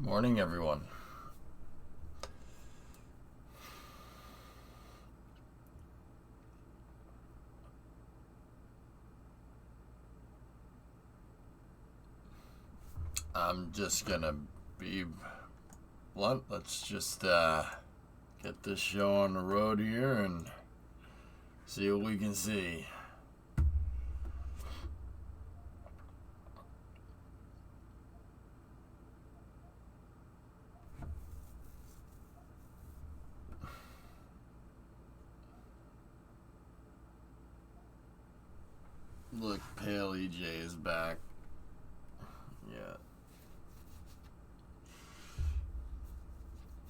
Morning, everyone. I'm just gonna be blunt. Let's just get this show on the road here and see what we can see. Look, Pale EJ is back. Yeah.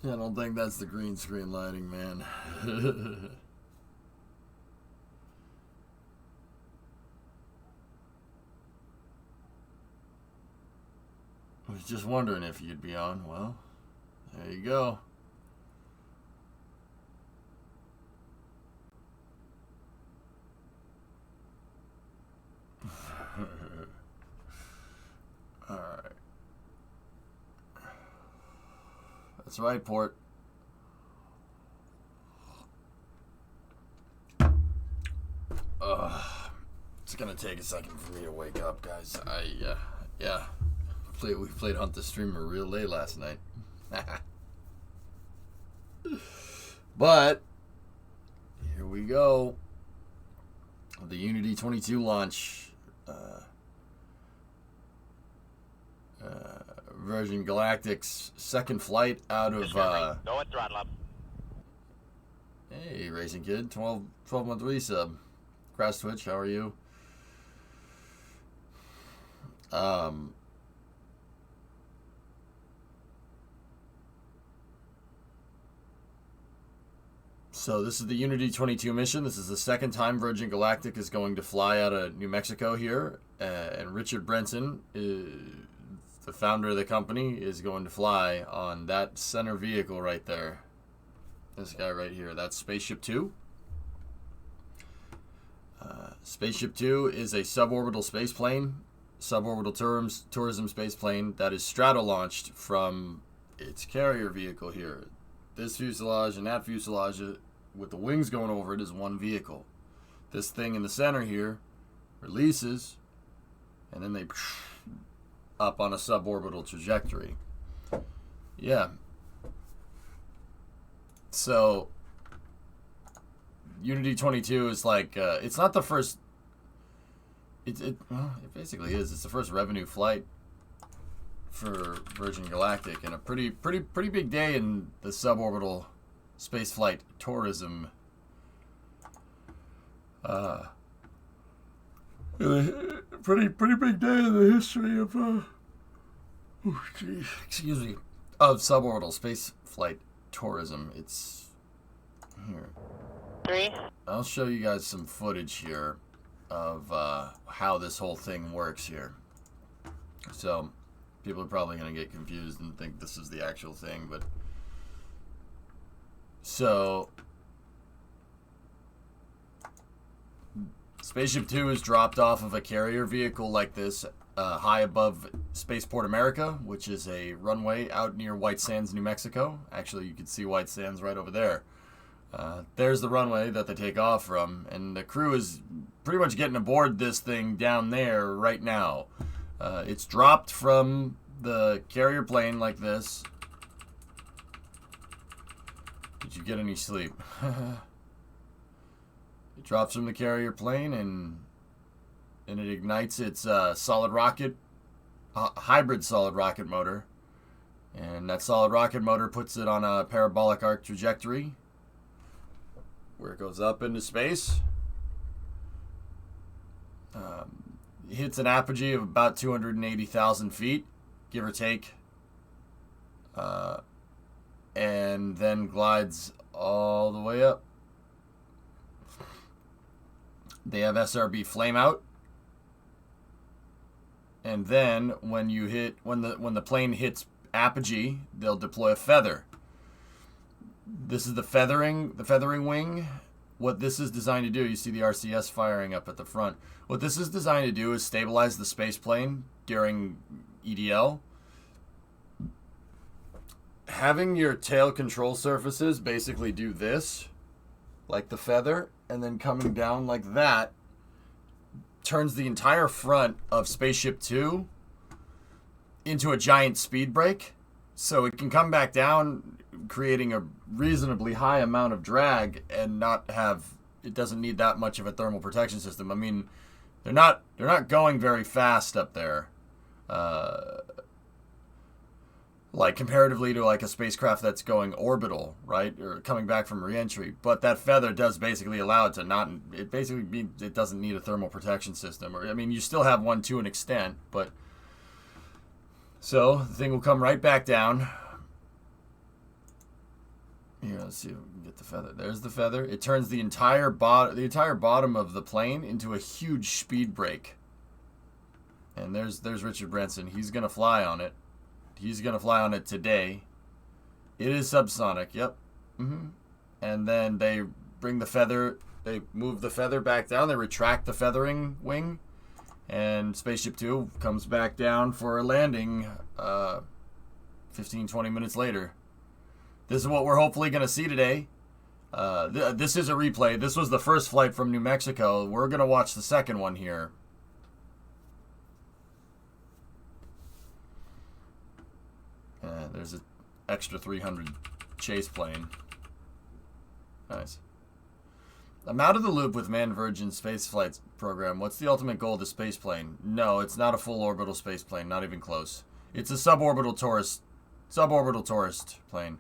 I don't think that's the green screen lighting, man. I was just wondering if you'd be on. Well, there you go. Alright. That's right, Port. It's gonna take a second for me to wake up, guys. We played Hunt the Streamer real late last night. But here we go. The Unity 22 launch. Virgin Galactic's second flight out of Go at throttle up. Hey, Racing Kid, 12-month resub. Crash Twitch, how are you? So this is the Unity 22 mission. This is the second time Virgin Galactic is going to fly out of New Mexico here. And Richard Branson, the founder of the company, is going to fly on that center vehicle right there. This guy right here. That's Spaceship 2. Spaceship 2 is a suborbital space plane, suborbital tourism space plane that is strato-launched from its carrier vehicle here. This fuselage and that fuselage with the wings going over it is one vehicle. This thing in the center here releases, and then they up on a suborbital trajectory. Yeah. So Unity 22 is like it's not the first. It basically is. It's the first revenue flight for Virgin Galactic, and a pretty big day in the suborbital spaceflight tourism. Pretty big day in the history of of suborbital spaceflight tourism. It's here. 3. I'll show you guys some footage here of how this whole thing works here. So people are probably going to get confused and think this is the actual thing, but so Spaceship 2 is dropped off of a carrier vehicle like this high above Spaceport America, which is a runway out near White Sands, New Mexico. Actually, you can see White Sands right over there. There's the runway that they take off from, and the crew is pretty much getting aboard this thing down there right now. It's dropped from the carrier plane like this. Did you get any sleep? It drops from the carrier plane and it ignites its solid rocket, hybrid solid rocket motor. And that solid rocket motor puts it on a parabolic arc trajectory where it goes up into space. Hits an apogee of about 280,000 feet, give or take. And then glides all the way up. They have SRB flame out. And then when the plane hits apogee, they'll deploy a feather. This is the feathering wing. What this is designed to do, you see the RCS firing up at the front. What this is designed to do is stabilize the space plane during EDL. having your tail control surfaces basically do this, like the feather, and then coming down like that, turns the entire front of Spaceship Two into a giant speed brake, so it can come back down, creating a reasonably high amount of drag and not have. It doesn't need that much of a thermal protection system. I mean, they're not going very fast up there, like comparatively to like a spacecraft that's going orbital, right, or coming back from reentry. But that feather does basically allow it to not. It basically means it doesn't need a thermal protection system. Or I mean, you still have one to an extent, but so the thing will come right back down. Here, let's see if we can get the feather. There's the feather. It turns the entire bottom of the plane into a huge speed brake. And there's Richard Branson. He's gonna fly on it. He's gonna fly on it today. It is subsonic. Yep. And then they bring the feather. They move the feather back down. They retract the feathering wing, and Spaceship Two comes back down for a landing. 15-20 minutes later. This is what we're hopefully going to see today. This is a replay. This was the first flight from New Mexico. We're going to watch the second one here. There's an extra 300 chase plane. Nice. I'm out of the loop with Manned Virgin space flight program. What's the ultimate goal of the space plane? No, it's not a full orbital space plane. Not even close. It's a suborbital tourist plane.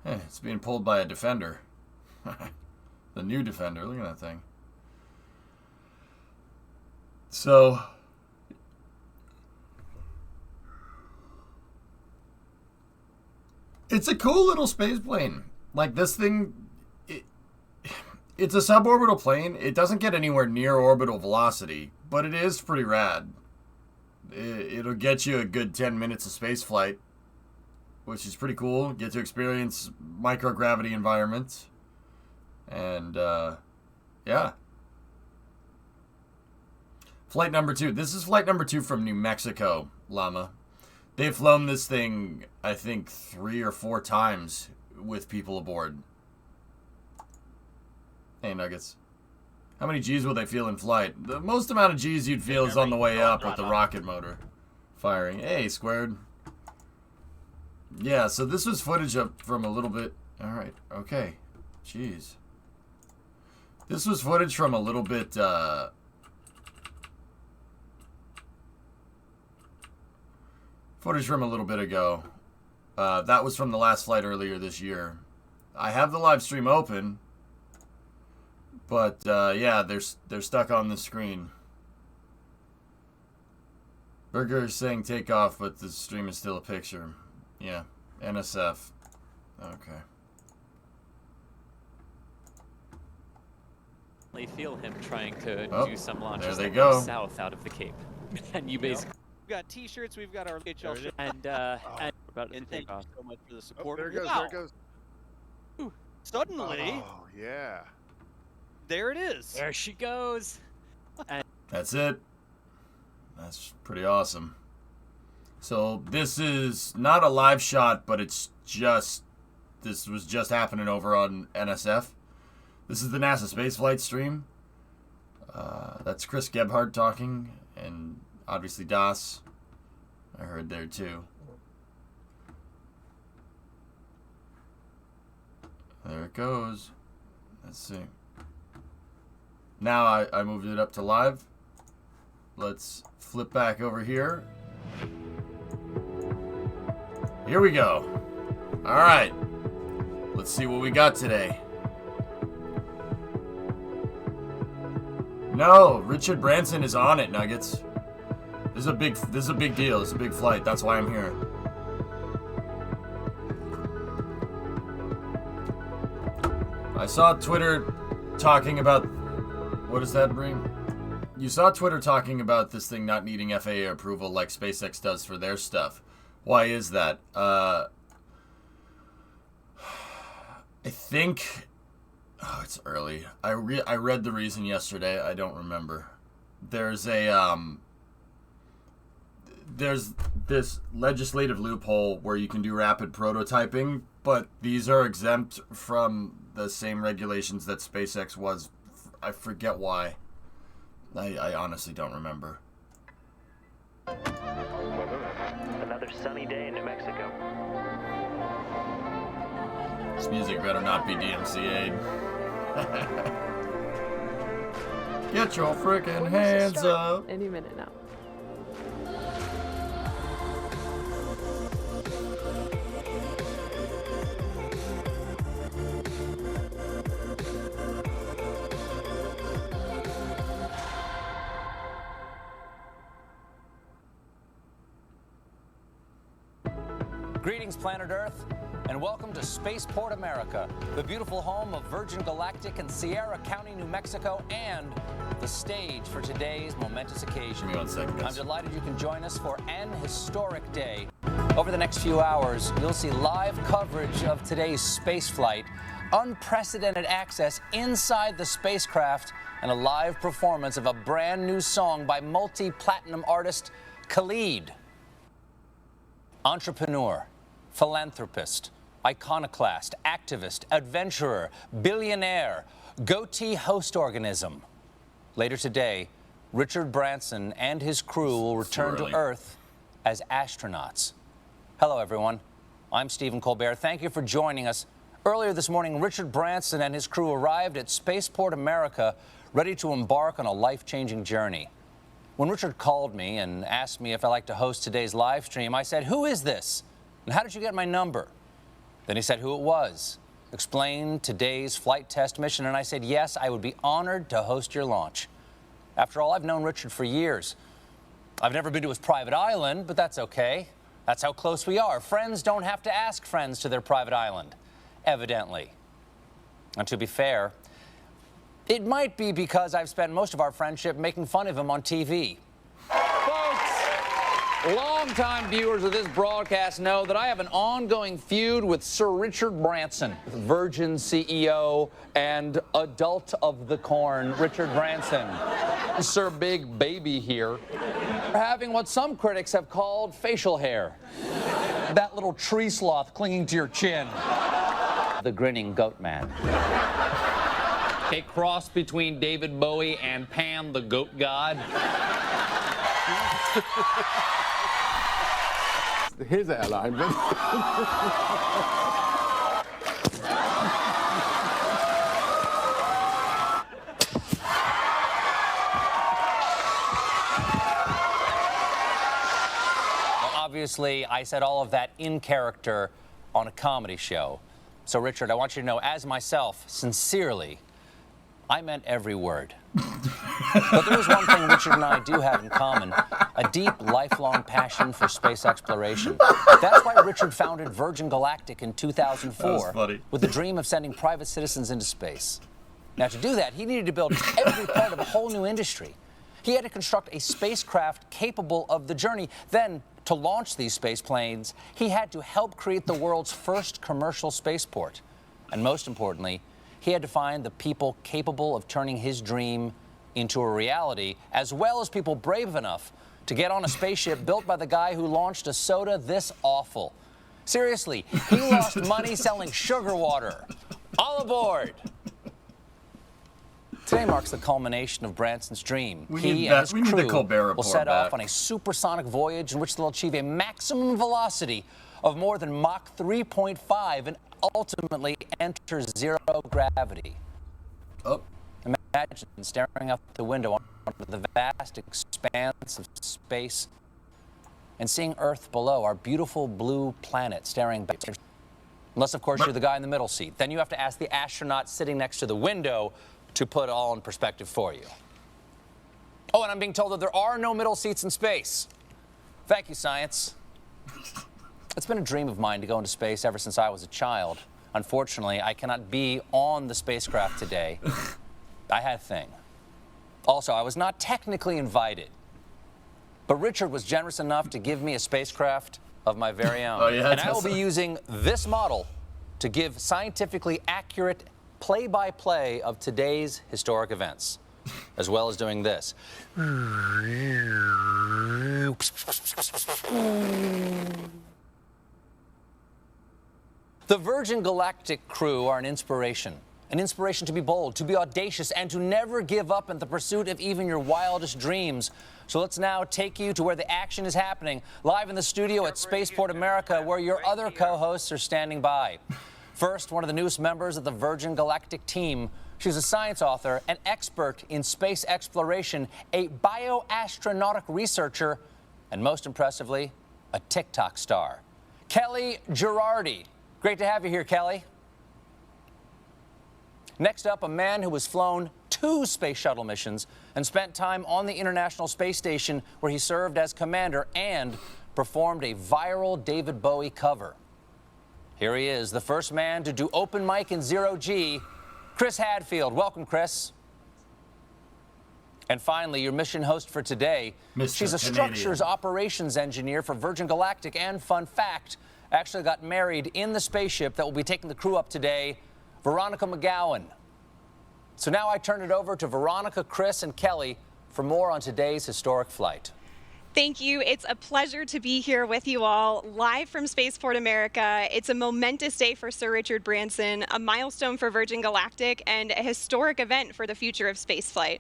It's being pulled by a Defender. The new Defender. Look at that thing. So, it's a cool little space plane. Like, this thing, it's a suborbital plane. It doesn't get anywhere near orbital velocity, but it is pretty rad. It'll get you a good 10 minutes of space flight, which is pretty cool. Get to experience microgravity environments. And, yeah. Flight number 2. This is flight number 2 from New Mexico, Llama. They've flown this thing, I think, 3 or 4 times with people aboard. Hey, Nuggets. How many G's will they feel in flight? The most amount of G's you'd feel is on the way up with the rocket motor firing. Hey, Squared. Yeah, so this was footage from a little bit. All right, okay. Jeez. This was footage from a little bit. Footage from a little bit ago. That was from the last flight earlier this year. I have the live stream open, but yeah, they're stuck on the screen. Burger is saying take off, but the stream is still a picture. Yeah, NSF. Okay. I feel him trying to do some launches there they that go. South out of the Cape, and you basically We've got T-shirts. We've got our HL shit. and about to And take thank off. you so much for the Oh, support. there it goes. Wow. There it goes. Ooh, suddenly, Oh, yeah. there it is. There she goes. That's it. That's pretty awesome. So this is not a live shot, but it's just, this was just happening over on NSF. This is the NASA spaceflight stream. That's Chris Gebhardt talking, and obviously Das. I heard there too. There it goes. Let's see. Now I moved it up to live. Let's flip back over here. Here we go. All right. Let's see what we got today. No, Richard Branson is on it, Nuggets. This is a big deal. It's a big flight. That's why I'm here. I saw Twitter talking about, what does that bring? You saw Twitter talking about this thing not needing FAA approval like SpaceX does for their stuff. Why is that? I think, oh, it's early. I read the reason yesterday. I don't remember. There's a there's this legislative loophole where you can do rapid prototyping, but these are exempt from the same regulations that SpaceX was. I forget why. I honestly don't remember. Another sunny day in New Mexico. This music better not be DMCA'd. Get your frickin' hands up. Any minute now. Greetings, planet Earth, and welcome to Spaceport America, the beautiful home of Virgin Galactic in Sierra County, New Mexico, and the stage for today's momentous occasion. Give me 1 second, guys. I'm delighted you can join us for an historic day. Over the next few hours, you'll see live coverage of today's space flight, unprecedented access inside the spacecraft, and a live performance of a brand new song by multi-platinum artist Khalid. Entrepreneur, philanthropist, iconoclast, activist, adventurer, billionaire, goatee host organism. Later today, Richard Branson and his crew will return to Earth as astronauts. Hello, everyone. I'm Stephen Colbert. Thank you for joining us. Earlier this morning, Richard Branson and his crew arrived at Spaceport America, ready to embark on a life-changing journey. When Richard called me and asked me if I'd like to host today's live stream, I said, "Who is this? And how did you get my number?" Then he said who it was, explained today's flight test mission, and I said, yes, I would be honored to host your launch. After all, I've known Richard for years. I've never been to his private island, but that's okay. That's how close we are. Friends don't have to ask friends to their private island, evidently. And to be fair, it might be because I've spent most of our friendship making fun of him on TV. Folks, longtime viewers of this broadcast know that I have an ongoing feud with Sir Richard Branson, Virgin CEO and adult of the corn, Richard Branson. Sir Big Baby here, having what some critics have called facial hair. That little tree sloth clinging to your chin. The grinning goat man. A cross between David Bowie and Pan the goat god. His airline. Obviously, I said all of that in character on a comedy show. So, Richard, I want you to know, as myself, sincerely, I meant every word. But there is one thing Richard and I do have in common, a deep, lifelong passion for space exploration. That's why Richard founded Virgin Galactic in 2004 with the dream of sending private citizens into space. Now, to do that, he needed to build every part of a whole new industry. He had to construct a spacecraft capable of the journey. Then, to launch these space planes, he had to help create the world's first commercial spaceport. And most importantly, he had to find the people capable of turning his dream into a reality, as well as people brave enough to get on a spaceship built by the guy who launched a soda this awful. Seriously, he lost money selling sugar water. All aboard! Today marks the culmination of Branson's dream. He and his crew will set off on a supersonic voyage in which they'll achieve a maximum velocity of more than Mach 3.5 and ultimately enter zero gravity. Oh. Imagine staring out the window onto the vast expanse of space and seeing Earth below, our beautiful blue planet staring back. Unless, of course, you're the guy in the middle seat. Then you have to ask the astronaut sitting next to the window to put it all in perspective for you. Oh, and I'm being told that there are no middle seats in space. Thank you, science. It's been a dream of mine to go into space ever since I was a child. Unfortunately, I cannot be on the spacecraft today. I had a thing. Also, I was not technically invited. But Richard was generous enough to give me a spacecraft of my very own. Oh, yeah, and I will be using this model to give scientifically accurate play-by-play of today's historic events, as well as doing this. The Virgin Galactic crew are an inspiration to be bold, to be audacious, and to never give up in the pursuit of even your wildest dreams. So let's now take you to where the action is happening, live in the studio at Spaceport America, where your other co-hosts are standing by. First, one of the newest members of the Virgin Galactic team. She's a science author, an expert in space exploration, a bioastronautic researcher, and most impressively, a TikTok star. Kelly Girardi. Great to have you here, Kelly. Next up, a man who has flown 2 space shuttle missions and spent time on the International Space Station, where he served as commander and performed a viral David Bowie cover. Here he is, the first man to do open mic in zero-G, Chris Hadfield. Welcome, Chris. And finally, your mission host for today. She's a structures operations engineer for Virgin Galactic, and fun fact, actually got married in the spaceship that will be taking the crew up today, Veronica McGowan. So now I turn it over to Veronica, Chris, and Kelly for more on today's historic flight. Thank you. It's a pleasure to be here with you all, live from Spaceport America. It's a momentous day for Sir Richard Branson, a milestone for Virgin Galactic, and a historic event for the future of spaceflight.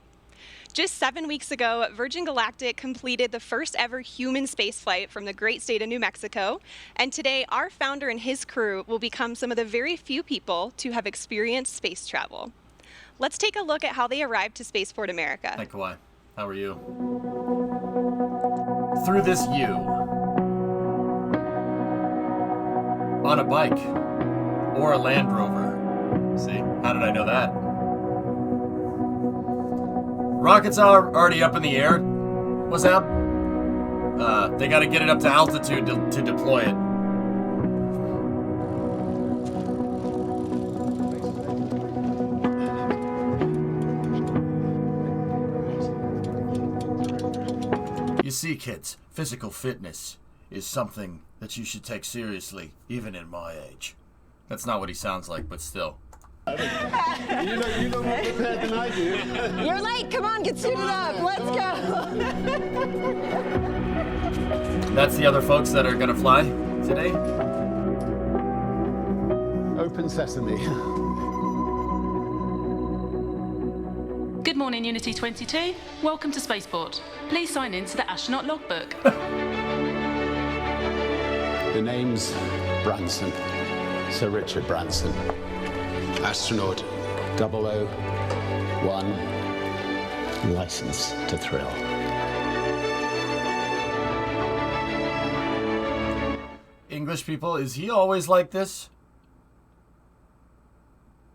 Just 7 weeks ago, Virgin Galactic completed the first ever human spaceflight from the great state of New Mexico. And today, our founder and his crew will become some of the very few people to have experienced space travel. Let's take a look at how they arrived to Spaceport America. Hi, Kawhi. How are you? Through this U. On a bike. Or a Land Rover. See, how did I know that? Rockets are already up in the air. What's up? They gotta get it up to altitude to deploy it. You see, kids, physical fitness is something that you should take seriously, even in my age. That's not what he sounds like, but still. You know more prepared than I do. You're late. Come on, get suited up. Let's go. That's the other folks that are gonna fly today. Open sesame. Good morning, Unity 22. Welcome to Spaceport. Please sign in to the astronaut logbook. The name's Branson. Sir Richard Branson. Astronaut 001. License to thrill. English people, is he always like this?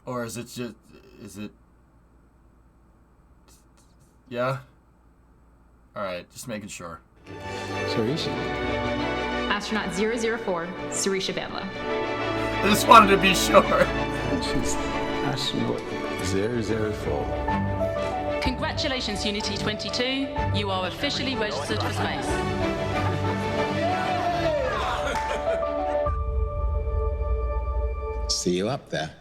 Or is it just... Yeah? Alright, just making sure. Sarisha. Astronaut 004, Sarisha Bamla. I just wanted to be sure. She's astronaut 004. Congratulations, Unity 22. You are officially registered for space. See you up there.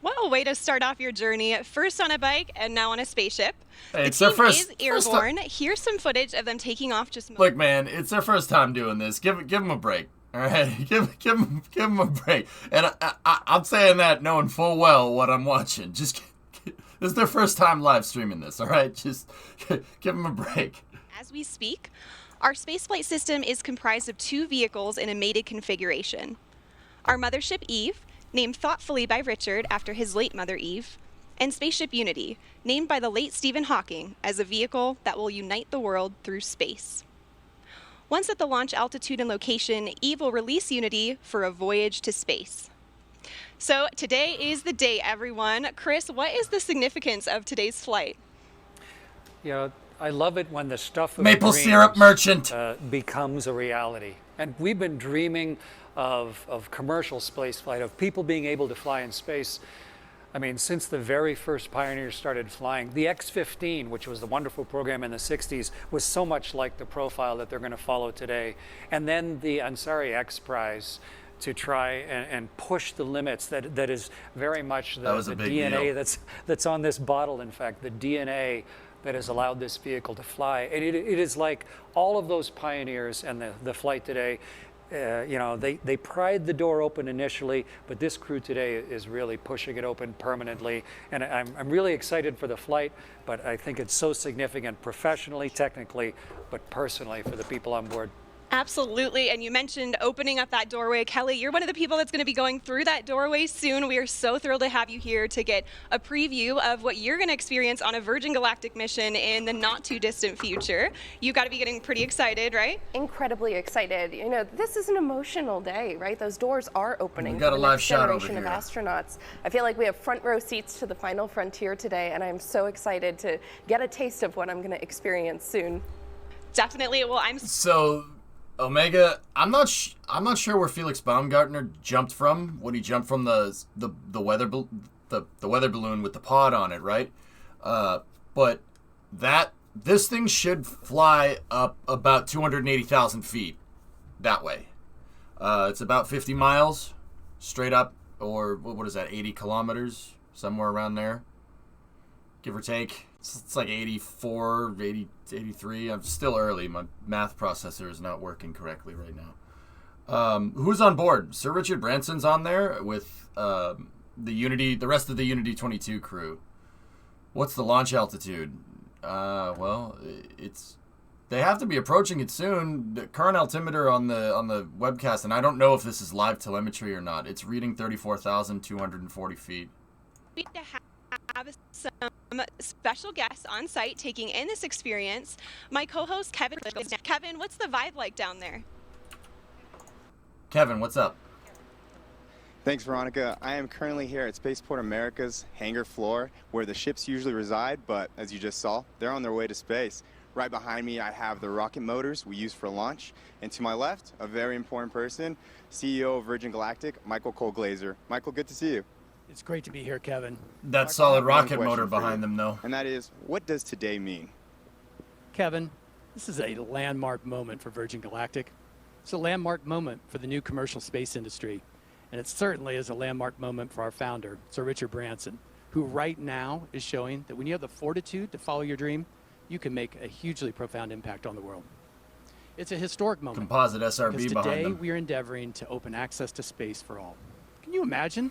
Well, way to start off your journey. First on a bike and now on a spaceship. Hey, it's the their team first, is airborne. Here's some footage of them taking off just... Look, man, it's their first time doing this. Give them a break. All right, give them a break. And I'm saying that knowing full well what I'm watching. Just this is their first time live streaming this. All right, just give them a break. As we speak, our spaceflight system is comprised of 2 vehicles in a mated configuration. Our mothership Eve, named thoughtfully by Richard after his late mother Eve, and Spaceship Unity, named by the late Stephen Hawking as a vehicle that will unite the world through space. Once at the launch altitude and location, Eve will release Unity for a voyage to space. So today is the day, everyone. Chris, what is the significance of today's flight? You know, I love it when the stuff of Maple dreams, syrup merchant becomes a reality. And we've been dreaming of commercial space flight, of people being able to fly in space. I mean, since the very first pioneers started flying, the X-15, which was the wonderful program in the 60s, was so much like the profile that they're going to follow today. And then the Ansari X Prize to try and push the limits that is very much the DNA that's on this bottle, in fact, the DNA that has allowed this vehicle to fly. And it is like all of those pioneers and the flight today, you know, they pried the door open initially, but this crew today is really pushing it open permanently. And I'm really excited for the flight, but I think it's so significant professionally, technically, but personally for the people on board. Absolutely, and you mentioned opening up that doorway. Kelly, you're one of the people that's going to be going through that doorway soon. We are so thrilled to have you here to get a preview of what you're going to experience on a Virgin Galactic mission in the not too distant future. You've got to be getting pretty excited, right? Incredibly excited. You know, this is an emotional day, right? Those doors are opening. We got a live shot over generation here. Of astronauts. I feel like we have front row seats to the final frontier today, and I'm so excited to get a taste of what I'm going to experience soon. Definitely. Well, So Omega, I'm not sure where Felix Baumgartner jumped from when he jumped from the weather balloon with the pod on it, right? But this thing should fly up about 280,000 feet that way. It's about 50 miles straight up, or what is that, 80 kilometers, somewhere around there, give or take. It's like 84, 80, 83. I'm still early. My math processor is not working correctly right now. Who's on board? Sir Richard Branson's on there with the rest of the Unity 22 crew. What's the launch altitude? Well, they have to be approaching it soon. The current altimeter on the webcast, and I don't know if this is live telemetry or not. It's reading 34,240 feet. Have some special guests on site taking in this experience. My co-host Kevin, what's the vibe like down there? Kevin, what's up? Thanks, Veronica. I am currently here at Spaceport America's hangar floor, where the ships usually reside, but as you just saw, they're on their way to space. Right behind me, I have the rocket motors we use for launch, and to my left, a very important person, CEO of Virgin Galactic, Michael Cole-Glazer. Michael, good to see you. It's great to be here, Kevin. That solid rocket motor behind them, though. And that is, what does today mean? Kevin, this is a landmark moment for Virgin Galactic. It's a landmark moment for the new commercial space industry. And it certainly is a landmark moment for our founder, Sir Richard Branson, who right now is showing that when you have the fortitude to follow your dream, you can make a hugely profound impact on the world. It's a historic moment. Composite SRB because behind today them. we are endeavoring to open access to space for all. Can you imagine?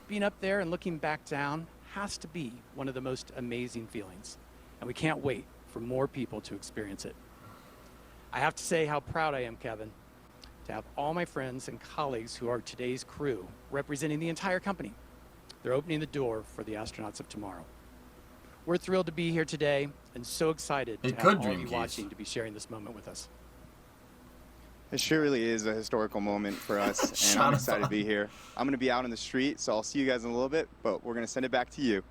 Being up there and looking back down has to be one of the most amazing feelings. And we can't wait for more people to experience it. I have to say how proud I am, Kevin, to have all my friends and colleagues who are today's crew representing the entire company. They're opening the door for the astronauts of tomorrow. We're thrilled to be here today and so excited to have all of you watching to be sharing this moment with us. It sure really is a historical moment for us, and I'm excited to be here. I'm going to be out on the street, so I'll see you guys in a little bit, but we're going to send it back to you.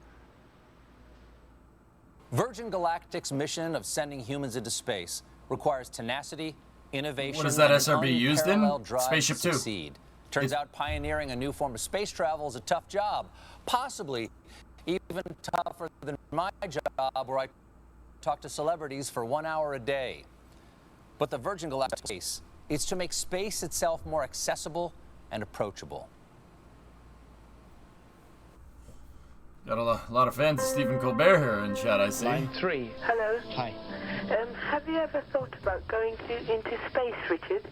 Virgin Galactic's mission of sending humans into space requires tenacity, innovation, What is that and SRB used in? unparalleled drive Spaceship to Two. succeed. Turns out pioneering a new form of space travel is a tough job, possibly even tougher than my job, where I talk to celebrities for 1 hour a day. But the Virgin Galactic space is to make space itself more accessible and approachable. Got a lot of fans of Stephen Colbert here in chat, I see. Line 3. Hello. Hi. Have you ever thought about going into space, Richard?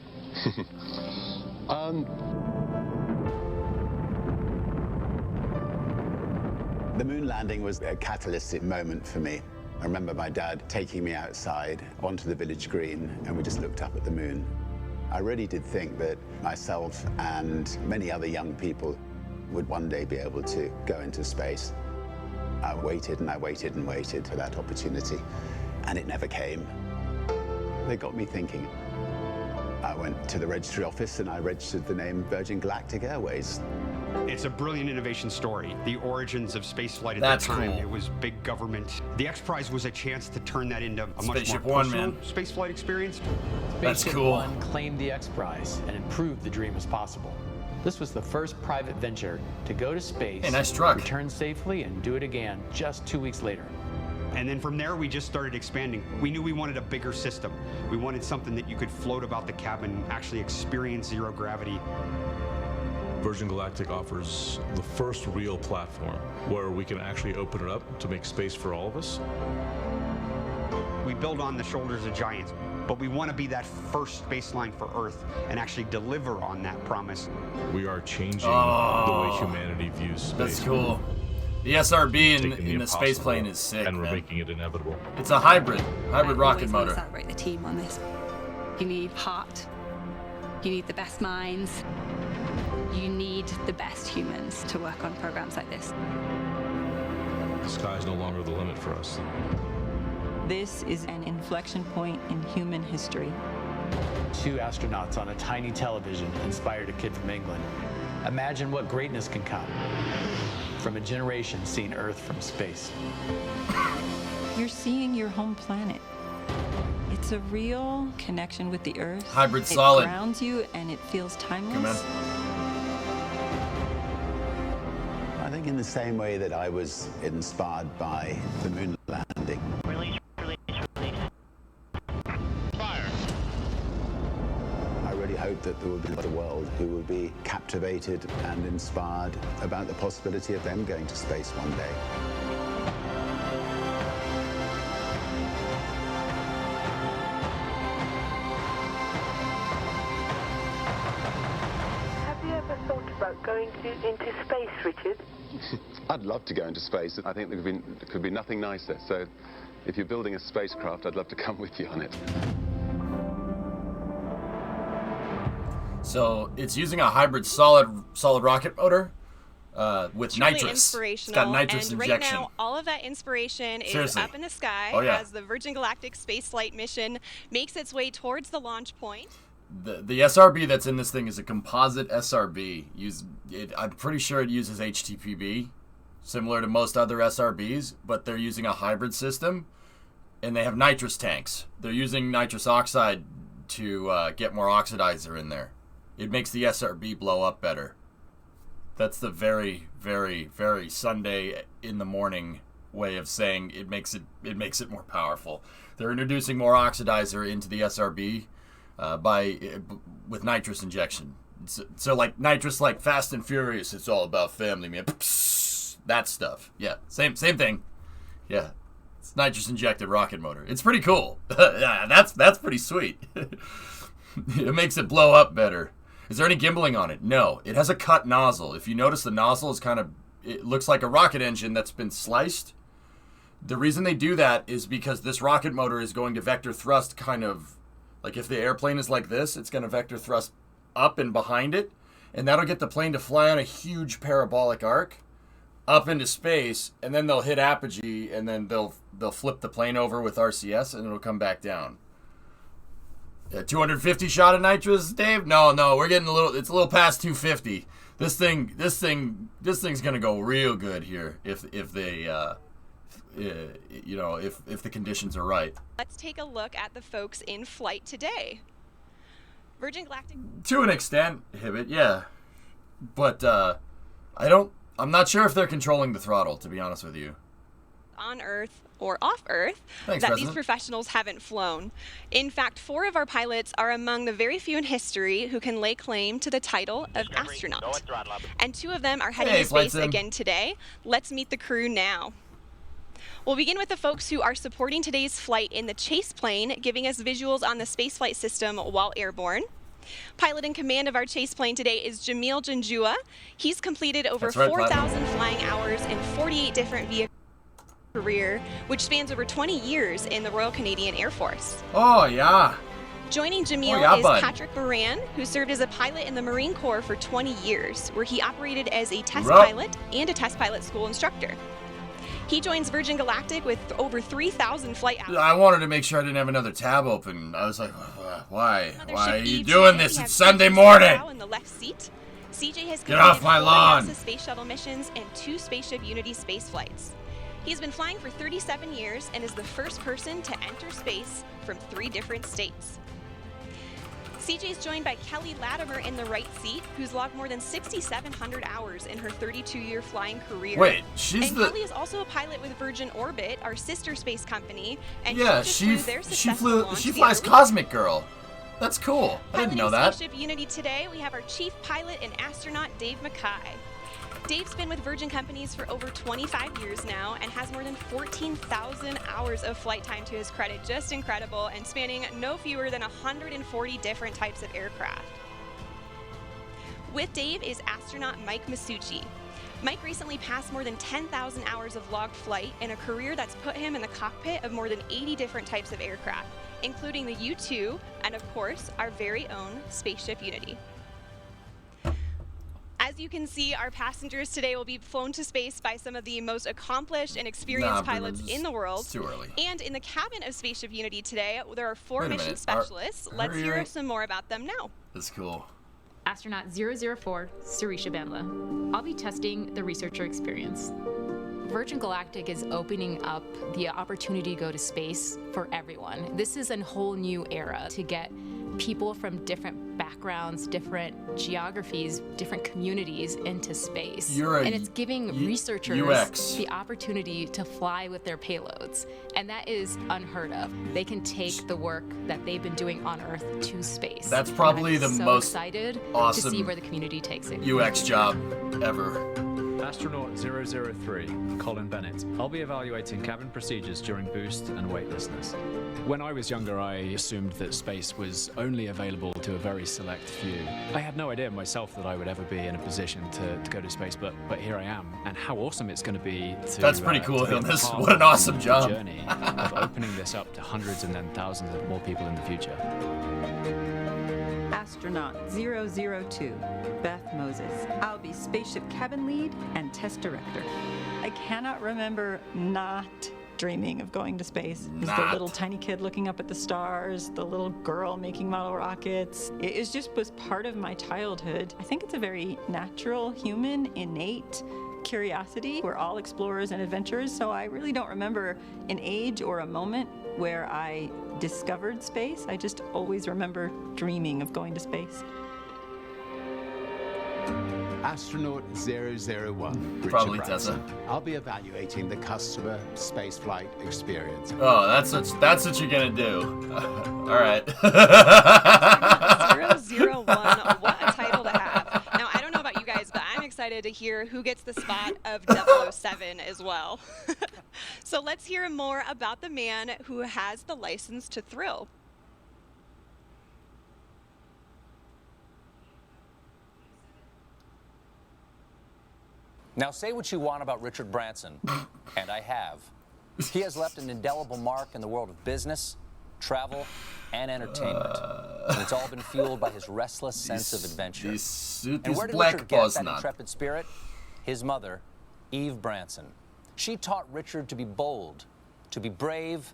The moon landing was a catalytic moment for me. I remember my dad taking me outside onto the village green, and we just looked up at the moon. I really did think that myself and many other young people would one day be able to go into space. I waited and I waited and waited for that opportunity, and it never came. They got me thinking. I went to the registry office and I registered the name Virgin Galactic Airways. It's a brilliant innovation story. The origins of spaceflight at That's that time, cool. It was big government. The X Prize was a chance to turn that into a much Spaceship more One, personal man. spaceflight experience. That's Spaceship cool. One claimed the X Prize and proved the dream was possible. This was the first private venture to go to space, Hey, nice truck. return safely, and do it again just 2 weeks later. And then from there, we just started expanding. We knew we wanted a bigger system. We wanted something that you could float about the cabin, actually experience zero gravity. Virgin Galactic offers the first real platform where we can actually open it up to make space for all of us. We build on the shoulders of giants, but we want to be that first baseline for Earth and actually deliver on that promise. We are changing the way humanity views space. That's cool. The SRB in the space plane is sick, and we're man. making it inevitable. It's a hybrid rocket motor. Celebrate the team on this. You need heart. You need the best minds. You need the best humans to work on programs like this. The sky's no longer the limit for us. This is an inflection point in human history. 2 astronauts on a tiny television inspired a kid from England. Imagine what greatness can come from a generation seeing Earth from space. You're seeing your home planet. It's a real connection with the Earth. Hybrid solid. It grounds you and it feels timeless. I think in the same way that I was inspired by the moon landing. Release. Fire. I really hope that there will be a world who will be captivated and inspired about the possibility of them going to space one day. Have you ever thought about going into space, Richard? I'd love to go into space. I think there could be nothing nicer. So if you're building a spacecraft, I'd love to come with you on it. So it's using a hybrid solid rocket motor with Truly nitrous. Inspirational. It's got nitrous and injection. Right now, all of that inspiration is Seriously. up in the sky as the Virgin Galactic space flight mission makes its way towards the launch point. The SRB that's in this thing is a composite SRB. I'm pretty sure it uses HTPB, similar to most other SRBs, but they're using a hybrid system, and they have nitrous tanks. They're using nitrous oxide to get more oxidizer in there. It makes the SRB blow up better. That's the very, very, very Sunday in the morning way of saying it makes it more powerful. They're introducing more oxidizer into the SRB with nitrous injection. So like nitrous, like Fast and Furious, it's all about family, man. That stuff. Yeah, same thing. Yeah, it's nitrous injected rocket motor. It's pretty cool. Yeah, that's pretty sweet. It makes it blow up better. Is there any gimbaling on it? No. It has a cut nozzle. If you notice, the nozzle is it looks like a rocket engine that's been sliced. The reason they do that is because this rocket motor is going to vector thrust kind of, like if the airplane is like this, it's going to vector thrust up and behind it, and that'll get the plane to fly on a huge parabolic arc up into space, and then they'll hit apogee, and then they'll flip the plane over with RCS, and it'll come back down. 250 shot of nitrous, Dave? No, we're getting it's a little past 250. This thing's gonna go real good here if the conditions are right. Let's take a look at the folks in flight today. Virgin Galactic. To an extent, Hibbit, yeah, but I'm not sure if they're controlling the throttle, to be honest with you. On Earth or off Earth Thanks, that President. these professionals haven't flown. In fact, 4 of our pilots are among the very few in history who can lay claim to the title of astronaut. And 2 of them are heading to space again today. Let's meet the crew now. We'll begin with the folks who are supporting today's flight in the chase plane, giving us visuals on the spaceflight system while airborne. Pilot in command of our chase plane today is Jamil Janjua. He's completed over 4,000 flying hours in 48 different vehicles. Career, which spans over 20 years in the Royal Canadian Air Force. Oh, yeah. Joining Jamil is Patrick Moran, who served as a pilot in the Marine Corps for 20 years, where he operated as a test pilot and a test pilot school instructor. He joins Virgin Galactic with over 3,000 flight hours. I wanted to make sure I didn't have another tab open. I was like, why? Why are you doing this? It's Sunday morning. In the left seat. CJ has Get off my lawn. NASA space shuttle missions and 2 Spaceship Unity space flights. He's been flying for 37 years and is the first person to enter space from 3 different states. CJ's joined by Kelly Latimer in the right seat, who's logged more than 6,700 hours in her 32-year flying career. Wait, Kelly is also a pilot with Virgin Orbit, our sister space company, and she flies Cosmic Girl. That's cool. I didn't know that. Spaceship Unity today, we have our chief pilot and astronaut Dave Mackay. Dave's been with Virgin Companies for over 25 years now and has more than 14,000 hours of flight time to his credit. Just incredible, and spanning no fewer than 140 different types of aircraft. With Dave is astronaut Mike Masucci. Mike recently passed more than 10,000 hours of logged flight in a career that's put him in the cockpit of more than 80 different types of aircraft, including the U-2 and, of course, our very own Spaceship Unity. As you can see, our passengers today will be flown to space by some of the most accomplished and experienced pilots in the world. It's too early. And in the cabin of Spaceship Unity today, there are 4 mission specialists. Let's hear some more about them now. That's cool. Astronaut 004, Sarisha Bandla. I'll be testing the researcher experience. Virgin Galactic is opening up the opportunity to go to space for everyone. This is a whole new era to get people from different backgrounds, different geographies, different communities into space. And it's giving researchers the opportunity to fly with their payloads. And that is unheard of. They can take the work that they've been doing on Earth to space. That's probably the most excited awesome to see where the community takes it. UX job ever. Astronaut 003, Colin Bennett. I'll be evaluating cabin procedures during boost and weightlessness. When I was younger, I assumed that space was only available to a very select few. I had no idea myself that I would ever be in a position to go to space, but here I am. And how awesome it's going to be to That's pretty cool, to be Hilmas. part What an awesome of the job. journey of opening this up to hundreds and then thousands of more people in the future. Astronaut 002, Beth Moses. I'll be spaceship cabin lead and test director. I cannot remember not dreaming of going to space. It was the little tiny kid looking up at the stars, the little girl making model rockets. It was part of my childhood. I think it's a very natural, human, innate curiosity. We're all explorers and adventurers, so I really don't remember an age or a moment where I discovered space. I just always remember dreaming of going to space. Astronaut 001, Richard Probably Branson. Tessa. I'll be evaluating the customer spaceflight experience. Oh, that's what you're gonna do. All right. 001, what a title to have. Now, I don't know about you guys, but I'm excited to hear who gets the spot of 007 as well. So let's hear more about the man who has the license to thrill. Now say what you want about Richard Branson, and I have. He has left an indelible mark in the world of business, travel, and entertainment. And it's all been fueled by his restless sense of adventure. And where did Richard get that intrepid spirit? His mother, Eve Branson. She taught Richard to be bold, to be brave,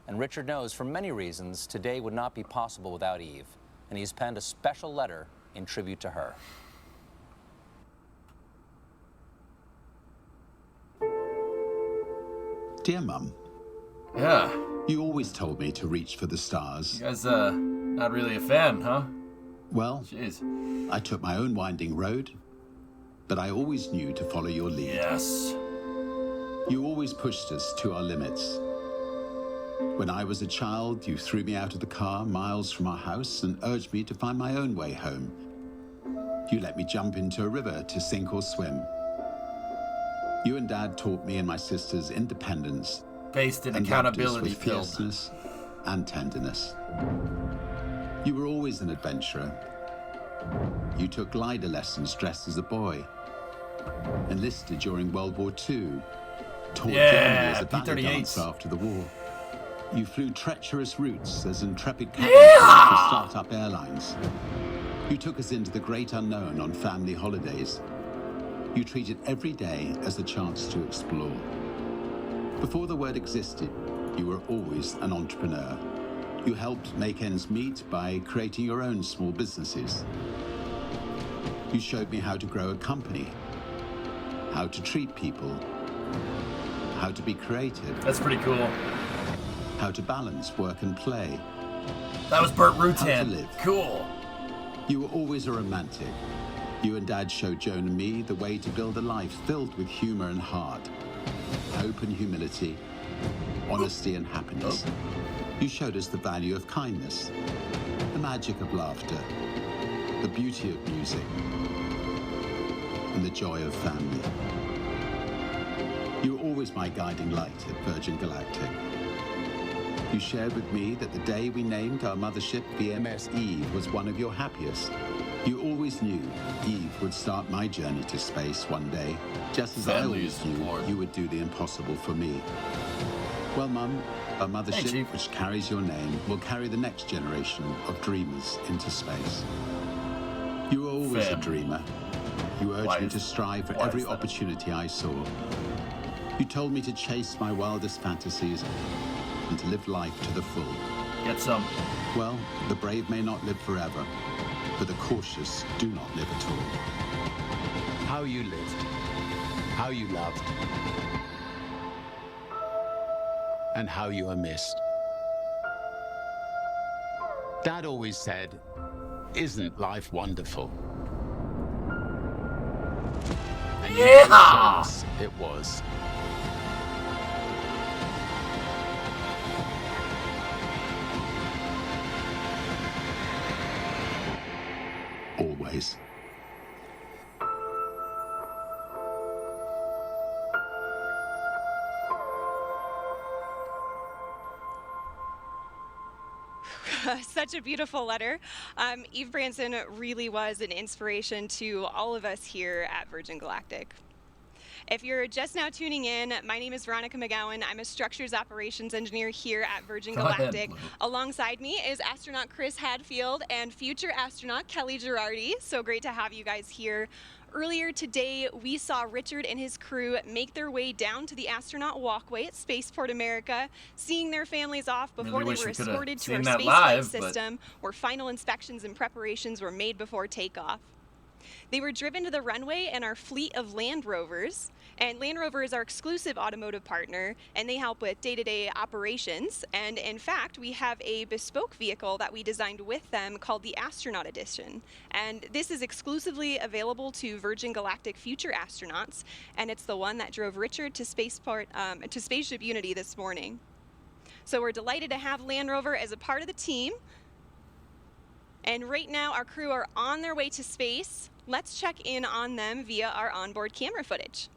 and Richard knows for many reasons today would not be possible without Eve. And he's penned a special letter in tribute to her. Dear Mum. Yeah. You always told me to reach for the stars. You guys, not really a fan, huh? Well, jeez. I took my own winding road, but I always knew to follow your lead. Yes. You always pushed us to our limits. When I was a child, you threw me out of the car miles from our house and urged me to find my own way home. You let me jump into a river to sink or swim. You and Dad taught me and my sisters independence, based in and accountability, with fierceness and tenderness. You were always an adventurer. You took glider lessons dressed as a boy, enlisted during World War II, taught Germany as a ballet dancer after the war. You flew treacherous routes as intrepid captains for start-up airlines. You took us into the great unknown on family holidays. You treated every day as a chance to explore. Before the word existed, you were always an entrepreneur. You helped make ends meet by creating your own small businesses. You showed me how to grow a company, how to treat people, how to be creative. That's pretty cool. How to balance work and play. That was Burt Rutan. How to live. Cool. You were always a romantic. You and Dad showed Joan and me the way to build a life filled with humor and heart, hope and humility, honesty and happiness. You showed us the value of kindness, the magic of laughter, the beauty of music. and the joy of family. You were always my guiding light at Virgin Galactic. You shared with me that the day we named our mothership VMS Eve was one of your happiest. You always knew Eve would start my journey to space one day, just as I always knew you would do the impossible for me. Well, Mum, our mothership, which carries your name, will carry the next generation of dreamers into space. You were always a dreamer. You urged me to strive for every opportunity I saw. You told me to chase my wildest fantasies and to live life to the full. Get some. Well, the brave may not live forever, but the cautious do not live at all. How you lived, how you loved, and how you are missed. Dad always said, "Isn't life wonderful?" And yeah! It was. Always. Such a beautiful letter. Eve Branson really was an inspiration to all of us here at Virgin Galactic. If you're just now tuning in, my name is Veronica McGowan. I'm a structures operations engineer here at Virgin Galactic. Alongside me is astronaut Chris Hadfield and future astronaut Kelly Girardi. So great to have you guys here. Earlier today, we saw Richard and his crew make their way down to the astronaut walkway at Spaceport America, seeing their families off before they were escorted to our spaceflight system, where final inspections and preparations were made before takeoff. They were driven to the runway in our fleet of Land Rovers, and Land Rover is our exclusive automotive partner, and they help with day-to-day operations. And in fact, we have a bespoke vehicle that we designed with them called the Astronaut Edition. And this is exclusively available to Virgin Galactic future astronauts, and it's the one that drove Richard to Spaceport, to Spaceship Unity this morning. So we're delighted to have Land Rover as a part of the team. And right now, our crew are on their way to space. Let's check in on them via our onboard camera footage.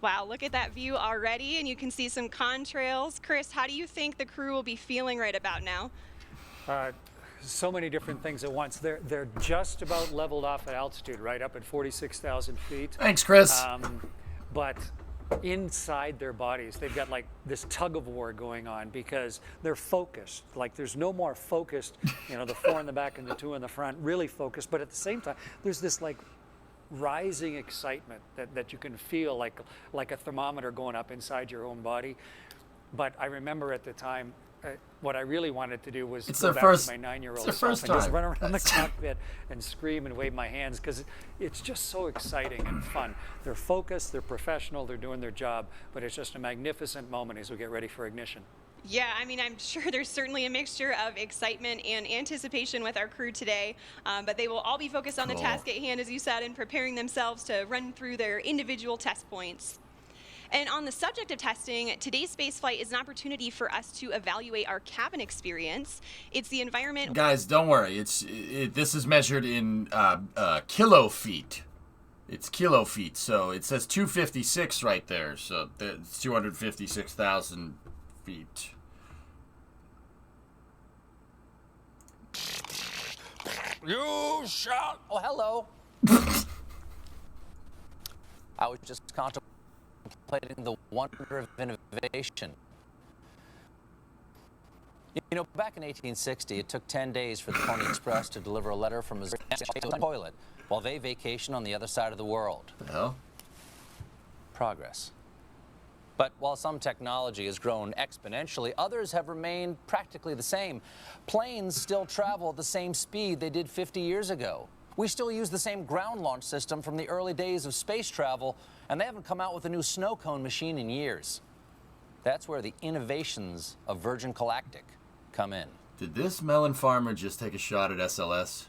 Wow, look at that view already, and you can see some contrails. Chris, how do you think the crew will be feeling right about now? So many different things at once. They're just about leveled off at altitude, right up at 46,000 feet. Thanks, Chris. But inside their bodies, they've got like this tug of war going on because they're focused. Like there's no more focused, you know, the 4 in the back and the 2 in the front, really focused. But at the same time, there's this like rising excitement that you can feel like a thermometer going up inside your own body. But I remember at the time, what I really wanted to do was go back to my 9-year-old self and just run around the cockpit and scream and wave my hands because it's just so exciting and fun. They're focused, they're professional, they're doing their job, but it's just a magnificent moment as we get ready for ignition. Yeah, I mean, I'm sure there's certainly a mixture of excitement and anticipation with our crew today, but they will all be focused on the task at hand, as you said, and preparing themselves to run through their individual test points. And on the subject of testing, today's spaceflight is an opportunity for us to evaluate our cabin experience. It's the environment. Guys, don't worry. This is measured in kilo feet. It's kilo feet, so it says 256 right there. So it's 256,000 feet. You shall. Oh, hello. I was just contemplating the wonder of innovation. You know, back in 1860, it took 10 days for the Pony Express to deliver a letter from Missouri to the toilet while they vacation on the other side of the world. The hell? Progress. But while some technology has grown exponentially, others have remained practically the same. Planes still travel at the same speed they did 50 years ago. We still use the same ground launch system from the early days of space travel, and they haven't come out with a new snow cone machine in years. That's where the innovations of Virgin Galactic come in. Did this melon farmer just take a shot at SLS?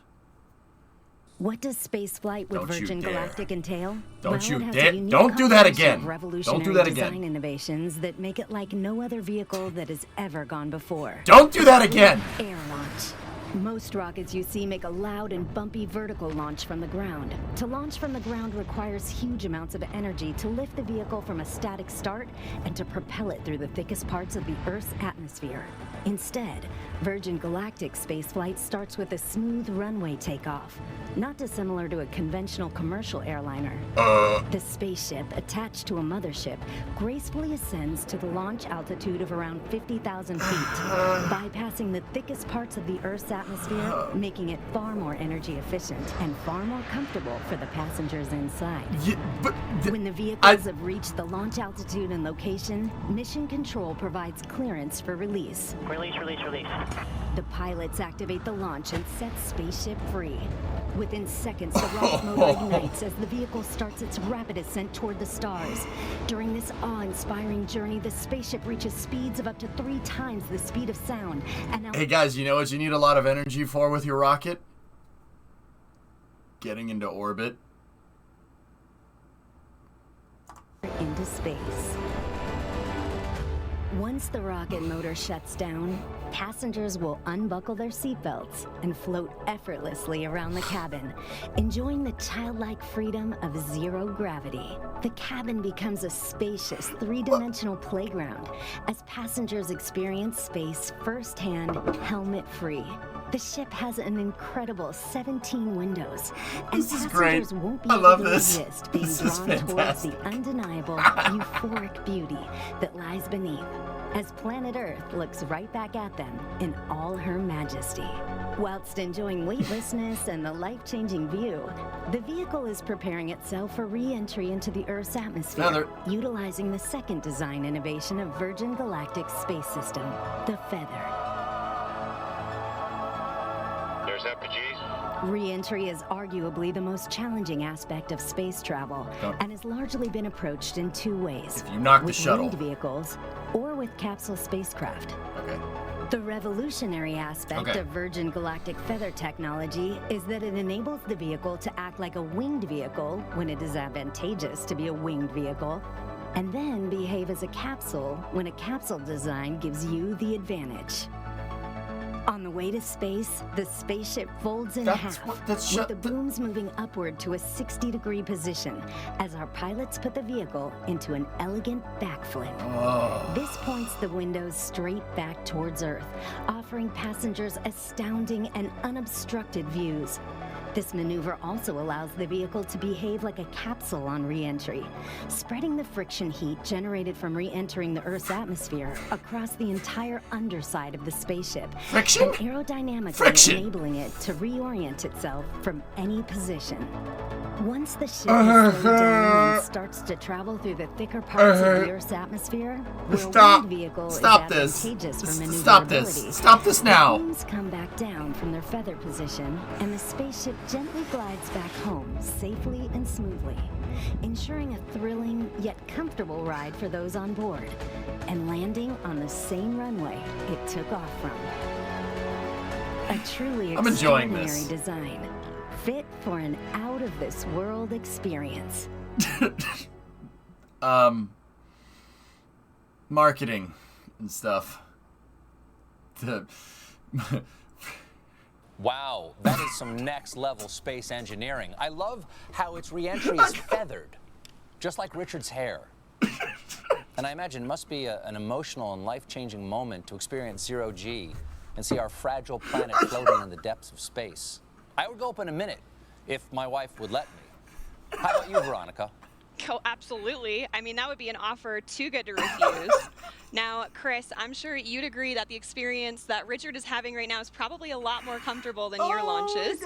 What does spaceflight with Virgin Galactic entail? Don't you dare! Don't do that again! Don't do that again! Design innovations that make it like no other vehicle that has ever gone before. Don't do that again! Air launch, Most rockets you see make a loud and bumpy vertical launch from the ground. To launch from the ground requires huge amounts of energy to lift the vehicle from a static start and to propel it through the thickest parts of the Earth's atmosphere. Instead, Virgin Galactic spaceflight starts with a smooth runway takeoff, not dissimilar to a conventional commercial airliner. The spaceship, attached to a mothership, gracefully ascends to the launch altitude of around 50,000 feet, bypassing the thickest parts of the Earth's atmosphere, making it far more energy efficient and far more comfortable for the passengers inside. Yeah, but when the vehicles have reached the launch altitude and location, Mission Control provides clearance for release. Release, release, release. The pilots activate the launch and set spaceship free. Within seconds, the rocket motor ignites as the vehicle starts its rapid ascent toward the stars. During this awe-inspiring journey, the spaceship reaches speeds of up to 3 times the speed of sound. And now hey guys, you know what you need a lot of energy for with your rocket? Getting into orbit. Into space. Once the rocket motor shuts down, passengers will unbuckle their seatbelts and float effortlessly around the cabin, enjoying the childlike freedom of zero gravity. The cabin becomes a spacious, 3-dimensional playground as passengers experience space firsthand, helmet-free. The ship has an incredible 17 windows, and This is passengers great. won't be I able love to this. resist being This is drawn towards fantastic. the undeniable, euphoric beauty that lies beneath, as planet Earth looks right back at them in all her majesty. Whilst enjoying weightlessness and the life-changing view, the vehicle is preparing itself for re-entry into the Earth's atmosphere, utilizing the second design innovation of Virgin Galactic's space system, the Feather. There's FPGs. Re-entry is arguably the most challenging aspect of space travel and has largely been approached in 2 ways. If you knock the with shuttle. winged vehicles or with capsule spacecraft. Okay. The revolutionary aspect of Virgin Galactic Feather technology is that it enables the vehicle to act like a winged vehicle when it is advantageous to be a winged vehicle, and then behave as a capsule when a capsule design gives you the advantage. On the way to space, the spaceship folds in half, with the booms moving upward to a 60-degree position as our pilots put the vehicle into an elegant backflip. This points the windows straight back towards Earth, offering passengers astounding and unobstructed views. This maneuver also allows the vehicle to behave like a capsule on re-entry, spreading the friction heat generated from re-entering the Earth's atmosphere across the entire underside of the spaceship, Friction? and aerodynamically enabling it to reorient itself from any position. Once the ship is slowed down and starts to travel through the thicker parts of the Earth's atmosphere, where a winged vehicle is advantageous for maneuverability, Stop this now. the booms come back down from their feather position, and the spaceship gently glides back home safely and smoothly, ensuring a thrilling yet comfortable ride for those on board, and landing on the same runway it took off from. A truly I'm enjoying extraordinary this. design, fit for an out-of-this-world experience. Marketing and stuff. Wow, that is some next level space engineering. I love how its re-entry is feathered, just like Richard's hair. And I imagine it must be an emotional and life-changing moment to experience zero G and see our fragile planet floating in the depths of space. I would go up in a minute if my wife would let me. How about you, Veronica? Oh, absolutely. I mean, that would be an offer too good to refuse. Now, Chris, I'm sure you'd agree that the experience that Richard is having right now is probably a lot more comfortable than your launches.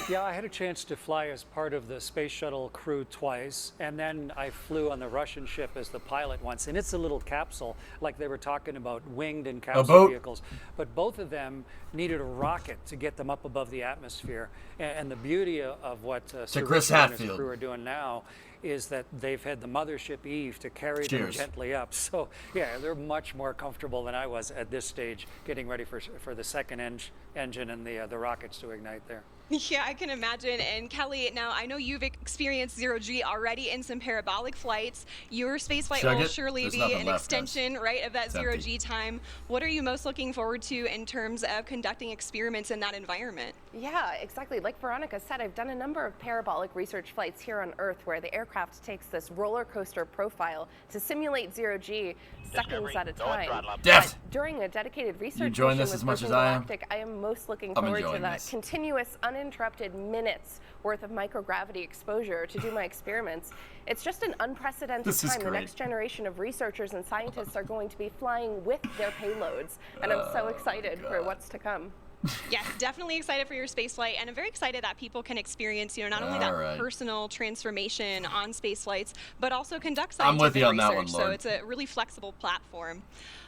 Yeah, I had a chance to fly as part of the space shuttle crew twice, and then I flew on the Russian ship as the pilot once. And it's a little capsule, like they were talking about winged and capsule vehicles. But both of them needed a rocket to get them up above the atmosphere. And the beauty of what Sir Chris Richard and his Hadfield. crew are doing now is that they've had the mothership Eve to carry them gently up. So yeah, they're much more comfortable than I was at this stage, getting ready for the second engine and the rockets to ignite there. Yeah, I can imagine. And Kelly, now I know you've experienced zero-G already in some parabolic flights. Your spaceflight will surely be an extension, right, of that zero-G time. What are you most looking forward to in terms of conducting experiments in that environment? Yeah, exactly. Like Veronica said, I've done a number of parabolic research flights here on Earth where the aircraft takes this roller coaster profile to simulate zero-G seconds at a time. But during a dedicated research mission with Virgin Galactic, I am most looking forward to that continuous, uninterrupted minutes worth of microgravity exposure to do my experiments. It's just an unprecedented time. The next generation of researchers and scientists are going to be flying with their payloads, and I'm so excited for what's to come. Yes, definitely excited for your spaceflight, and I'm very excited that people can experience, not only that personal transformation on spaceflights, but also conduct scientific research. That one, so it's a really flexible platform.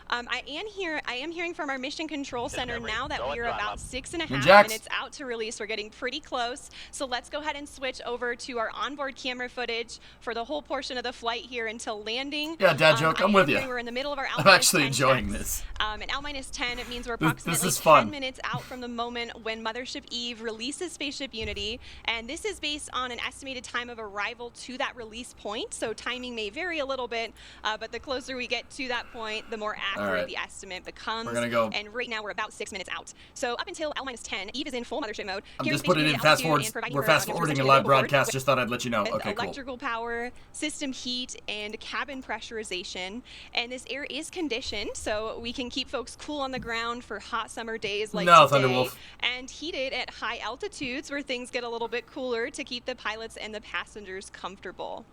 I am hearing from our Mission Control Center now that we are about 6.5 minutes out to release. We're getting pretty close. So let's go ahead and switch over to our onboard camera footage for the whole portion of the flight here until landing. Yeah, dad joke. I'm with you. We're in the middle of our I'm actually enjoying this. And L-10, it means we're approximately 10 minutes out from the moment when Mothership Eve releases Spaceship Unity. And this is based on an estimated time of arrival to that release point. So timing may vary a little bit, but the closer we get to that point, the more accurate the estimate becomes. We're gonna go. And right now we're about 6 minutes out. So up until L-10, Eve is in full mothership mode. I'm just putting it in fast forward. We're fast forwarding a live broadcast. Just thought I'd let you know. Okay, cool. Electrical power, system heat, and cabin pressurization. And this air is conditioned, so we can keep folks cool on the ground for hot summer days like today. Thunderwolf. And heated at high altitudes where things get a little bit cooler to keep the pilots and the passengers comfortable.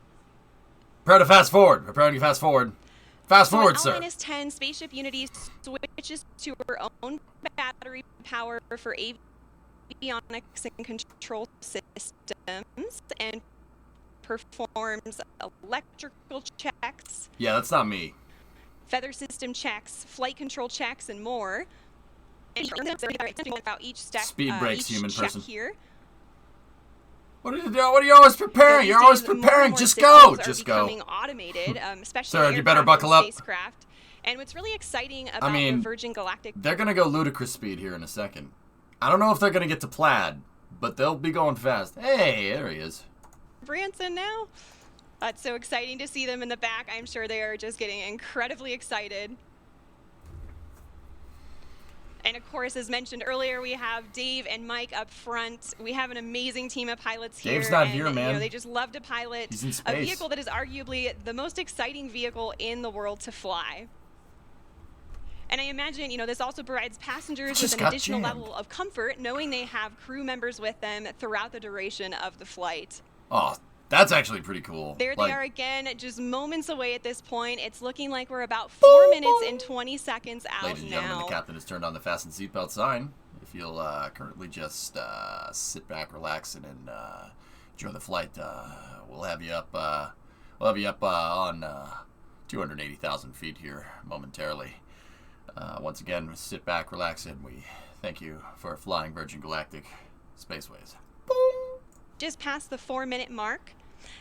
Prepare to fast forward. Preparing to fast forward. Fast forward, sir. L-10, Spaceship Unity switches to her own battery power for avionics and control systems and performs electrical checks. Yeah, that's not me. Feather system checks, flight control checks, and more. And about each step, speed brakes, human person. Here. What are you always preparing? You're always preparing. Just go. Just go. Becoming automated, especially sir, you better buckle up. Spacecraft. And what's really exciting about the Virgin Galactic... They're going to go ludicrous speed here in a second. I don't know if they're going to get to Plaid, but they'll be going fast. Hey, there he is. Branson now. It's so exciting to see them in the back. I'm sure they are just getting incredibly excited. And of course, as mentioned earlier, we have Dave and Mike up front. We have an amazing team of pilots here. Dave's not here, man. They just love to pilot He's in space. A vehicle that is arguably the most exciting vehicle in the world to fly. And I imagine, this also provides passengers with an additional level of comfort, knowing they have crew members with them throughout the duration of the flight. Oh, that's actually pretty cool. There they are again, just moments away at this point. It's looking like we're about 4 minutes and 20 seconds out now. Ladies and gentlemen, the captain has turned on the fasten seatbelt sign. If you'll currently just sit back, relax, and enjoy the flight, we'll have you up. On 280,000 feet here momentarily. Once again, sit back, relax, and we thank you for flying Virgin Galactic Spaceways. Just past the 4-minute mark.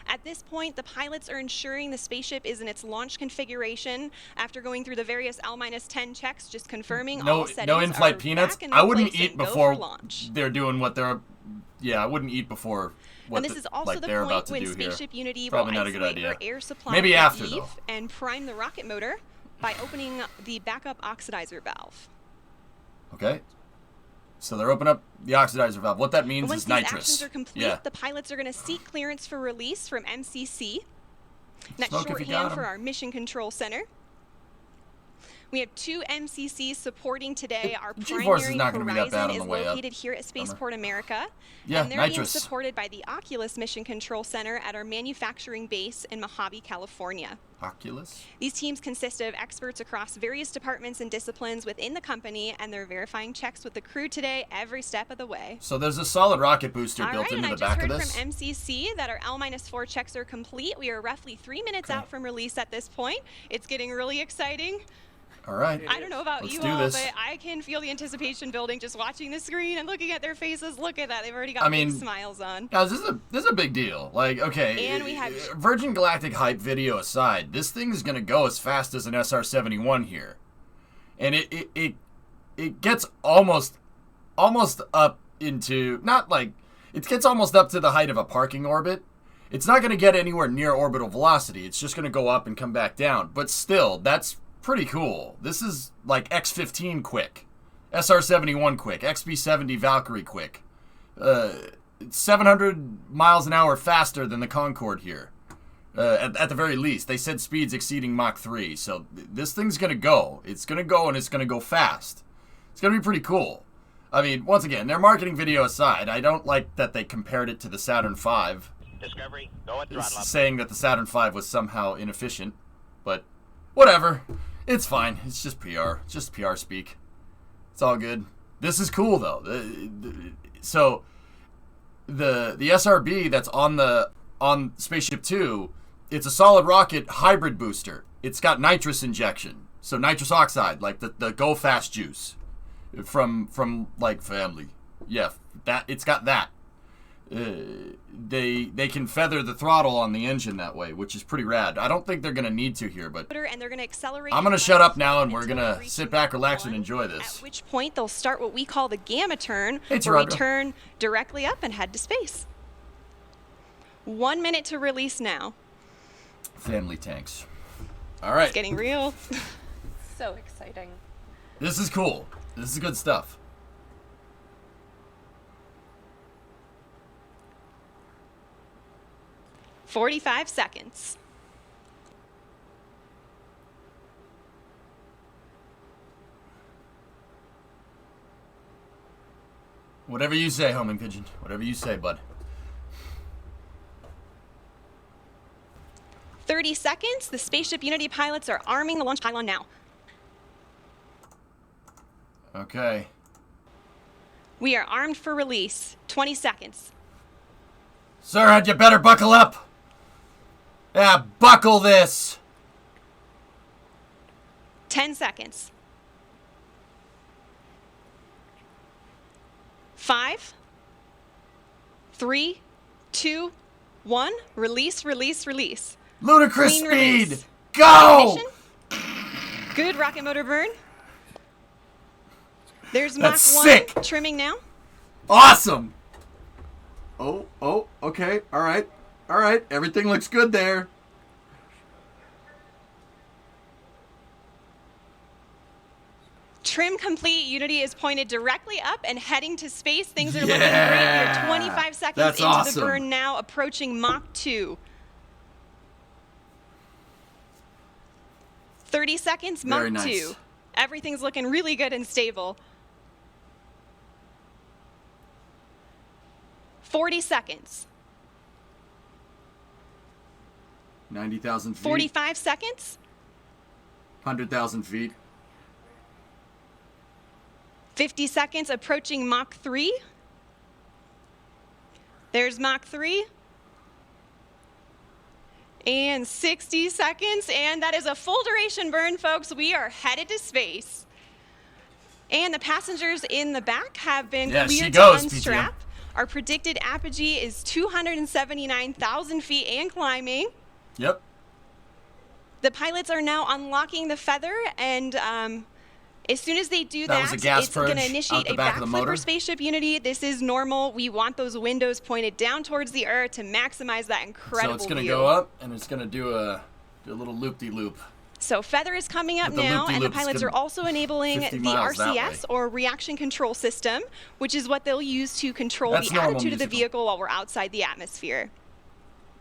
At this point, the pilots are ensuring the spaceship is in its launch configuration after going through the various L-10 checks, just confirming all settings no in-flight peanuts. I wouldn't eat before they're doing what they're. Yeah, I wouldn't eat before. And this is also the point when Spaceship Unity will isolate her air supply Maybe after, though. And prime the rocket motor by opening the backup oxidizer valve. Okay. So they're opening up the oxidizer valve. What that means is nitrous. Once these actions are complete, the pilots are going to seek clearance for release from MCC. That's shorthand for our Mission Control Center. We have 2 MCCs supporting today. Our primary Horizon is located here at Spaceport America. Yeah, and they're being supported by the Oculus Mission Control Center at our manufacturing base in Mojave, California. Oculus? These teams consist of experts across various departments and disciplines within the company, and they're verifying checks with the crew today every step of the way. So there's a solid rocket booster built into the back of this. I just heard from MCC that our L-4 checks are complete. We are roughly 3 minutes out from release at this point. It's getting really exciting. All right. I don't know about Let's you do all, this. but I can feel the anticipation building just watching the screen and looking at their faces. Look at that. They've already got big smiles on. Guys, this is a big deal. Like, okay, And we have Virgin Galactic hype video aside, this thing is going to go as fast as an SR-71 here. And it gets almost up into, not like, it gets almost up to the height of a parking orbit. It's not going to get anywhere near orbital velocity. It's just going to go up and come back down. But still, that's pretty cool. This is like X-15 quick, SR-71 quick, XB-70 Valkyrie quick. 700 miles an hour faster than the Concorde here. At the very least. They said speeds exceeding Mach 3. So this thing's going to go. It's going to go, and it's going to go fast. It's going to be pretty cool. I mean, once again, their marketing video aside, I don't like that they compared it to the Saturn V. Discovery, go at throttle up. Saying that the Saturn V was somehow inefficient. But whatever. It's fine. It's just PR. It's just PR speak. It's all good. This is cool, though. So the SRB that's on Spaceship Two, it's a solid rocket hybrid booster. It's got nitrous injection, so nitrous oxide, like the Go Fast juice from like Family. Yeah, that it's got that. They can feather the throttle on the engine that way, which is pretty rad. I don't think they're gonna need to here, but and they're gonna accelerate. I'm gonna shut up now, and we're gonna sit back, relax, and enjoy this. At which point they'll start what we call the gamma turn, Hey, where we Toronto. turn directly up and head to space. 1 minute to release now. Family tanks. All right. It's getting real. So exciting. This is cool. This is good stuff. "45 seconds. Whatever you say, homing pigeon. Whatever you say, bud. 30 seconds. The Spaceship Unity pilots are arming the launch pylon now. Okay. We are armed for release. 20 seconds. Sir, you better buckle up. Yeah, buckle this. 10 seconds. 5, 3, 2, 1. Release, release, release. Ludicrous Clean speed. release. Go! Ignition. Good rocket motor burn. There's Mach That's 1 sick. trimming now. Awesome. Oh, okay. All right. Everything looks good there. Trim complete. Unity is pointed directly up and heading to space. Things are looking great. You're 25 seconds That's into awesome. the burn now, approaching Mach 2. 30 seconds, Mach Very 2. nice. Everything's looking really good and stable. 40 seconds. 90,000 feet. 45 seconds. 100,000 feet. 50 seconds, approaching Mach 3. There's Mach 3. And 60 seconds, and that is a full duration burn, folks. We are headed to space. And the passengers in the back have been cleared to unstrap. Our predicted apogee is 279,000 feet and climbing. Yep. The pilots are now unlocking the feather, and as soon as they do that, was a gas it's going to purge initiate out the a back of the backflip for motor. Spaceship Unity. This is normal. We want those windows pointed down towards the Earth to maximize that incredible So it's going to view. go up, and it's going to do a little loop-de-loop. So feather is coming up But the now, and the loop-de-loop's pilots are gonna- also enabling 50 the miles that RCS, way. or Reaction Control System, which is what they'll use to control That's the normal attitude of the musical. vehicle while we're outside the atmosphere.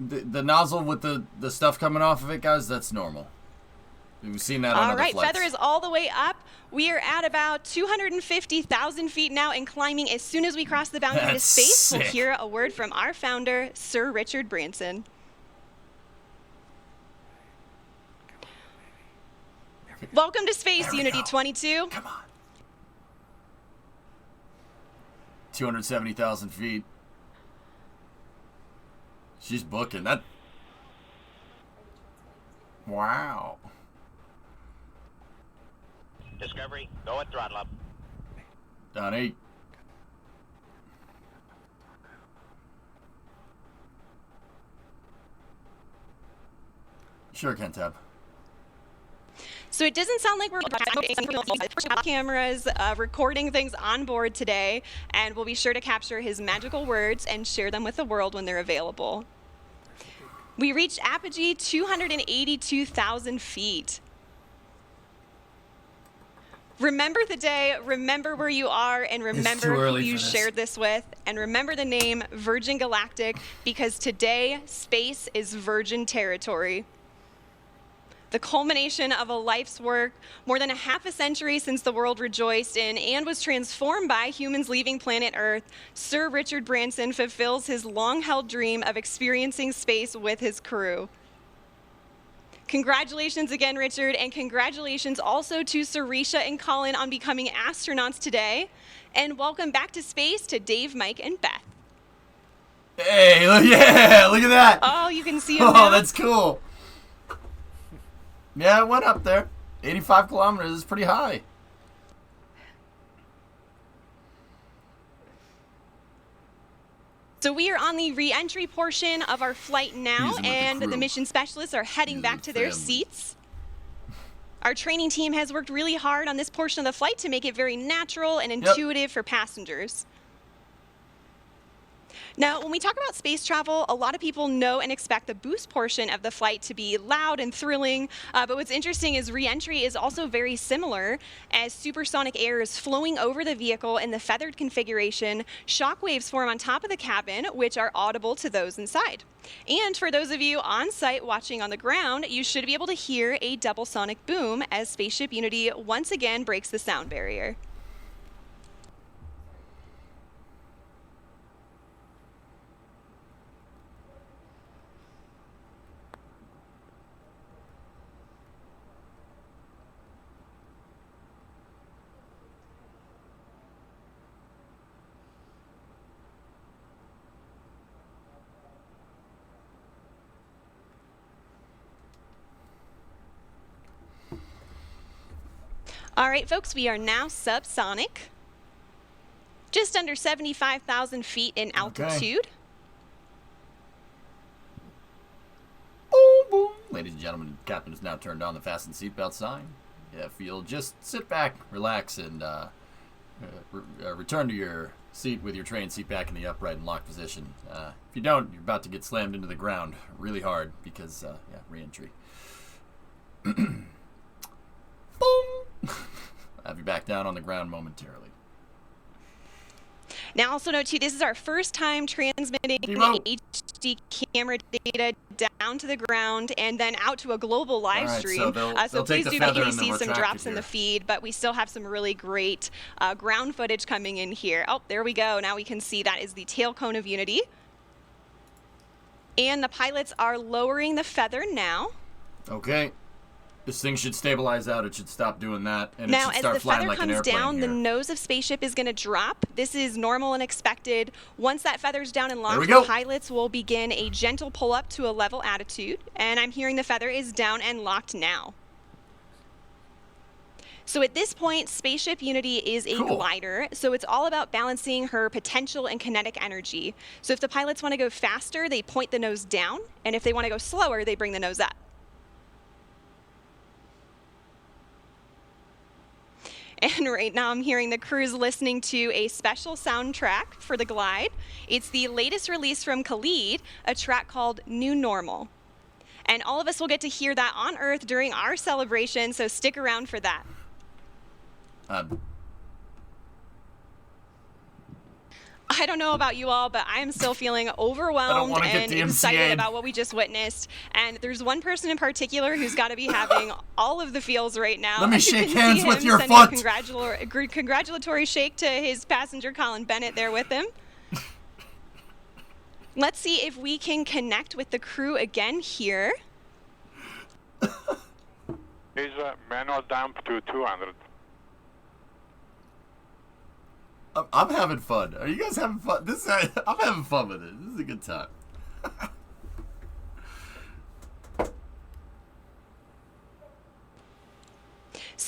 The nozzle with the stuff coming off of it, guys, that's normal. We've seen that on All other right, flights. feather is all the way up. We are at about 250,000 feet now and climbing. As soon as we cross the boundary to That's space, we'll sick. hear a word from our founder, Sir Richard Branson. Welcome to Space, Unity 22. Come on. 270,000 feet. She's booking that. Wow. Discovery, go at throttle up. Donnie. Sure, Kentab. So it doesn't sound like we're cameras recording things on board today, and we'll be sure to capture his magical words and share them with the world when they're available. We reached apogee 282,000 feet. Remember the day, remember where you are, and remember who you shared this with, and remember the name Virgin Galactic, because today, space is virgin territory. The culmination of a life's work, more than a half a century since the world rejoiced in and was transformed by humans leaving planet Earth, Sir Richard Branson fulfills his long-held dream of experiencing space with his crew. Congratulations again, Richard, and congratulations also to Sarisha and Colin on becoming astronauts today. And welcome back to space to Dave, Mike, and Beth. Hey, yeah, look at that. Oh, you can see him Oh, now. that's cool. Yeah, it went up there. 85 kilometers is pretty high. So we are on the re-entry portion of our flight now, and the mission specialists are heading back to their seats. Our training team has worked really hard on this portion of the flight to make it very natural and intuitive for passengers. Now, when we talk about space travel, a lot of people know and expect the boost portion of the flight to be loud and thrilling, but what's interesting is re-entry is also very similar. As supersonic air is flowing over the vehicle in the feathered configuration, shock waves form on top of the cabin, which are audible to those inside. And for those of you on site watching on the ground, you should be able to hear a double sonic boom as Spaceship Unity once again breaks the sound barrier. All right, folks, we are now subsonic, just under 75,000 feet in altitude. Boom, boom. Ladies and gentlemen, the captain has now turned on the fasten seatbelt sign. If you'll just sit back, relax, and return to your seat with your train seat back in the upright and locked position. If you don't, you're about to get slammed into the ground really hard because, re-entry. Boom! I'll have you back down on the ground momentarily. Now, also note, too, this is our first time transmitting the HD camera data down to the ground and then out to a global live stream. So please do get to see some drops in the feed, but we still have some really great ground footage coming in here. Oh, there we go. Now we can see that is the tail cone of Unity. And the pilots are lowering the feather now. Okay. This thing should stabilize out. It should stop doing that, and now, it should start flying like an airplane. Now, as the feather comes down, here. the nose of Spaceship is going to drop. This is normal and expected. Once that feather's down and locked, the pilots will begin a gentle pull-up to a level attitude, and I'm hearing the feather is down and locked now. So at this point, Spaceship Unity is a glider, so it's all about balancing her potential and kinetic energy. So if the pilots want to go faster, they point the nose down, and if they want to go slower, they bring the nose up. And right now I'm hearing the crew's listening to a special soundtrack for the glide. It's the latest release from Khalid, a track called New Normal. And all of us will get to hear that on Earth during our celebration, so stick around for that. I don't know about you all, but I am still feeling overwhelmed and excited about what we just witnessed. And there's one person in particular who's got to be having all of the feels right now. Let me shake hands with your foot. Congratulatory shake to his passenger, Colin Bennett, there with him. Let's see if we can connect with the crew again here. Is manual dump to 200. I'm having fun. Are you guys having fun? I'm having fun with it. This is a good time.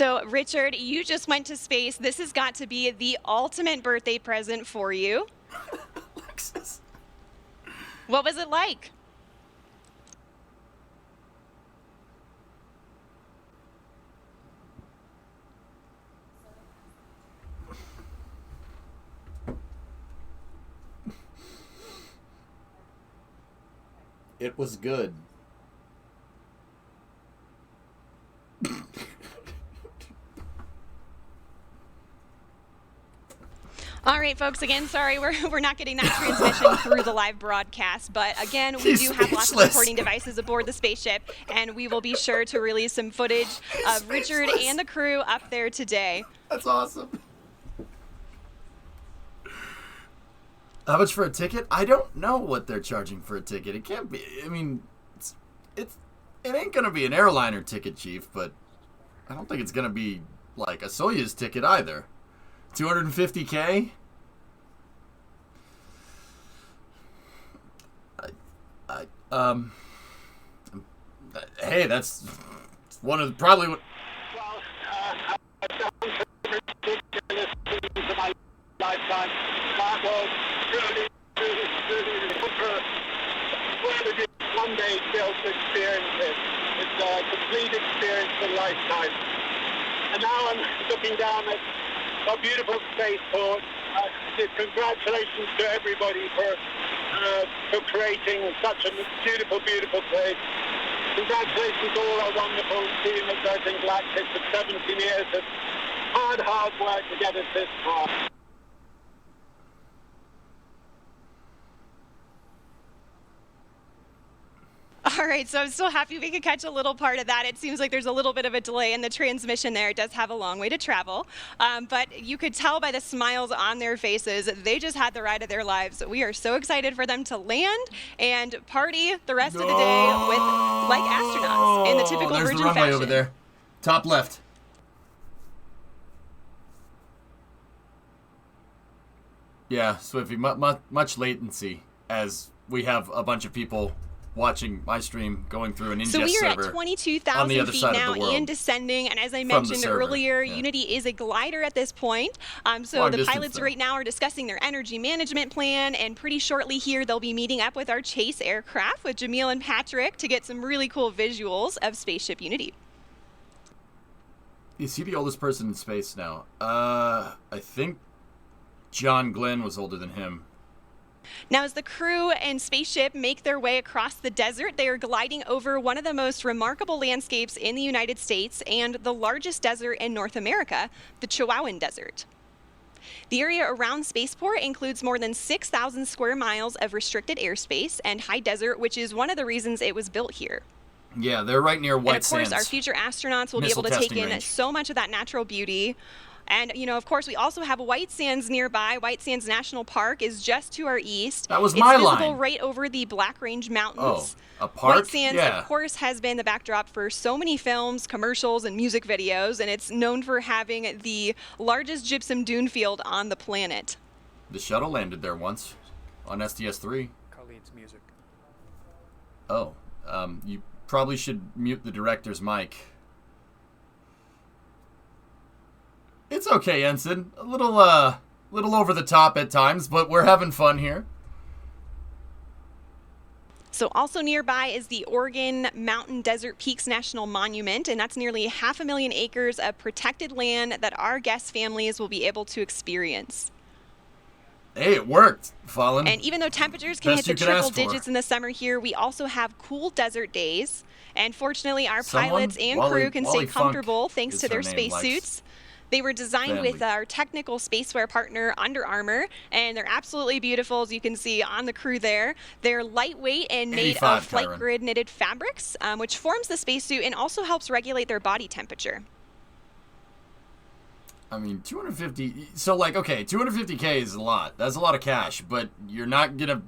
So, Richard, you just went to space. This has got to be the ultimate birthday present for you. Alexis. What was it like? It was good. All right, folks, again, sorry, we're not getting that transmission through the live broadcast, but again, we do have lots of recording devices aboard the spaceship, and we will be sure to release some footage of Richard and the crew up there today. That's awesome. How much for a ticket? I don't know what they're charging for a ticket. It can't be. I mean, it ain't gonna be an airliner ticket, Chief. But I don't think it's gonna be like a Soyuz ticket either. $250K. Hey, that's one of the, probably what. Lifetime. That was really one day to be able to experience it. It's a complete experience of a lifetime. And now I'm looking down at a beautiful spaceport. Congratulations to everybody for creating such a beautiful, beautiful place. Congratulations to all our wonderful team at Virgin Galactic for 17 years of hard work to get us this far. All right, so I'm still happy we could catch a little part of that. It seems like there's a little bit of a delay in the transmission there. It does have a long way to travel. But you could tell by the smiles on their faces, they just had the ride of their lives. We are so excited for them to land and party the rest of the day with like astronauts in the typical There's Virgin the runway fashion. over there. Top left. Yeah, Swiffy, much latency as we have a bunch of people watching my stream going through an ingest server. So we are at 22,000 feet now and descending, and as I mentioned earlier, Unity is a glider at this point. So the pilots right now are discussing their energy management plan, and pretty shortly here they'll be meeting up with our chase aircraft with Jamil and Patrick to get some really cool visuals of Spaceship Unity. Is he the oldest person in space now? I think John Glenn was older than him. Now, as the crew and spaceship make their way across the desert, they are gliding over one of the most remarkable landscapes in the United States and the largest desert in North America, the Chihuahuan Desert. The area around Spaceport includes more than 6,000 square miles of restricted airspace and high desert, which is one of the reasons it was built here. Yeah, they're right near White Sands. And of course, our future astronauts will be able to take in so much of that natural beauty. And, you know, of course, we also have White Sands nearby. White Sands National Park is just to our east. That was my line. It's visible right over the Black Range Mountains. Oh, a park? White Sands, of course, has been the backdrop for so many films, commercials, and music videos, and it's known for having the largest gypsum dune field on the planet. The shuttle landed there once on STS-3. Khalid's music. Oh, you probably should mute the director's mic. It's okay, Ensign. A little over the top at times, but we're having fun here. So also nearby is the Oregon Mountain Desert Peaks National Monument, and that's nearly 500,000 acres of protected land that our guest families will be able to experience. Hey, it worked, Fallen. And even though temperatures can hit the triple digits in the summer here, we also have cool desert days. And fortunately, our pilots and crew can stay comfortable thanks to their spacesuits. They were designed with our technical spaceware partner, Under Armour, and they're absolutely beautiful, as you can see on the crew there. They're lightweight and made of flight grid knitted fabrics, which forms the spacesuit and also helps regulate their body temperature. I mean, 250. So, like, okay, 250K is a lot. That's a lot of cash, but you're not gonna.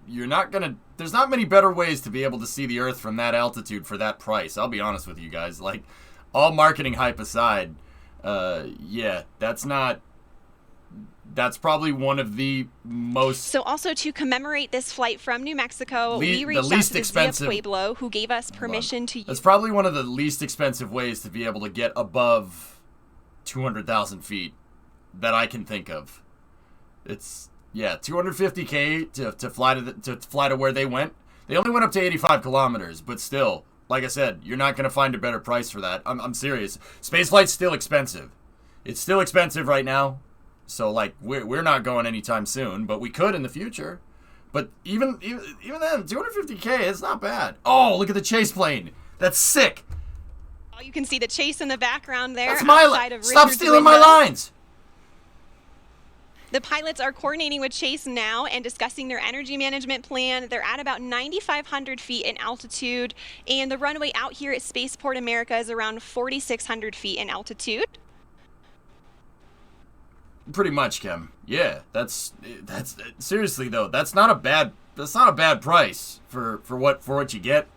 There's not many better ways to be able to see the Earth from that altitude for that price. I'll be honest with you guys. Like, all marketing hype aside. Yeah, that's probably one of the most... So also to commemorate this flight from New Mexico, we reached out to the Zia Pueblo, who gave us permission to use... That's probably one of the least expensive ways to be able to get above 200,000 feet that I can think of. It's, yeah, 250K to fly to where they went. They only went up to 85 kilometers, but still, like I said, you're not going to find a better price for that. I'm serious. Spaceflight's still expensive. It's still expensive right now. So, like, we're not going anytime soon, but we could in the future. But even then, 250K, it's not bad. Oh, look at the chase plane. That's sick. You can see the chase in the background there. That's my line. Stop stealing my lines. The pilots are coordinating with Chase now and discussing their energy management plan. They're at about 9,500 feet in altitude, and the runway out here at Spaceport America is around 4,600 feet in altitude. Pretty much, Kim. Yeah, that's seriously though. That's not a bad price for what you get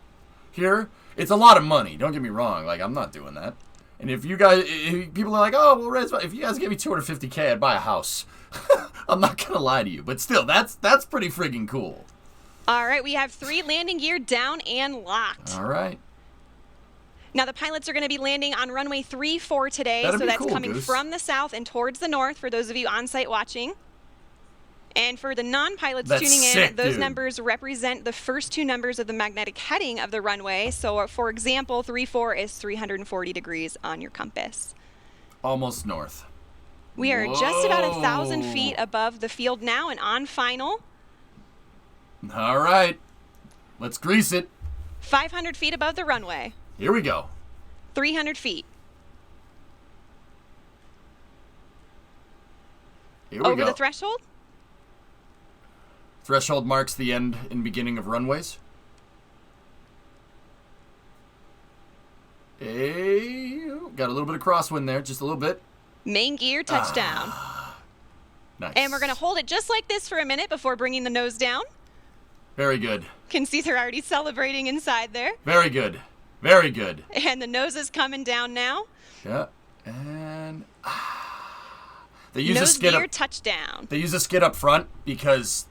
here. It's a lot of money. Don't get me wrong. Like, I'm not doing that. And if people are like, oh, well, if you guys give me 250K, I'd buy a house. I'm not gonna lie to you, but still, that's pretty friggin' cool. All right, we have 3 landing gear down and locked. All right. Now the pilots are going to be landing on runway 34 today, That'd so be that's cool, coming Goose. from the south and towards the north for those of you on site watching. And for the non-pilots That's tuning in, sick, those dude. numbers represent the first 2 numbers of the magnetic heading of the runway. So, for example, 34 is 340 degrees on your compass. Almost north. We are just about 1,000 feet above the field now and on final. All right. Let's grease it. 500 feet above the runway. Here we go. 300 feet. Here we Over go. the threshold. Threshold marks the end and beginning of runways. Hey, got a little bit of crosswind there, just a little bit. Main gear touchdown. Nice. And we're going to hold it just like this for a minute before bringing the nose down. Very good. Can see they're already celebrating inside there. Very good. Very good. And the nose is coming down now. Yeah. And they use a Nose skid gear up. touchdown. They use a skid up front because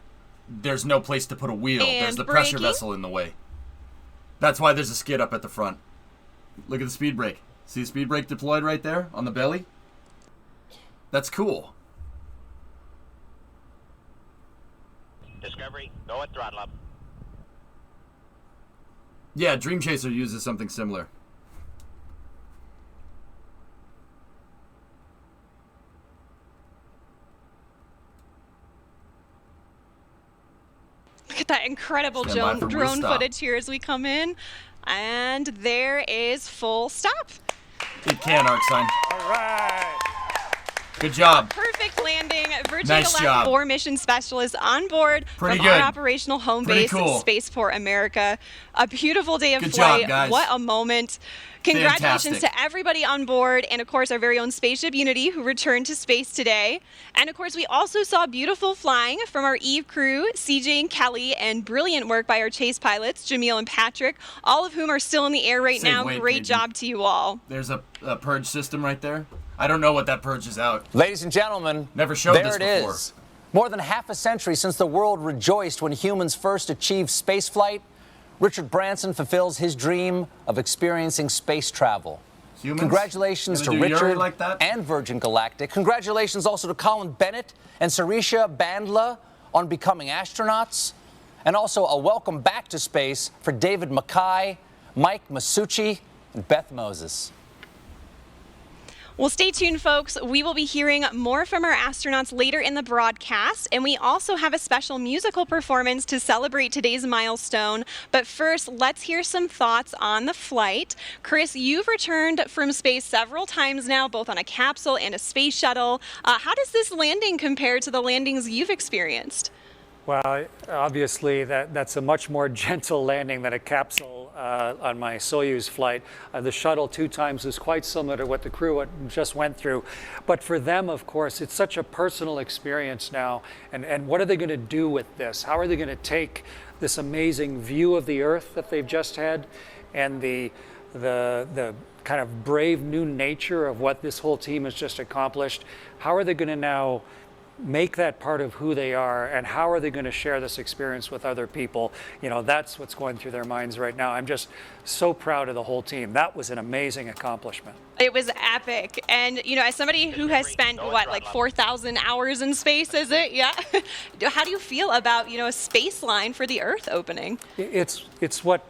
there's no place to put a wheel. And There's the pressure braking. vessel in the way. That's why there's a skid up at the front. Look at the speed brake. See the speed brake deployed right there on the belly? That's cool. Discovery, go at throttle up. Yeah, Dream Chaser uses something similar. Look at that incredible Stand by for drone wheel stop. footage here as we come in. And there is full stop. It can, Arcsign. All right. Good job. Perfect landing. Virgin Nice Galactic job. 4 mission specialists on board Pretty from good. our operational home Pretty base, cool. Spaceport America. A beautiful day of Good job, flight. guys. What a moment. Congratulations Fantastic. to everybody on board, and of course our very own Spaceship Unity who returned to space today. And of course we also saw beautiful flying from our Eve crew, CJ and Kelly, and brilliant work by our chase pilots, Jamil and Patrick, all of whom are still in the air right Save now. weight, Great baby. job to you all. There's a purge system right there. I don't know what that purges out. Ladies and gentlemen, Never showed there this it before. is. More than half a century since the world rejoiced when humans first achieved spaceflight, Richard Branson fulfills his dream of experiencing space travel. Humans? Congratulations to Gonna do Yuri Richard like that? and Virgin Galactic. Congratulations also to Colin Bennett and Sarisha Bandla on becoming astronauts. And also a welcome back to space for David Mackay, Mike Masucci, and Beth Moses. Well, stay tuned, folks. We will be hearing more from our astronauts later in the broadcast, and we also have a special musical performance to celebrate today's milestone. But first, let's hear some thoughts on the flight. Chris, you've returned from space several times now, both on a capsule and a space shuttle. How does this landing compare to the landings you've experienced? Well, obviously, that's a much more gentle landing than a capsule on my Soyuz flight. The shuttle 2 times is quite similar to what the crew just went through. But for them, of course, it's such a personal experience now. And what are they going to do with this? How are they going to take this amazing view of the Earth that they've just had and the kind of brave new nature of what this whole team has just accomplished? How are they going to now make that part of who they are, and how are they going to share this experience with other people? You know, that's what's going through their minds right now. I'm just so proud of the whole team. That was an amazing accomplishment. It was epic. And, you know, as somebody who has spent, what, like 4,000 hours in space, is it? Yeah. How do you feel about, you know, a space line for the Earth opening? It's what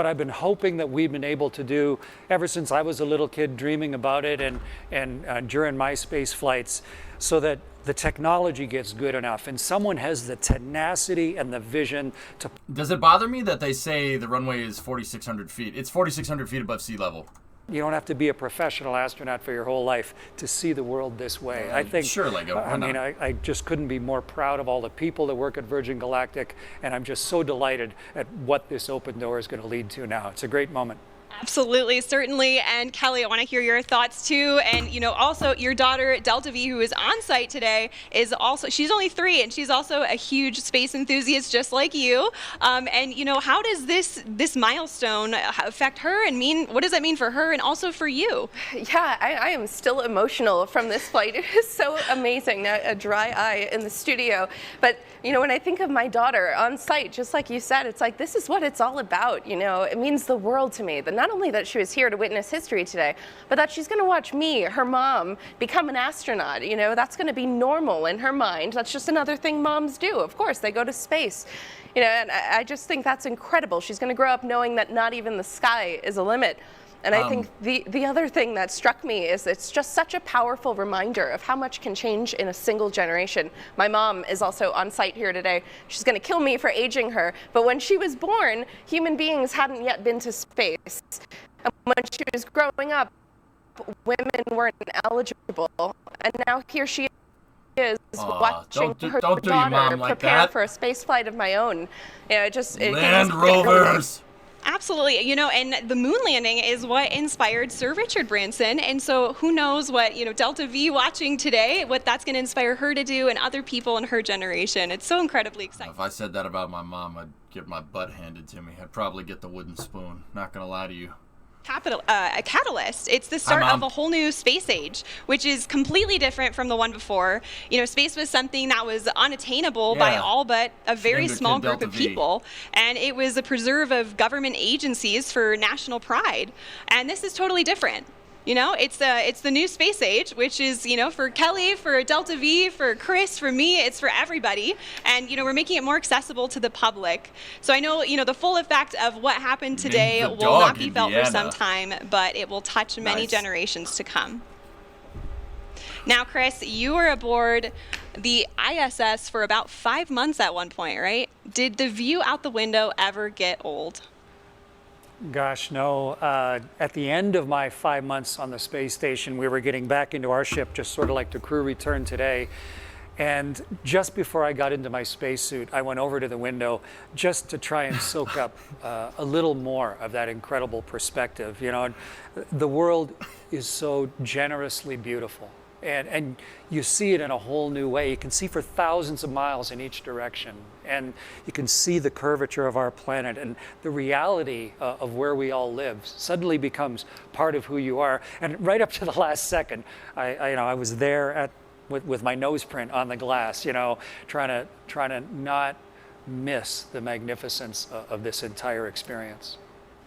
I've been hoping that we've been able to do ever since I was a little kid, dreaming about it, and during my space flights, so that the technology gets good enough and someone has the tenacity and the vision to... Does it bother me that they say the runway is 4,600 feet? It's 4,600 feet above sea level. You don't have to be a professional astronaut for your whole life to see the world this way. I think. Sure, Lego. I just couldn't be more proud of all the people that work at Virgin Galactic, and I'm just so delighted at what this open door is going to lead to now. It's a great moment. Absolutely, certainly. And Kelly, I want to hear your thoughts too. And, you know, also your daughter, Delta V, who is on site today, is also, she's only 3, and she's also a huge space enthusiast just like you. And, you know, how does this milestone affect her and what does that mean for her and also for you? Yeah, I am still emotional from this flight. It is so amazing. A dry eye in the studio. But, you know, when I think of my daughter on site, just like you said, it's like, this is what it's all about. You know, it means the world to me. Not only that she was here to witness history today, but that she's going to watch me, her mom, become an astronaut. You know, that's going to be normal in her mind. That's just another thing moms do. Of course, they go to space. You know, and I just think that's incredible. She's going to grow up knowing that not even the sky is a limit. And I think the other thing that struck me is it's just such a powerful reminder of how much can change in a single generation. My mom is also on site here today. She's going to kill me for aging her, but when she was born, human beings hadn't yet been to space. And when she was growing up, women weren't eligible. And now here she is watching her daughter prepare for a space flight of my own. You know, it just... Land Rovers! Absolutely. You know, and the moon landing is what inspired Sir Richard Branson. And so who knows what, you know, Delta V watching today, what that's going to inspire her to do and other people in her generation. It's so incredibly exciting. If I said that about my mom, I'd get my butt handed to me. I'd probably get the wooden spoon. Not going to lie to you. A catalyst. It's the start of a whole new space age, which is completely different from the one before. You know, space was something that was unattainable by all but a very small group of people, and it was a preserve of government agencies for national pride. And this is totally different. You know, it's the new space age, which is, you know, for Kelly, for Delta V, for Chris, for me, it's for everybody. And, you know, we're making it more accessible to the public. So I know, you know, the full effect of what happened today will not be felt for some time, but it will touch many generations to come. Now, Chris, you were aboard the ISS for about 5 months at one point, right? Did the view out the window ever get old? Gosh, no. At the end of my 5 months on the space station, we were getting back into our ship, just sort of like the crew returned today. And just before I got into my spacesuit, I went over to the window just to try and soak up a little more of that incredible perspective. You know, the world is so generously beautiful. And you see it in a whole new way. You can see for thousands of miles in each direction. And you can see the curvature of our planet, and the reality of where we all live suddenly becomes part of who you are. And right up to the last second, I was there with my nose print on the glass, you know, trying to not miss the magnificence of this entire experience.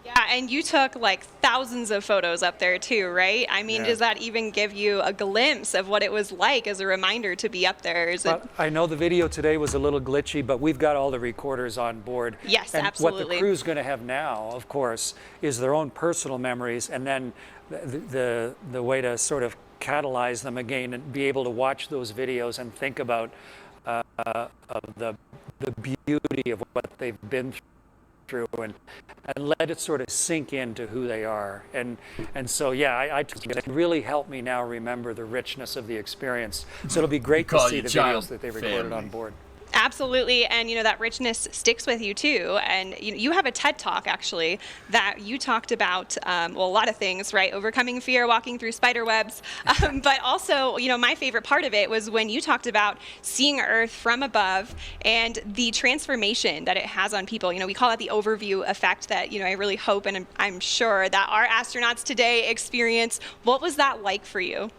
Yeah, and you took like thousands of photos up there too, right? I mean, does that even give you a glimpse of what it was like as a reminder to be up there? I know the video today was a little glitchy, but we've got all the recorders on board. Yes, and absolutely. What the crew's going to have now, of course, is their own personal memories, and then the way to sort of catalyze them again and be able to watch those videos and think about the beauty of what they've been through and let it sort of sink into who they are. And so, yeah, it really helped me now remember the richness of the experience. So it'll be great to see the videos that they recorded on board. Absolutely, and you know that richness sticks with you too. And you have a TED Talk actually that you talked about well, a lot of things, right? Overcoming fear, walking through spider webs, but also, you know, my favorite part of it was when you talked about seeing Earth from above and the transformation that it has on people. You know, we call it the overview effect that, you know, I really hope and I'm sure that our astronauts today experience. What was that like for you?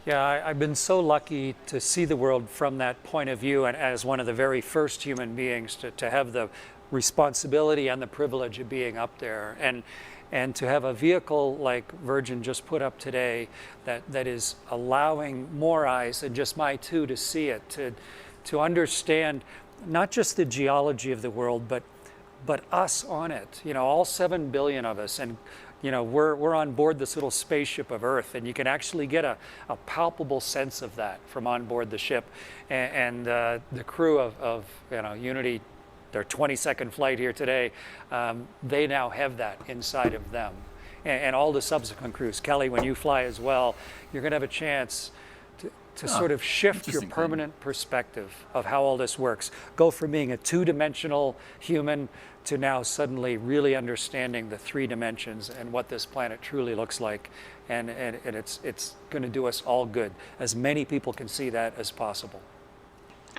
Yeah, I've been so lucky to see the world from that point of view, and as one of the very first human beings to have the responsibility and the privilege of being up there, and to have a vehicle like Virgin just put up today that is allowing more eyes than just my two to see it, to understand not just the geology of the world, but us on it. You know, all 7 billion of us, and you know, we're on board this little spaceship of Earth, and you can actually get a palpable sense of that from on board the ship. And the crew of Unity, their 22nd flight here today, they now have that inside of them. And all the subsequent crews. Kelly, when you fly as well, you're going to have a chance to sort of shift your permanent perspective of how all this works. Go from being a two-dimensional human to now suddenly really understanding the 3 dimensions and what this planet truly looks like. And it's going to do us all good. As many people can see that as possible.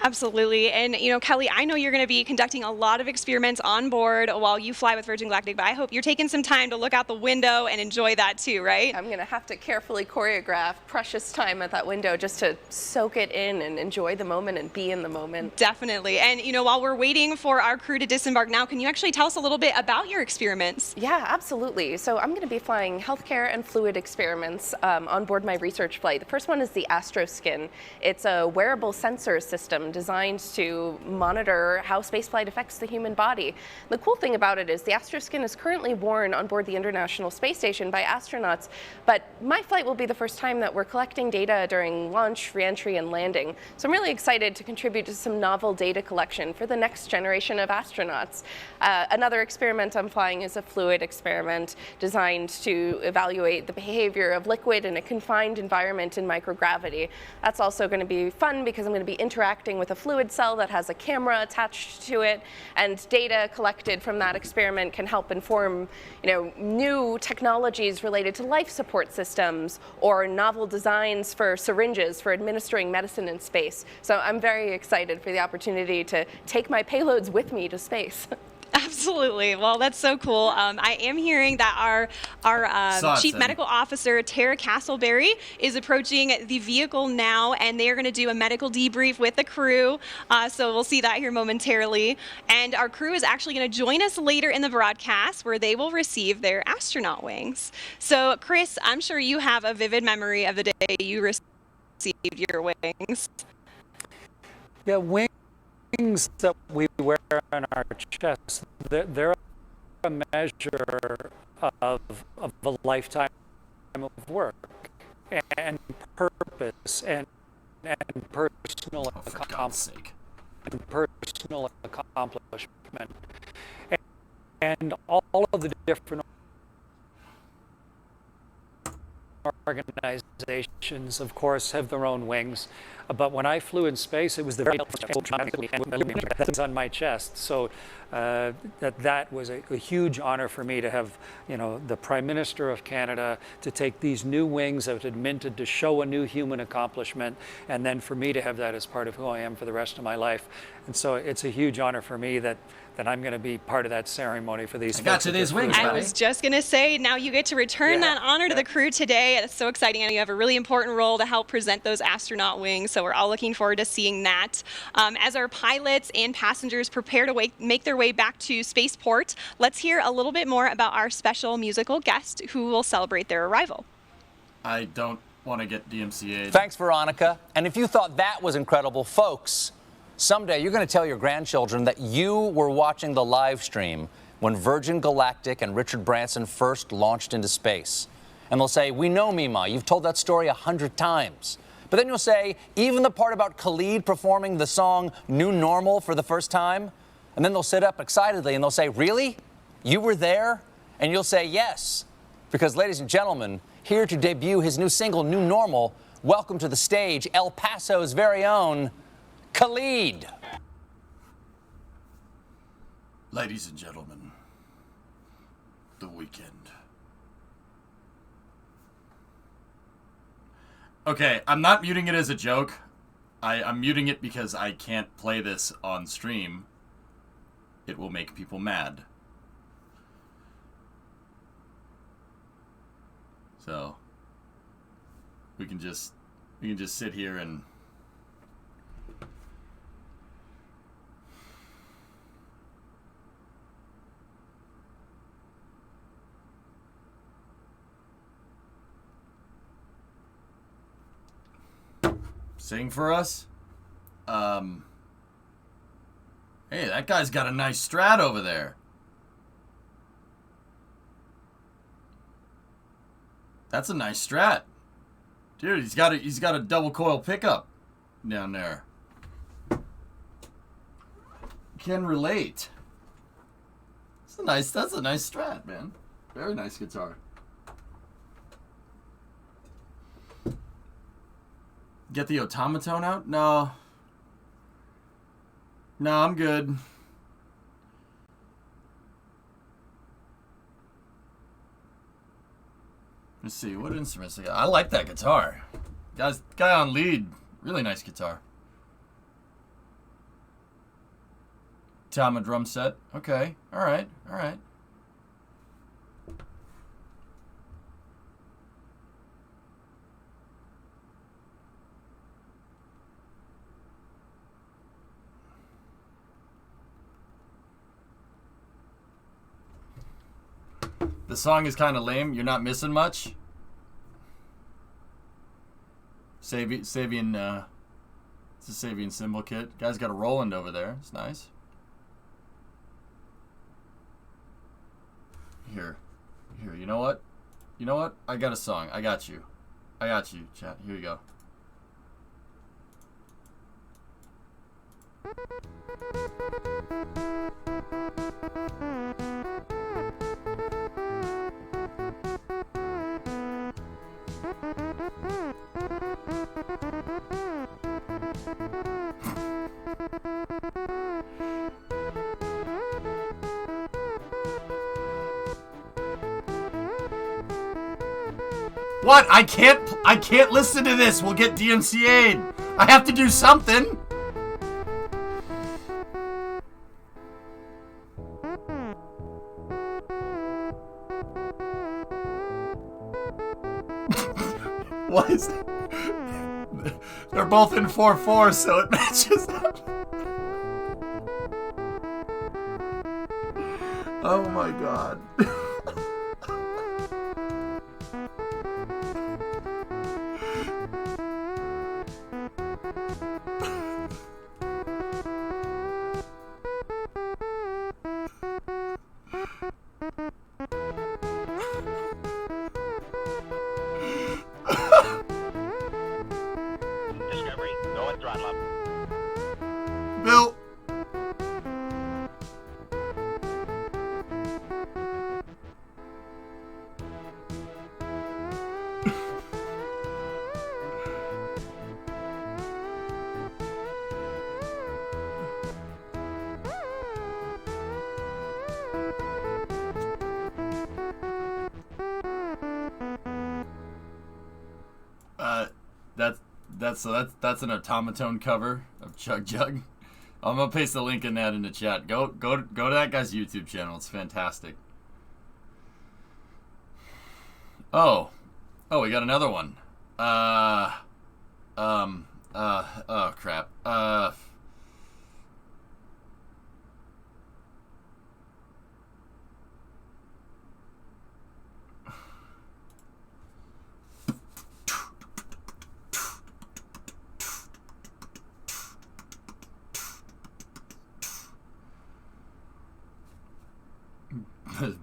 Absolutely. And, you know, Kelly, I know you're going to be conducting a lot of experiments on board while you fly with Virgin Galactic, but I hope you're taking some time to look out the window and enjoy that too, right? I'm going to have to carefully choreograph precious time at that window just to soak it in and enjoy the moment and be in the moment. Definitely. And, you know, while we're waiting for our crew to disembark now, can you actually tell us a little bit about your experiments? Yeah, absolutely. So I'm going to be flying healthcare and fluid experiments on board my research flight. The first one is the AstroSkin. It's a wearable sensor system designed to monitor how spaceflight affects the human body. The cool thing about it is the AstroSkin is currently worn on board the International Space Station by astronauts, but my flight will be the first time that we're collecting data during launch, re-entry, and landing. So I'm really excited to contribute to some novel data collection for the next generation of astronauts. Another experiment I'm flying is a fluid experiment designed to evaluate the behavior of liquid in a confined environment in microgravity. That's also going to be fun because I'm going to be interacting with a fluid cell that has a camera attached to it, and data collected from that experiment can help inform, you know, new technologies related to life support systems or novel designs for syringes for administering medicine in space. So I'm very excited for the opportunity to take my payloads with me to space. Absolutely. Well, that's so cool. I am hearing that our Chief Medical Officer, Tara Castleberry, is approaching the vehicle now, and they are going to do a medical debrief with the crew. So we'll see that here momentarily. And our crew is actually going to join us later in the broadcast, where they will receive their astronaut wings. So, Chris, I'm sure you have a vivid memory of the day you received your wings. Yeah, wings that we wear on our chest, they're a measure of a lifetime of work and purpose and personal accomplishment. And all of the different organizations, of course, have their own wings. But when I flew in space, it was the very that was on my chest. So that was a huge honor for me to have, you know, the Prime Minister of Canada to take these new wings that had minted to show a new human accomplishment, and then for me to have that as part of who I am for the rest of my life. And so it's a huge honor for me that I'm going to be part of that ceremony for these folks. Got you these wings, buddy. I was just going to say, now you get to return that honor to the crew today. It's so exciting. I know you have a really important role to help present those astronaut wings, so we're all looking forward to seeing that. As our pilots and passengers prepare to make their way back to spaceport, let's hear a little bit more about our special musical guest who will celebrate their arrival. I don't want to get DMCA'd. Thanks, Veronica. And if you thought that was incredible, folks, someday you're going to tell your grandchildren that you were watching the live stream when Virgin Galactic and Richard Branson first launched into space. And they'll say, "We know, Mima, you've told that story 100 times. But then you'll say, even the part about Khalid performing the song New Normal for the first time? And then they'll sit up excitedly and they'll say, "Really? You were there?" And you'll say, "Yes." Because, ladies and gentlemen, here to debut his new single, New Normal, welcome to the stage, El Paso's very own Khalid. Ladies and gentlemen, The Weeknd. Okay, I'm not muting it as a joke. I'm muting it because I can't play this on stream. It will make people mad. So, we can just We can just sit here and sing for us. Hey, that guy's got a nice Strat over there. That's a nice Strat. Dude, he's got a double coil pickup down there. Can relate. That's a nice Strat, man. Very nice guitar. Get the automaton out? No. No, I'm good. Let's see, what instruments I got? I like that guitar. Guy on lead, really nice guitar. Tama drum set. Okay, alright, alright. The song is kind of lame. You're not missing much. Sabian, it's a Sabian cymbal kit. Guy's got a Roland over there. It's nice. Here. You know what? You know what? I got a song. I got you. Chat. Here you go. What? I can't listen to this. We'll get DMCA'd. I have to do something. What is that? They're both in 4/4, so it matches up. Oh my god. Discovery, go and throttle up. Bill. That's an automaton cover of Chug Jug. I'm gonna paste the link in that in the chat. Go to that guy's YouTube channel. It's fantastic. Oh, we got another one. Oh crap.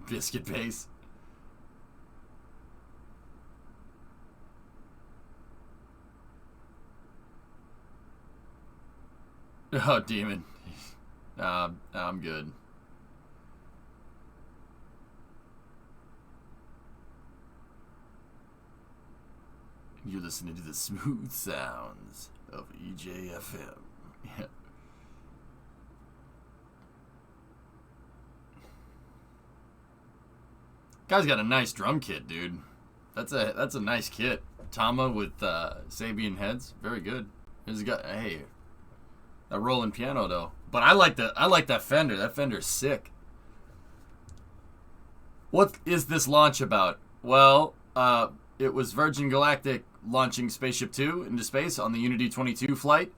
Biscuit base. Oh, demon. I'm good. You're listening to the smooth sounds of EJFM. Yeah. Guy's got a nice drum kit, dude. That's a nice kit. Tama with Sabian heads, very good. He's got that rolling piano though. But I like that Fender. That Fender's sick. What is this launch about? Well, it was Virgin Galactic launching Spaceship 2 into space on the Unity 22 flight.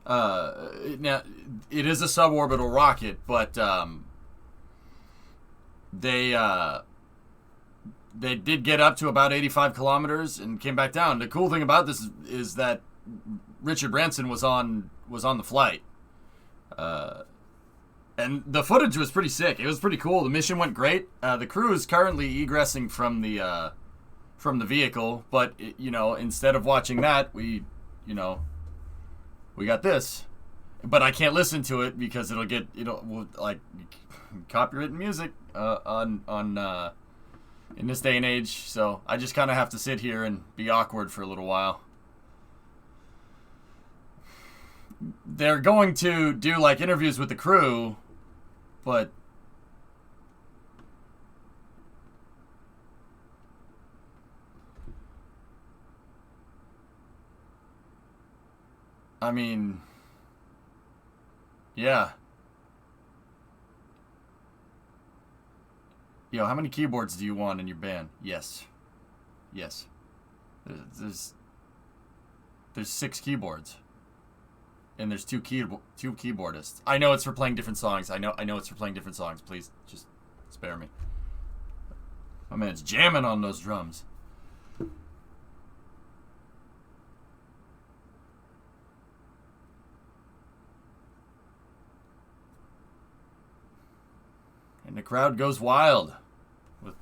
Now, it is a suborbital rocket, but they did get up to about 85 kilometers and came back down. The cool thing about this is that Richard Branson was on the flight. And the footage was pretty sick. It was pretty cool. The mission went great. The crew is currently egressing from the vehicle, but instead of watching that, we got this. But I can't listen to it because it'll get like copyrighted music on in this day and age. So I just kind of have to sit here and be awkward for a little while. They're going to do like interviews with the crew, but I mean, yeah. Yo, how many keyboards do you want in your band? Yes. Yes. There's 6 keyboards. And there's two keyboardists. I know it's for playing different songs. I know it's for playing different songs. Please, just spare me. My man's jamming on those drums. And the crowd goes wild with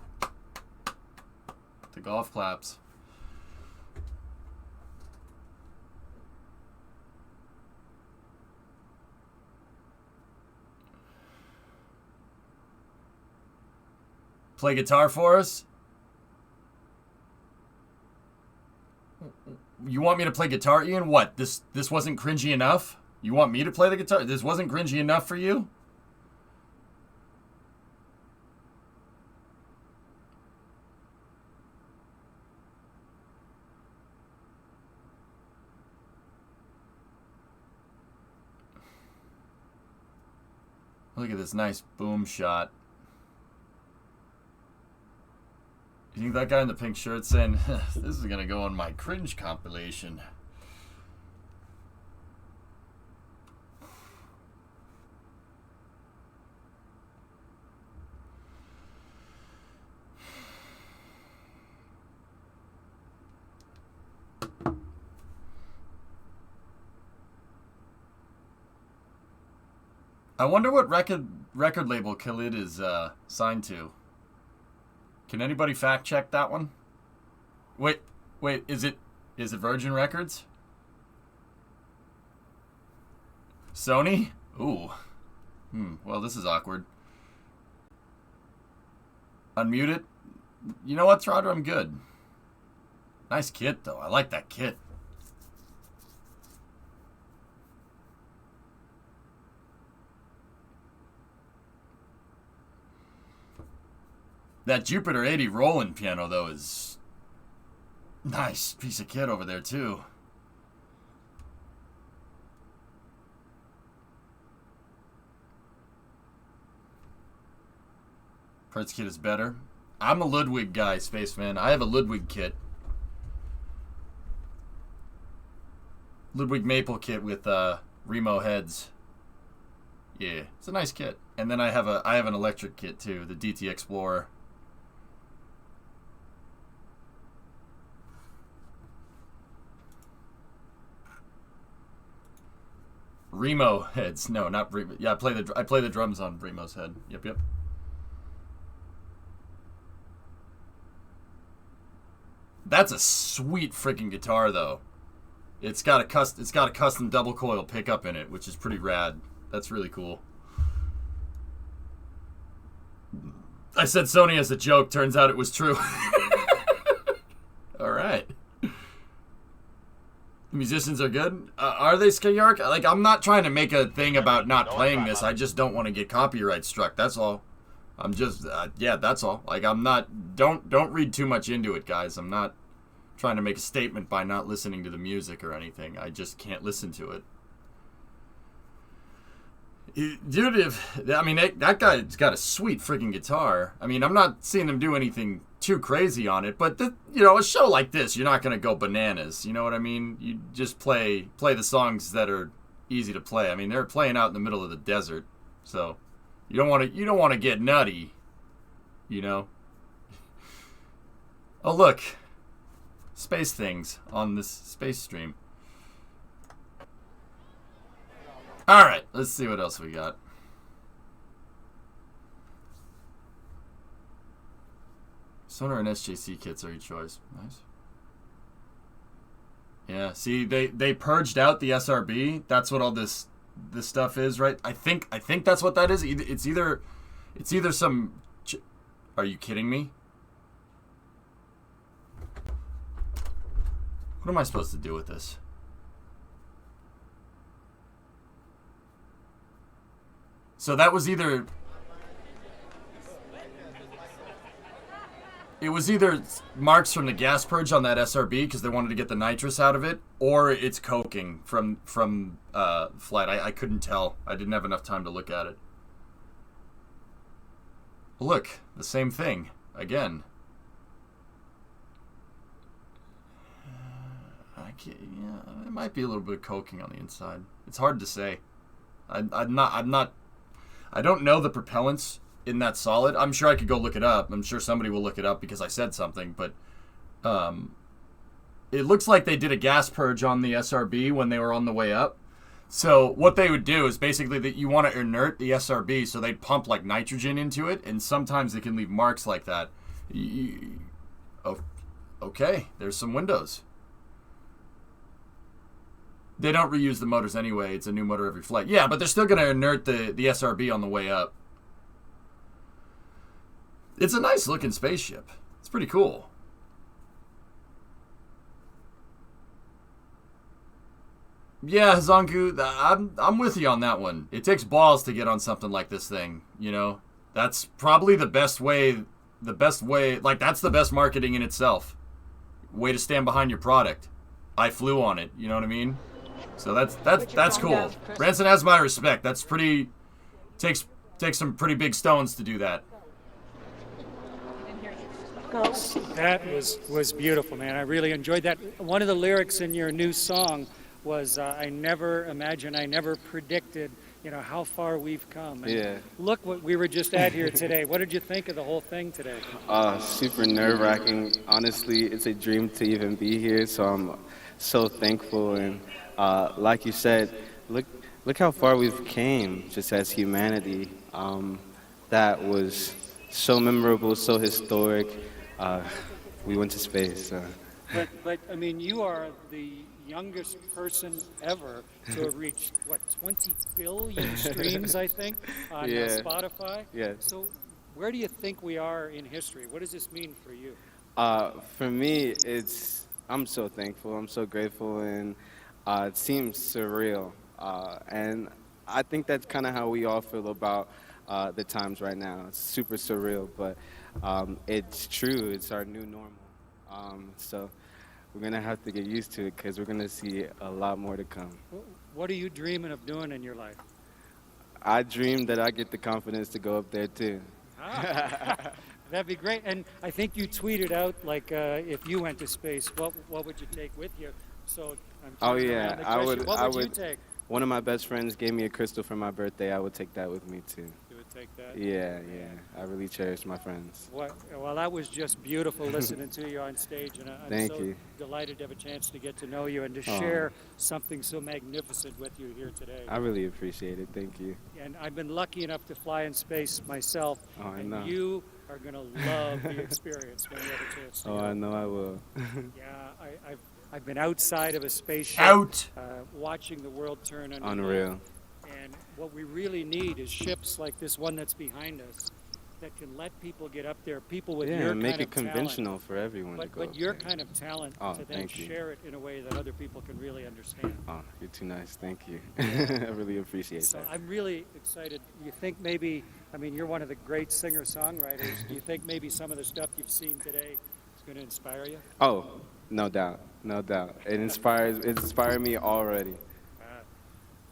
the golf claps. Play guitar for us? You want me to play guitar, Ian? What? This wasn't cringy enough? You want me to play the guitar? This wasn't cringy enough for you? Look at this nice boom shot. You think that guy in the pink shirt saying, this is going to go on my cringe compilation? I wonder what record label Khalid is signed to. Can anybody fact check that one? Wait, is it Virgin Records? Sony? Ooh. Well, this is awkward. Unmute it. You know what, Trotter? I'm good. Nice kit, though. I like that kit. That Jupiter 80 Roland piano, though, is nice piece of kit over there, too. Price kit is better. I'm a Ludwig guy, Spaceman. I have a Ludwig kit. Ludwig maple kit with Remo heads. Yeah, it's a nice kit. And then I have an electric kit too, the DT Explorer. Remo heads. No, not Remo. Yeah, I play the drums on Remo's head. Yep. That's a sweet freaking guitar, though. It's got a custom double coil pickup in it, which is pretty rad. That's really cool. I said Sony as a joke. Turns out it was true. All right. The musicians are good. Are they, Skayark? Like, I'm not trying to make a thing about not playing this. I just don't want to get copyright struck. That's all. I'm just, yeah, that's all. Like, I'm not, don't read too much into it, guys. I'm not trying to make a statement by not listening to the music or anything. I just can't listen to it. Dude, that guy's got a sweet freaking guitar. I mean, I'm not seeing him do anything too crazy on it, but you know, a show like this, you're not gonna go bananas. You know what I mean? You just play the songs that are easy to play. I mean, they're playing out in the middle of the desert, so you don't want to get nutty, you know. Oh look, space things on this space stream. All right, let's see what else we got. Sonar and SJC kits are your choice. Nice. Yeah, see, they purged out the SRB. That's what all this stuff is, right? I think that's what that is. It's either some. Are you kidding me? What am I supposed to do with this? So that was either. It was either marks from the gas purge on that SRB because they wanted to get the nitrous out of it, or it's coking from flight. I couldn't tell. I didn't have enough time to look at it. Look, the same thing again. Yeah, it might be a little bit of coking on the inside. It's hard to say. I don't know the propellants in that solid. I'm sure I could go look it up. I'm sure somebody will look it up because I said something, but it looks like they did a gas purge on the SRB when they were on the way up. So what they would do is basically that you want to inert the SRB, so they'd pump like nitrogen into it, and sometimes they can leave marks like that. Okay, there's some windows. They don't reuse the motors anyway. It's a new motor every flight. Yeah, but they're still going to inert the SRB on the way up. It's a nice looking spaceship. It's pretty cool. Yeah, Zonku, I'm with you on that one. It takes balls to get on something like this thing, you know? That's probably the best way, like that's the best marketing in itself. Way to stand behind your product. I flew on it, you know what I mean? So that's cool. Branson has my respect. That's pretty, takes some pretty big stones to do that. That was beautiful, man. I really enjoyed that. One of the lyrics in your new song was, I never predicted, you know, how far we've come. And yeah. Look what we were just at here today. What did you think of the whole thing today? Super nerve-wracking. Honestly, it's a dream to even be here, so I'm so thankful. And like you said, look how far we've came just as humanity. That was so memorable, so historic. We went to space. But I mean, you are the youngest person ever to have reached, what, 20 billion streams, I think, on Spotify? Yeah. So where do you think we are in history? What does this mean for you? For me, I'm so thankful. I'm so grateful, and it seems surreal. And I think that's kind of how we all feel about the times right now. It's super surreal, but it's true. It's our new normal. So we're going to have to get used to it because we're going to see a lot more to come. What are you dreaming of doing in your life? I dream that I get the confidence to go up there, too. That'd be great. And I think you tweeted out, like, if you went to space, what would you take with you? So I would. What would you take? One of my best friends gave me a crystal for my birthday. I would take that with me, too. You would take that? Yeah. I really cherish my friends. Well, that was just beautiful listening to you on stage, and I'm so delighted to have a chance to get to know you and to share something so magnificent with you here today. I really appreciate it. Thank you. And I've been lucky enough to fly in space myself, and you are going to love the experience when you have a chance to go. I know I will. Yeah, I've been outside of a spaceship, watching the world turn underneath. Unreal. And what we really need is ships like this one that's behind us that can let people get up there, people with your kind of talent. Yeah, make it conventional for everyone to go But your kind of talent to then thank you. share it in a way that other people can really understand. Oh, you're too nice. Thank you. I really appreciate that. I'm really excited. You think maybe, I mean, you're one of the great singer-songwriters. Do you think maybe some of the stuff you've seen today is going to inspire you? Oh, no doubt. No doubt. It inspired me already.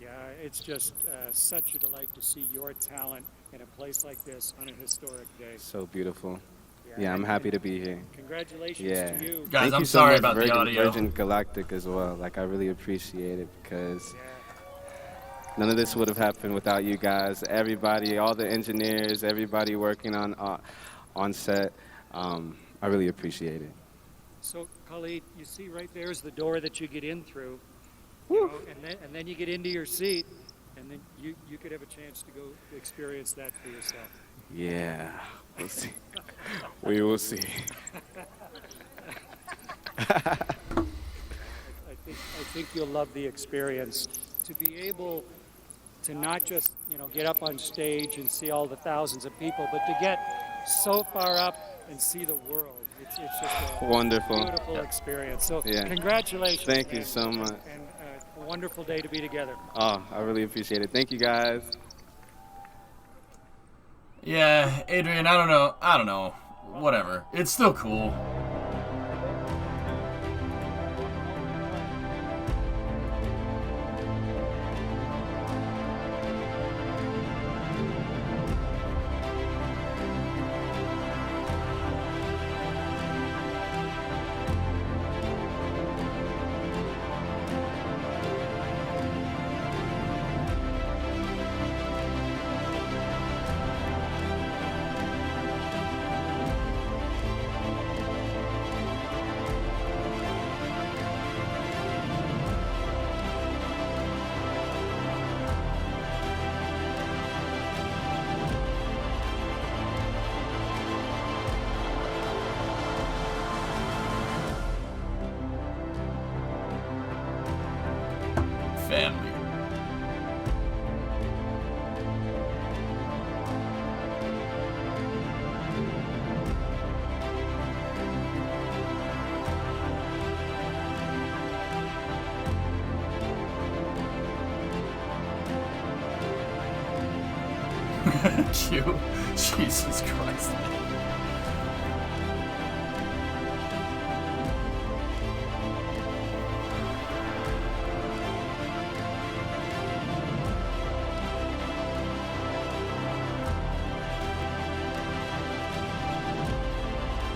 Yeah, it's just such a delight to see your talent in a place like this on a historic day. So beautiful. Yeah, Yeah, I'm happy to be here. Congratulations to you. Guys, Thank I'm you so sorry much, about the audio. Virgin Galactic as well. Like, I really appreciate it because none of this would have happened without you guys. Everybody, all the engineers, everybody working on set. I really appreciate it. So, Khalid, you see right there's the door that you get in through, you know, and then you get into your seat, and then you could have a chance to go experience that for yourself. Yeah, we'll see. We will see. I think you'll love the experience. To be able to not just, you know, get up on stage and see all the thousands of people, but to get so far up and see the world. It's just a wonderful, beautiful experience. So yeah. Congratulations. Thank you so much. And a wonderful day to be together. Oh, I really appreciate it. Thank you, guys. Yeah, Adrian, I don't know. Whatever. It's still cool. Family. Q. Jesus Christ.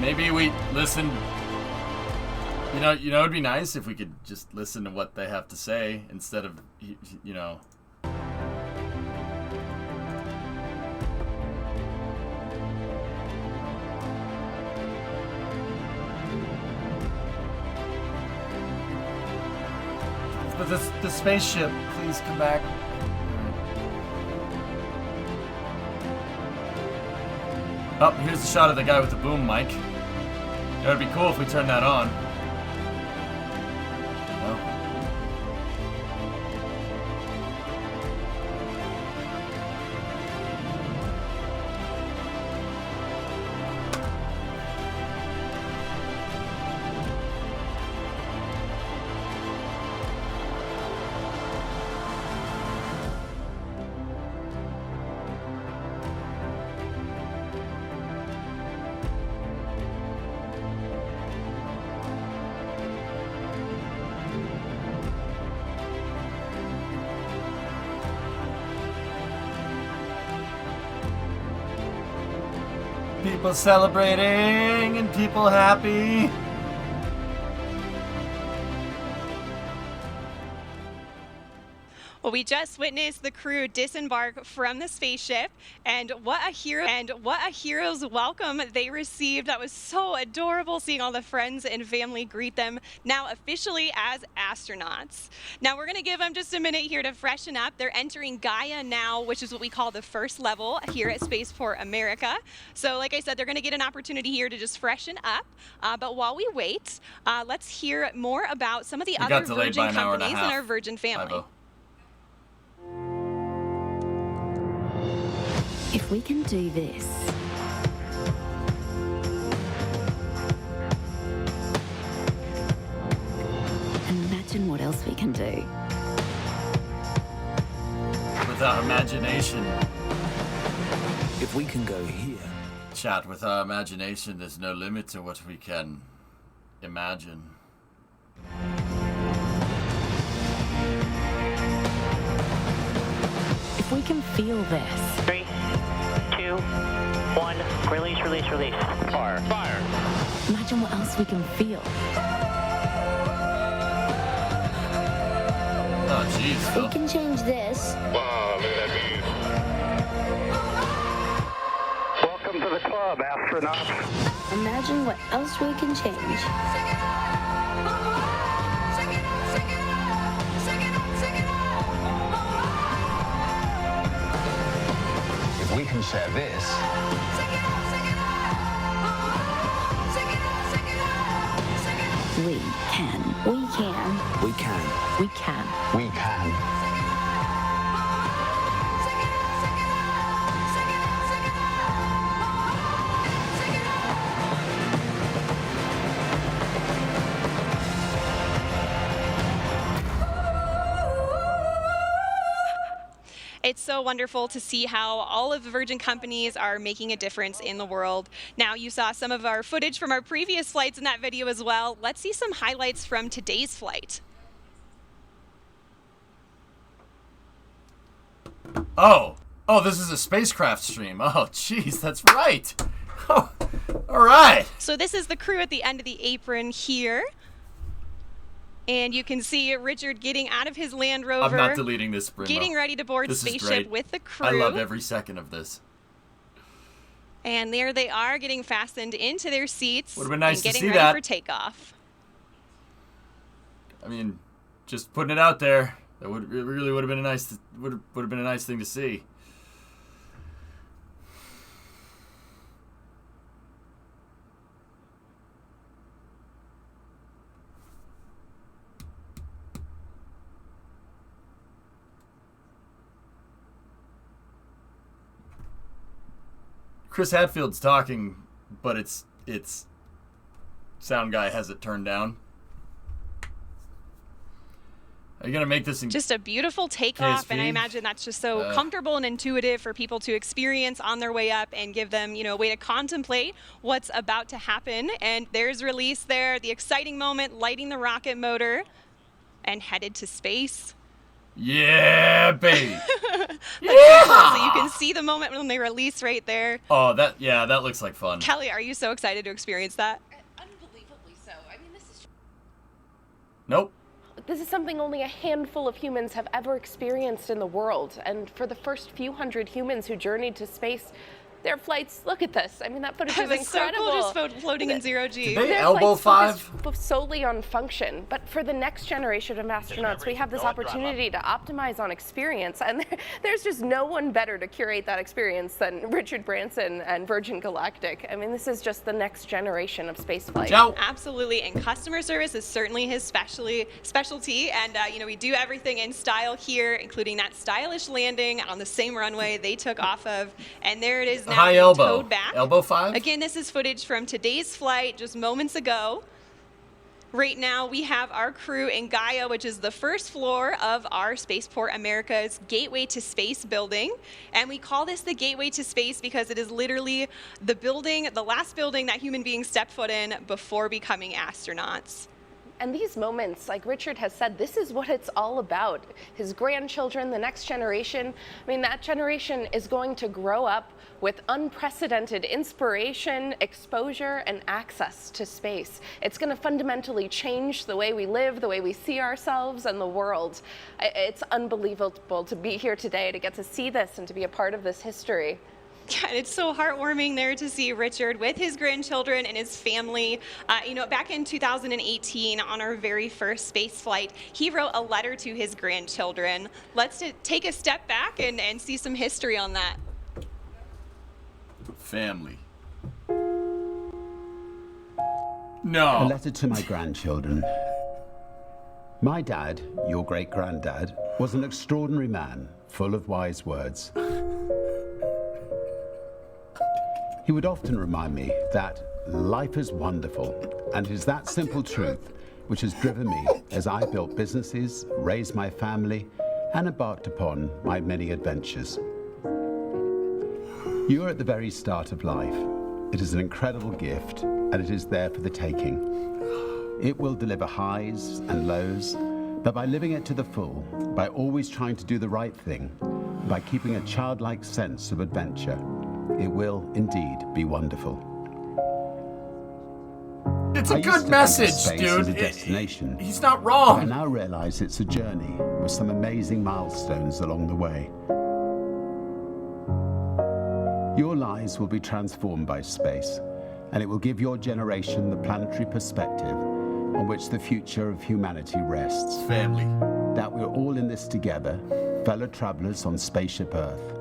Maybe we listen. You know, it'd be nice if we could just listen to what they have to say instead of, you know. But the spaceship, please come back. Oh, here's the shot of the guy with the boom mic. It would be cool if we turned that on. No. People celebrating and people happy. Well, we just witnessed the crew disembark from the spaceship, and what a hero's welcome they received. That was so adorable, seeing all the friends and family greet them now officially as astronauts. Now we're going to give them just a minute here to freshen up. They're entering Gaia now, which is what we call the first level here at Spaceport America. So like I said, they're going to get an opportunity here to just freshen up. But while we wait, let's hear more about some of the other Virgin companies in our Virgin family. If we can do this, imagine what else we can do. With our imagination. If we can go here. Chat, with our imagination, there's no limit to what we can imagine. If we can feel this. 3, 2, 1, release, release, release. Fire. Fire. Imagine what else we can feel. Oh, jeez. We can change this. Wow, look at that view. Welcome to the club, astronauts. Imagine what else we can change. If we can share this, We can. We can. We can. We can. we can. It's so wonderful to see how all of the Virgin companies are making a difference in the world. Now, you saw some of our footage from our previous flights in that video as well. Let's see some highlights from today's flight. Oh, this is a spacecraft stream. Oh, jeez, that's right. Oh, all right. So this is the crew at the end of the apron here. And you can see Richard getting out of his Land Rover. I'm not deleting this, Brimo. Getting ready to board This is spaceship great. with the crew. I love every second of this. And there they are, getting fastened into their seats. Would have been nice and to getting see ready that. for takeoff. I mean, just putting it out there. That really would have been a nice would have been a nice thing to see. Chris Hadfield's talking, but it's sound guy has it turned down. Are you gonna make this Just a beautiful takeoff, and I KSP? imagine that's just so comfortable and intuitive for people to experience on their way up and give them, a way to contemplate what's about to happen. And there's release there, the exciting moment, lighting the rocket motor, and headed to space. Yeah, baby. Yeah! So you can see the moment when they release right there. Oh, that looks like fun. Kelly, are you so excited to experience that? Unbelievably so. I mean, this is... Nope. This is something only a handful of humans have ever experienced in the world. And for the first few hundred humans who journeyed to space, their flights, look at this. I mean, that footage is It's so incredible. cool just floating in zero G. Did they Their elbow flights five? focus solely on function, but for the next generation of astronauts, we have this opportunity to optimize on experience, and there's just no one better to curate that experience than Richard Branson and Virgin Galactic. I mean, this is just the next generation of spaceflight. Absolutely, and customer service is certainly his specialty, and we do everything in style here, including that stylish landing on the same runway they took off of, and there it is now. High being elbow. towed back. Elbow five? Again, this is footage from today's flight just moments ago. Right now, we have our crew in Gaia, which is the first floor of our Spaceport America's Gateway to Space building. And we call this the Gateway to Space because it is literally the building, the last building that human beings step foot in before becoming astronauts. And these moments, like Richard has said, this is what it's all about. His grandchildren, the next generation. I mean, that generation is going to grow up with unprecedented inspiration, exposure, and access to space. It's going to fundamentally change the way we live, the way we see ourselves and the world. It's unbelievable to be here today, to get to see this and to be a part of this history. Yeah, and it's so heartwarming there to see Richard with his grandchildren and his family. Back in 2018, on our very first space flight, he wrote a letter to his grandchildren. Let's take a step back and see some history on that. Family. No. A letter to my grandchildren. My dad, your great-granddad, was an extraordinary man, full of wise words. He would often remind me that life is wonderful, and it is that simple truth which has driven me as I built businesses, raised my family, and embarked upon my many adventures. You are at the very start of life. It is an incredible gift, and it is there for the taking. It will deliver highs and lows, but by living it to the full, by always trying to do the right thing, by keeping a childlike sense of adventure, It will indeed be wonderful. It's a I used good to think message, of space dude. as a destination. He's not But wrong. I now realize it's a journey with some amazing milestones along the way. Your lives will be transformed by space, and it will give your generation the planetary perspective on which the future of humanity rests. Family. That we're all in this together, fellow travelers on Spaceship Earth.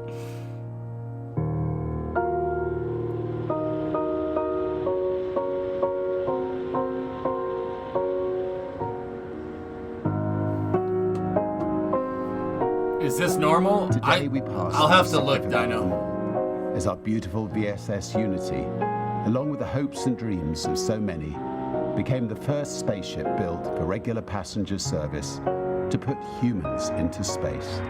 Is this normal? Today we pass I'll have to on look, significant Dino. as our beautiful VSS Unity, along with the hopes and dreams of so many, became the first spaceship built for regular passenger service to put humans into space.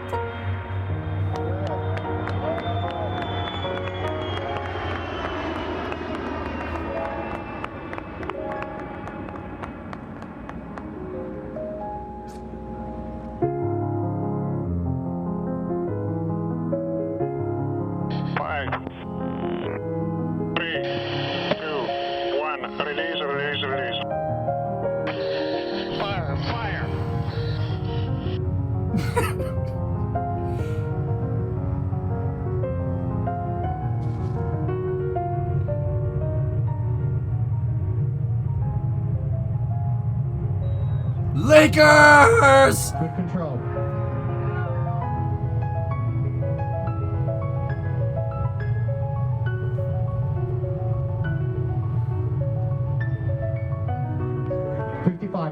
Lakers! Good control.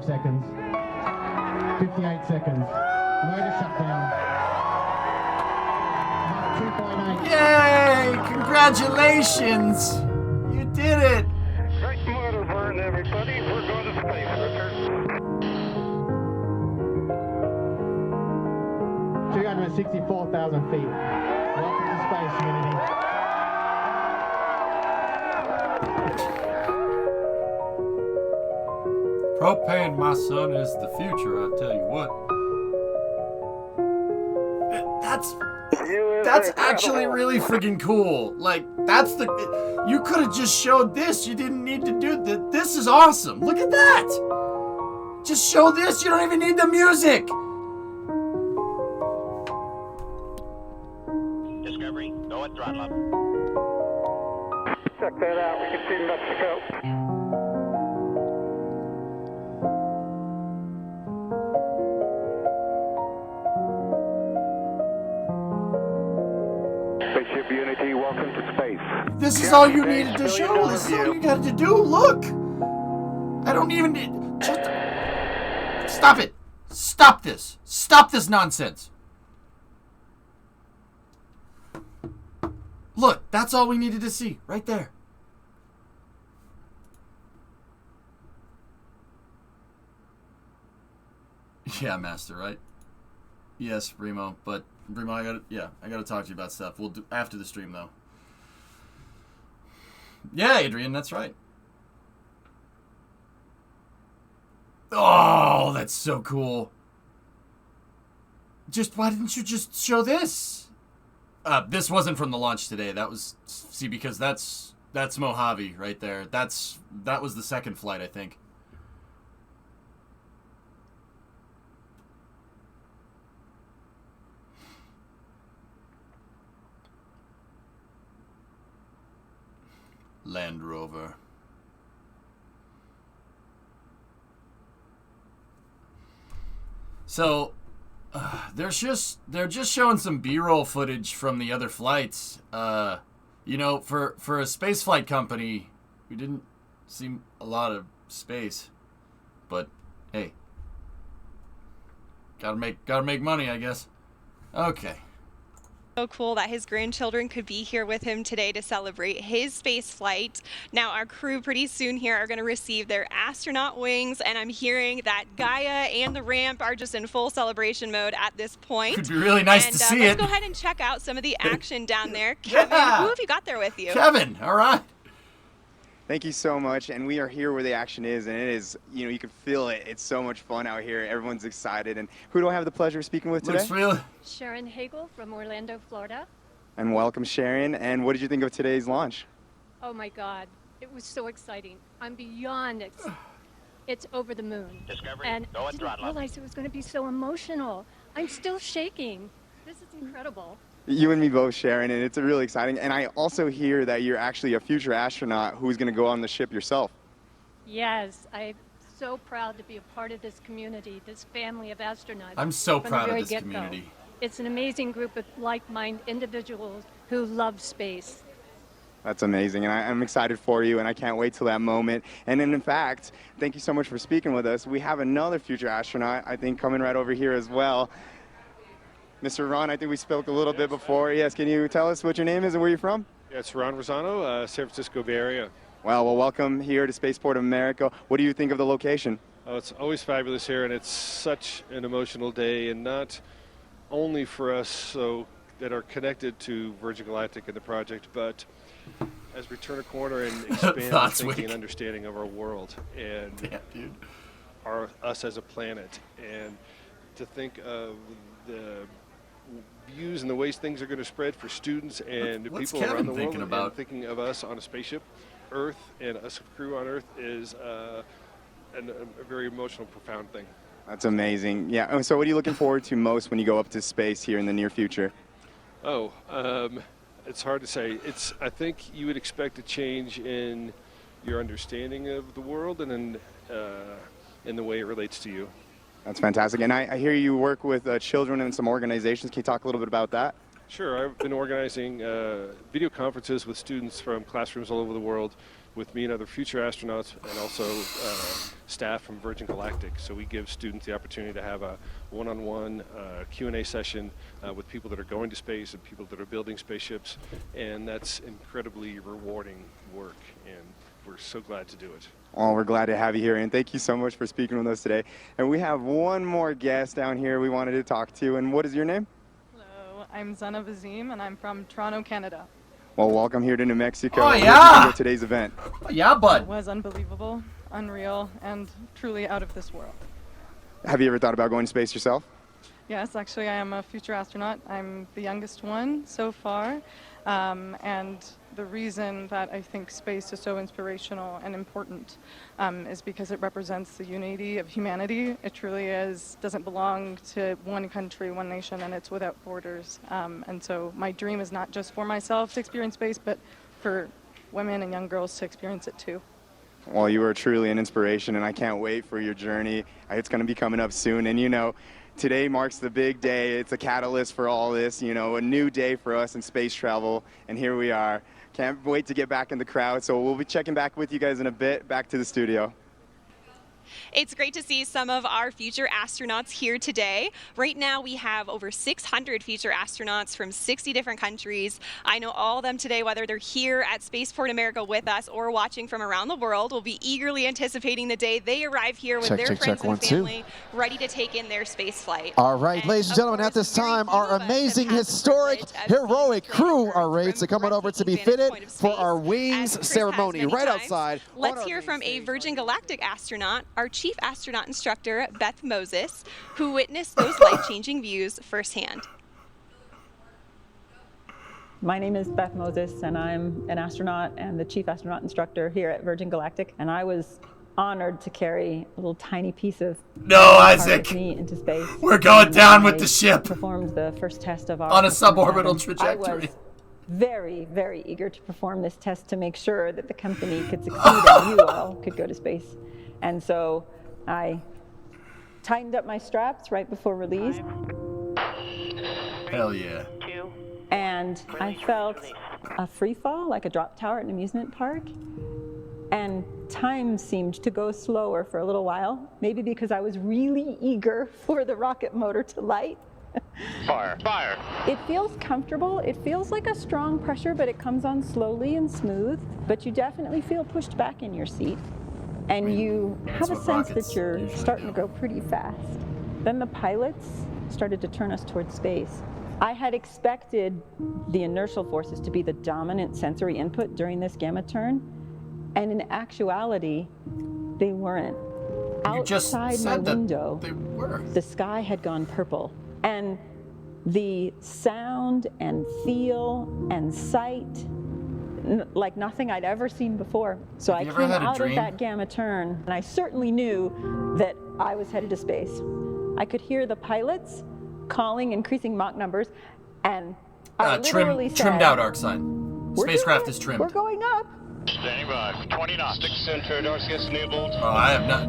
Seconds. 58 seconds. Motor shutdown. 2.8. Yay! Congratulations! You did it! Great motor burn, everybody. We're going to space, Richard. 264,000 feet. Welcome to space, Unity. Propane, my son, is the future, I tell you what. That's actually really freaking cool. Like, that's the... You could have just showed this. You didn't need to do that. This is awesome. Look at that. Just show this. You don't even need the music. Discovery, go at throttle up. Check that out. We can see Mexico. Spaceship Unity, welcome to space. This is all you needed to show. This is all you got to do. Look. I don't even need... Just... Stop it. Stop this. Stop this nonsense. Look, that's all we needed to see. Right there. Yeah, Master, right? Yes, Remo, but... Remo, I gotta talk to you about stuff. We'll do after the stream, though. Yeah, Adrian, that's right. Oh, that's so cool. Why didn't you just show this? This wasn't from the launch today. That was, see, because that's Mojave right there. That was the second flight, I think. Land Rover. So, they're just showing some B-roll footage from the other flights. You know, for a spaceflight company, we didn't see a lot of space, but hey, gotta make money, I guess. Okay. So cool that his grandchildren could be here with him today to celebrate his space flight. Now our crew pretty soon here are going to receive their astronaut wings, and I'm hearing that Gaia and the ramp are just in full celebration mode at this point. Could be really nice to see let's it. go ahead and check out some of the action down there. Kevin, who have you got there with you? Kevin, all right. Thank you so much, and we are here where the action is, and it is, you know, you can feel it. It's so much fun out here. Everyone's excited, and who do I have the pleasure of speaking with today? Looks real. Sharon Hagel from Orlando, Florida. And welcome, Sharon. And what did you think of today's launch? Oh my God, it was so exciting. I'm beyond it's over the moon. Discovery, And go I and didn't throttle. realize it was going to be so emotional. I'm still shaking. This is incredible. You and me both, Sharon, and it's really exciting. And I also hear that you're actually a future astronaut who's going to go on the ship yourself. Yes, I'm so proud to be a part of this community, this family of astronauts. I'm so from the proud of very this get-go. community. It's an amazing group of like-minded individuals who love space. That's amazing, and I'm excited for you, and I can't wait till that moment. And then, in fact, thank you so much for speaking with us. We have another future astronaut, I think, coming right over here as well. Mr. Ron, I think we spoke a little bit before. Yes, can you tell us what your name is and where you're from? Yeah, it's Ron Rosano, San Francisco Bay Area. Well, welcome here to Spaceport America. What do you think of the location? Oh, it's always fabulous here, and it's such an emotional day, and not only for us that are connected to Virgin Galactic and the project, but as we turn a corner and expand our thinking and understanding of our world and us as a planet, and to think of the views and the ways things are going to spread for students and people around the world, and thinking of us on a spaceship, Earth, and us crew on Earth is a very emotional, profound thing. That's amazing. Yeah, so what are you looking forward to most when you go up to space here in the near future? Oh, it's hard to say. I think you would expect a change in your understanding of the world and in the way it relates to you. That's fantastic. And I hear you work with children in some organizations. Can you talk a little bit about that? Sure. I've been organizing video conferences with students from classrooms all over the world with me and other future astronauts, and also staff from Virgin Galactic. So we give students the opportunity to have a one-on-one Q&A session with people that are going to space and people that are building spaceships, and that's incredibly rewarding work, and we're so glad to do it. Well, we're glad to have you here, and thank you so much for speaking with us today. And we have one more guest down here we wanted to talk to, and what is your name? Hello, I'm Zana Vazim, and I'm from Toronto, Canada. Well, welcome here to New Mexico. Oh, yeah! For today's event. Oh, yeah, bud. It was unbelievable, unreal, and truly out of this world. Have you ever thought about going to space yourself? Yes, actually, I am a future astronaut. I'm the youngest one so far, and the reason that I think space is so inspirational and important is because it represents the unity of humanity. It truly doesn't belong to one country, one nation, and it's without borders. And so my dream is not just for myself to experience space, but for women and young girls to experience it too. Well, you are truly an inspiration, and I can't wait for your journey. It's going to be coming up soon, and today marks the big day. It's a catalyst for all this, a new day for us in space travel, and here we are. Can't wait to get back in the crowd, so we'll be checking back with you guys in a bit. Back to the studio. It's great to see some of our future astronauts here today. Right now we have over 600 future astronauts from 60 different countries. I know all of them today, whether they're here at Spaceport America with us or watching from around the world, will be eagerly anticipating the day they arrive here with their friends and family, ready to take in their space flight. All right, ladies and gentlemen, at this time, our amazing, historic, heroic crew are ready to come on over to be fitted for our wings ceremony right outside. Let's hear from a Virgin Galactic astronaut, our chief astronaut instructor, Beth Moses, who witnessed those life-changing views firsthand. My name is Beth Moses, and I'm an astronaut and the chief astronaut instructor here at Virgin Galactic. And I was honored to carry a little tiny piece of Isaac, me into space. We're going down with the ship. Performed the first test of our on a suborbital trajectory. I was very, very eager to perform this test to make sure that the company could succeed and you all could go to space. And so I tightened up my straps right before release. Hell yeah. And I felt a free fall, like a drop tower at an amusement park. And time seemed to go slower for a little while, maybe because I was really eager for the rocket motor to light. Fire, fire. It feels comfortable. It feels like a strong pressure, but it comes on slowly and smooth. But you definitely feel pushed back in your seat. And you have a sense that you're starting to go pretty fast. Then the pilots started to turn us towards space. I had expected the inertial forces to be the dominant sensory input during this gamma turn, and in actuality, they weren't. Outside my window, the sky had gone purple, and the sound and feel and sight like nothing I'd ever seen before. So I came out of that gamma turn, and I certainly knew that I was headed to space. I could hear the pilots calling increasing Mach numbers, and I literally said, trimmed out arc sign. Spacecraft is trimmed. We're going up. Standing by, 20 knots. 6 center, RCS enabled. Oh, I have not.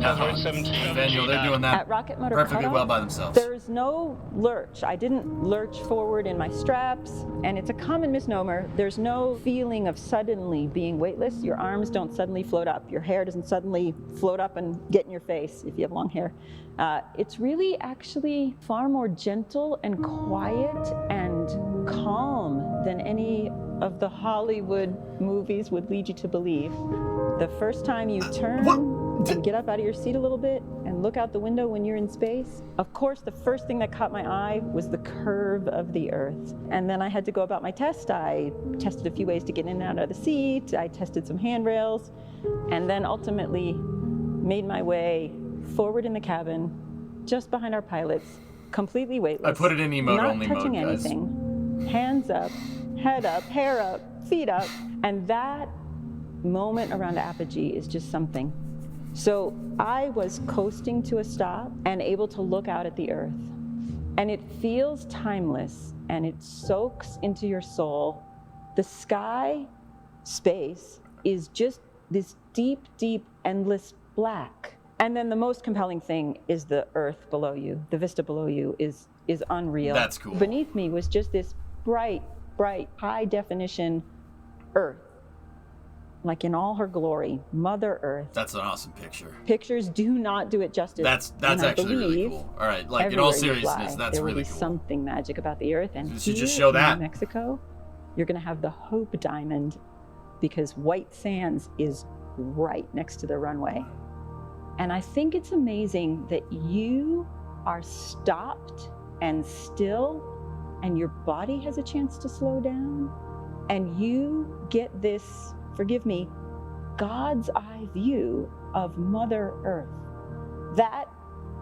Daniel, they're doing that At rocket motor perfectly cutoff, well by themselves. There's no lurch. I didn't lurch forward in my straps, and it's a common misnomer. There's no feeling of suddenly being weightless. Your arms don't suddenly float up. Your hair doesn't suddenly float up and get in your face if you have long hair. It's really actually far more gentle and quiet and calm than any of the Hollywood movies would lead you to believe. The first time you turn and get up out of your seat a little bit and look out the window when you're in space, of course, the first thing that caught my eye was the curve of the Earth. And then I had to go about my test. I tested a few ways to get in and out of the seat. I tested some handrails, and then ultimately made my way forward in the cabin, just behind our pilots, completely weightless. I put it in emote only mode, not touching guys. anything. Hands up, head up, hair up, feet up, and that moment around apogee is just something. So I was coasting to a stop and able to look out at the Earth, and it feels timeless, and it soaks into your soul. The sky, space, is just this deep, deep, endless black. And then the most compelling thing is the Earth below you. The vista below you is unreal. That's cool. Beneath me was just this bright, bright, high definition Earth, like in all her glory, Mother Earth. That's an awesome picture. Pictures do not do it justice. That's actually really cool. All right, like in all seriousness, that's there will really be cool. something magic about the Earth, and You should here just show that. in New Mexico, you're going to have the Hope Diamond, because White Sands is right next to the runway. And I think it's amazing that you are stopped and still, and your body has a chance to slow down, and you get this, forgive me, God's eye view of Mother Earth. That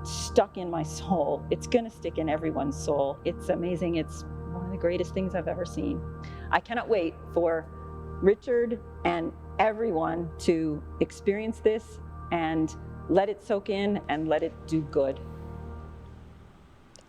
stuck in my soul. It's gonna stick in everyone's soul. It's amazing. It's one of the greatest things I've ever seen. I cannot wait for Richard and everyone to experience this and let it soak in and let it do good.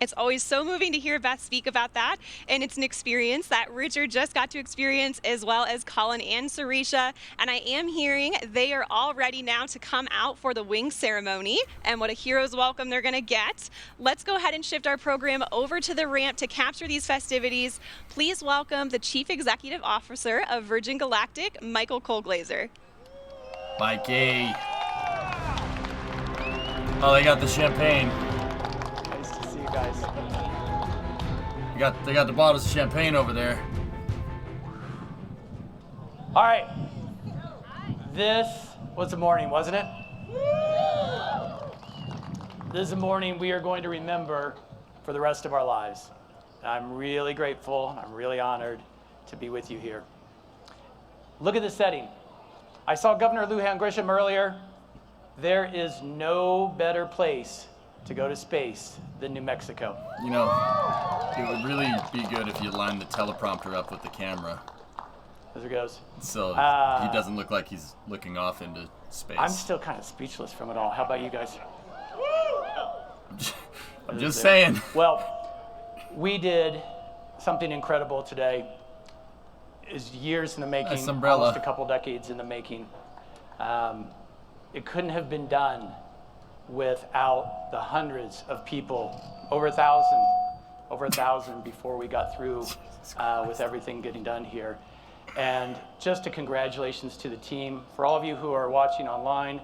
It's always so moving to hear Beth speak about that, and it's an experience that Richard just got to experience, as well as Colin and Sarisha. And I am hearing they are all ready now to come out for the wing ceremony, and what a hero's welcome they're gonna get. Let's go ahead and shift our program over to the ramp to capture these festivities. Please welcome the Chief Executive Officer of Virgin Galactic, Michael Colglazer. Mikey. Oh, they got the champagne. Nice to see you guys. They got the bottles of champagne over there. All right. This was a morning, wasn't it? This is a morning we are going to remember for the rest of our lives. I'm really grateful. I'm really honored to be with you here. Look at the setting. I saw Governor Lujan Grisham earlier. There is no better place to go to space than New Mexico. You know, it would really be good if you lined the teleprompter up with the camera. As it goes. So he doesn't look like he's looking off into space. I'm still kind of speechless from it all. How about you guys? I'm just saying. Well, we did something incredible today. It's years in the making, Nice umbrella. almost a couple decades in the making. It couldn't have been done without the hundreds of people, over a thousand before we got through with everything getting done here. And just a congratulations to the team. For all of you who are watching online,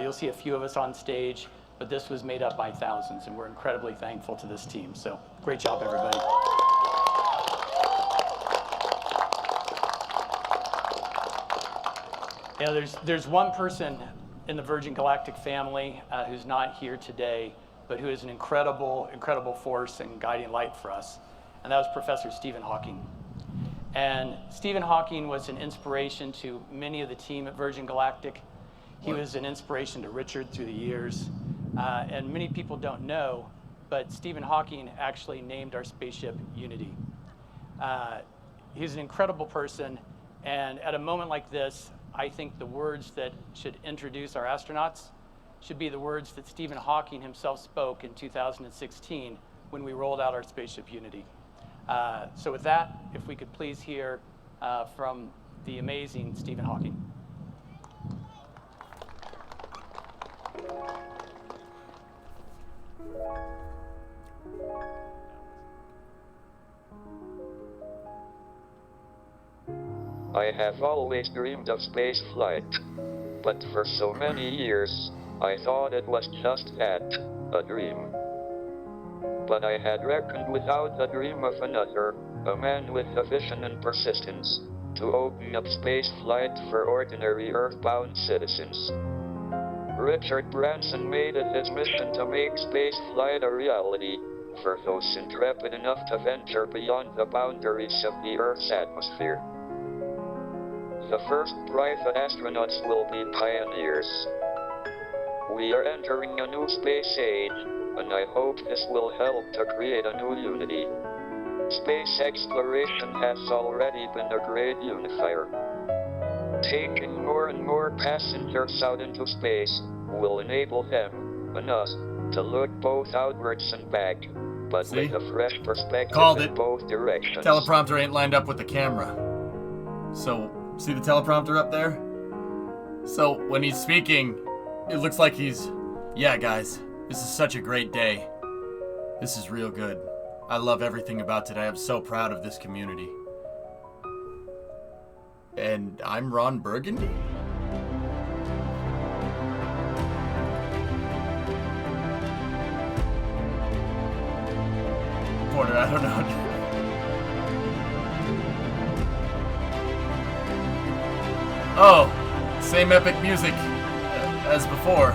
you'll see a few of us on stage, but this was made up by thousands, and we're incredibly thankful to this team. So great job, everybody. You know, there's one person in the Virgin Galactic family who's not here today, but who is an incredible, incredible force and guiding light for us, and that was Professor Stephen Hawking. And Stephen Hawking was an inspiration to many of the team at Virgin Galactic. He was an inspiration to Richard through the years, and many people don't know, but Stephen Hawking actually named our spaceship Unity. He's an incredible person, and at a moment like this, I think the words that should introduce our astronauts should be the words that Stephen Hawking himself spoke in 2016 when we rolled out our spaceship Unity. So with that, if we could please hear from the amazing Stephen Hawking. I have always dreamed of space flight, but for so many years, I thought it was just that, a dream. But I had reckoned without the dream of another, a man with a vision and persistence, to open up space flight for ordinary Earthbound citizens. Richard Branson made it his mission to make space flight a reality, for those intrepid enough to venture beyond the boundaries of the Earth's atmosphere. The first private astronauts will be pioneers. We are entering a new space age, and I hope this will help to create a new unity. Space exploration has already been a great unifier. Taking more and more passengers out into space will enable them, and us, to look both outwards and back, but with a fresh perspective in both directions. Teleprompter ain't lined up with the camera. So, see the teleprompter up there? So, when he's speaking, it looks like he's, yeah guys, this is such a great day. This is real good. I love everything about today. I'm so proud of this community. And I'm Ron Burgundy? Porter, I don't know. Oh, same epic music as before.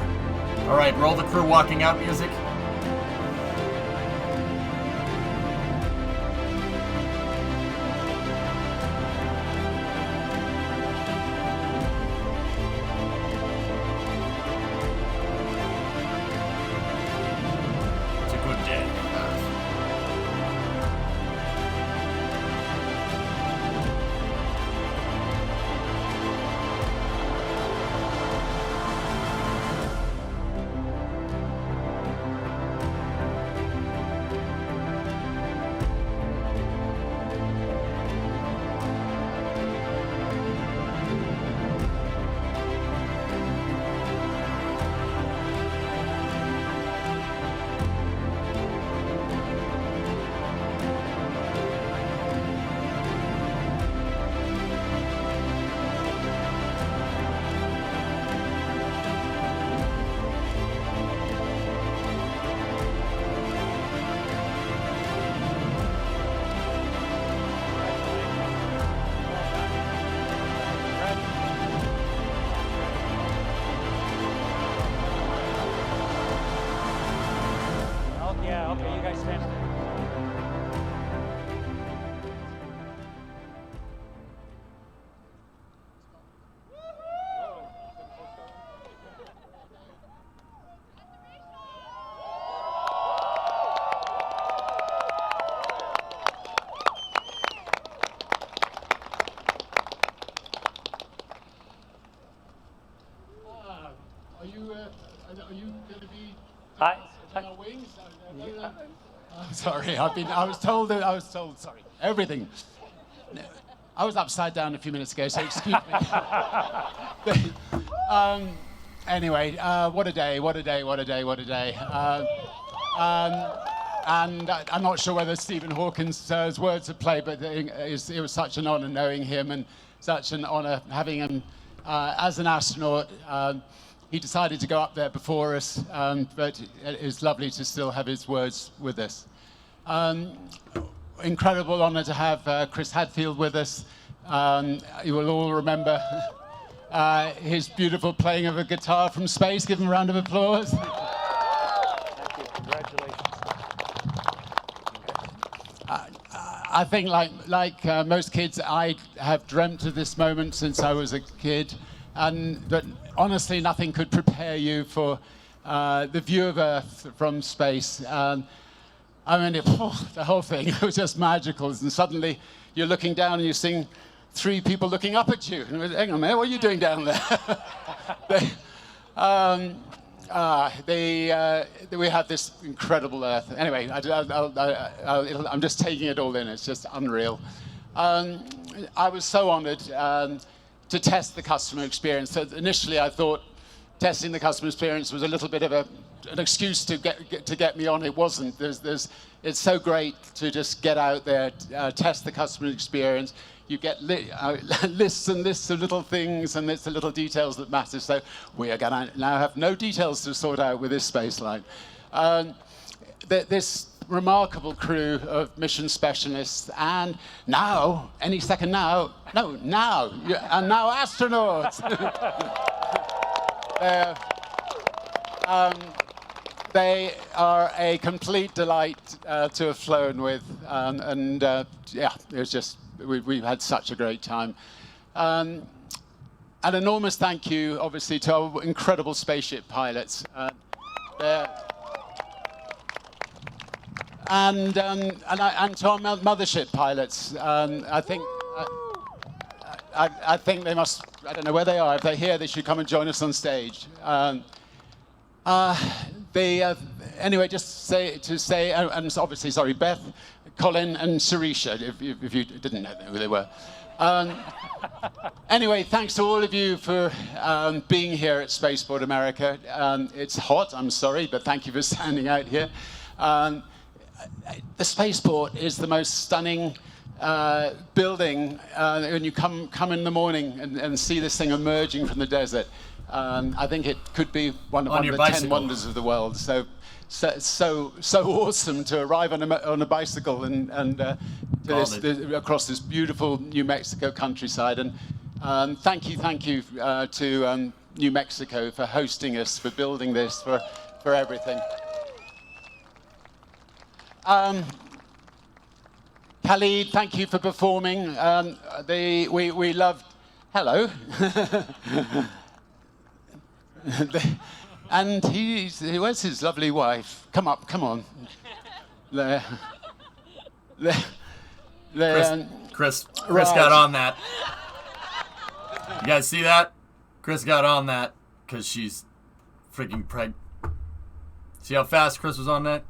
Alright, roll the crew walking out music. It's a good day. Are you going to be on our wings? Sorry, I was told, sorry, everything. I was upside down a few minutes ago, so excuse me. Anyway, what a day, what a day, what a day, what a day. And I'm not sure whether Stephen Hawking's words have played, but it was such an honor knowing him and such an honor having him as an astronaut. He decided to go up there before us, but it's lovely to still have his words with us. Incredible honor to have Chris Hadfield with us. You will all remember his beautiful playing of a guitar from space. Give him a round of applause. Thank you. Congratulations. I think, like most kids, I have dreamt of this moment since I was a kid, but honestly, nothing could prepare you for the view of Earth from space. I mean, the whole thing was just magical. And suddenly you're looking down and you're seeing 3 people looking up at you. And hang on a minute, what are you doing down there? We have this incredible Earth. Anyway, I'm just taking it all in. It's just unreal. I was so honored to test the customer experience. So initially, I thought testing the customer experience was a little bit of an excuse to get me on. It wasn't. It's so great to just get out there, test the customer experience. You get lists and lists of little things, and it's the little details that matter. So we are going to now have no details to sort out with this space line. This remarkable crew of mission specialists, and now, any second now, and now astronauts. They are a complete delight to have flown with, yeah, it was just, we've had such a great time. An enormous thank you, obviously, to our incredible spaceship pilots. And to our mothership pilots. I think they must, I don't know where they are. If they're here, they should come and join us on stage. Anyway, just to say, and obviously, sorry, Beth, Colin, and Sarisha, if you didn't know who they were. Anyway, thanks to all of you for being here at Spaceport America. It's hot, I'm sorry, but thank you for standing out here. The spaceport is the most stunning building. When you come in the morning and see this thing emerging from the desert, I think it could be one of the 10 wonders of the world. So awesome to arrive on a bicycle and across this beautiful New Mexico countryside. And thank you to New Mexico for hosting us, for building this, for everything. Khalid, thank you for performing. We loved. Hello. And where's his lovely wife? Come on. There. Chris got on that. You guys see that? Chris got on that because she's freaking pregnant. See how fast Chris was on that?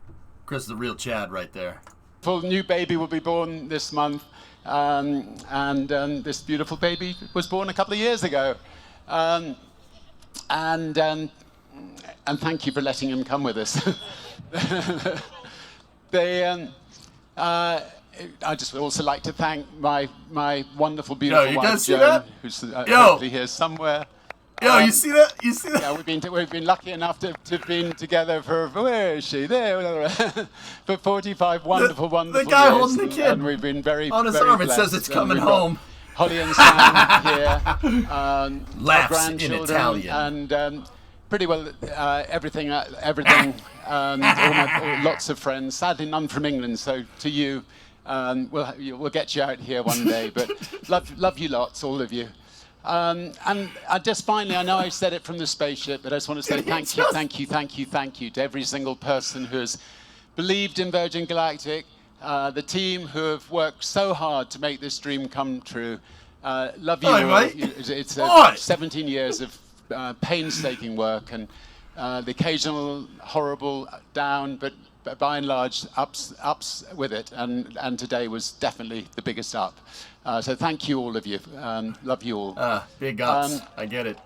Chris is the real Chad right there. Full new baby will be born this month, and this beautiful baby was born a couple of years ago. And thank you for letting him come with us. I just would also like to thank my wonderful, beautiful wife, Joan, who's hopefully here somewhere. You see that? You see that? Yeah, we've been lucky enough to have been together for, where is she? There, for 45 wonderful the guy years. Holding the kid and we've been very on his very arm. blessed. It says it's coming home. Holly and Sam here, Laughs grandchildren, in Italian, and pretty well everything. Lots of friends. Sadly, none from England. So to you, we'll get you out here one day. But love you lots, all of you. And I just finally, I know I said it from the spaceship, but I just want to say thank you to every single person who has believed in Virgin Galactic, the team who have worked so hard to make this dream come true. Love you all. It's 17 years of painstaking work and the occasional horrible down, but by and large, ups with it, and today was definitely the biggest up. So thank you, all of you. Love you all. Big ups. I get it.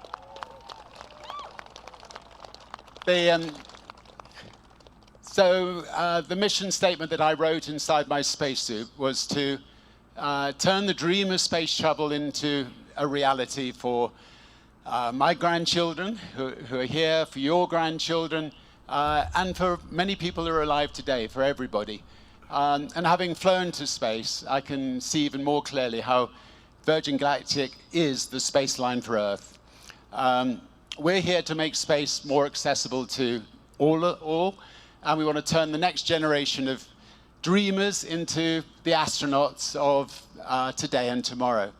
The mission statement that I wrote inside my spacesuit was to turn the dream of space travel into a reality for my grandchildren who are here, for your grandchildren, and for many people who are alive today, for everybody. And having flown to space, I can see even more clearly how Virgin Galactic is the space line for Earth. We're here to make space more accessible to all, and we want to turn the next generation of dreamers into the astronauts of today and tomorrow.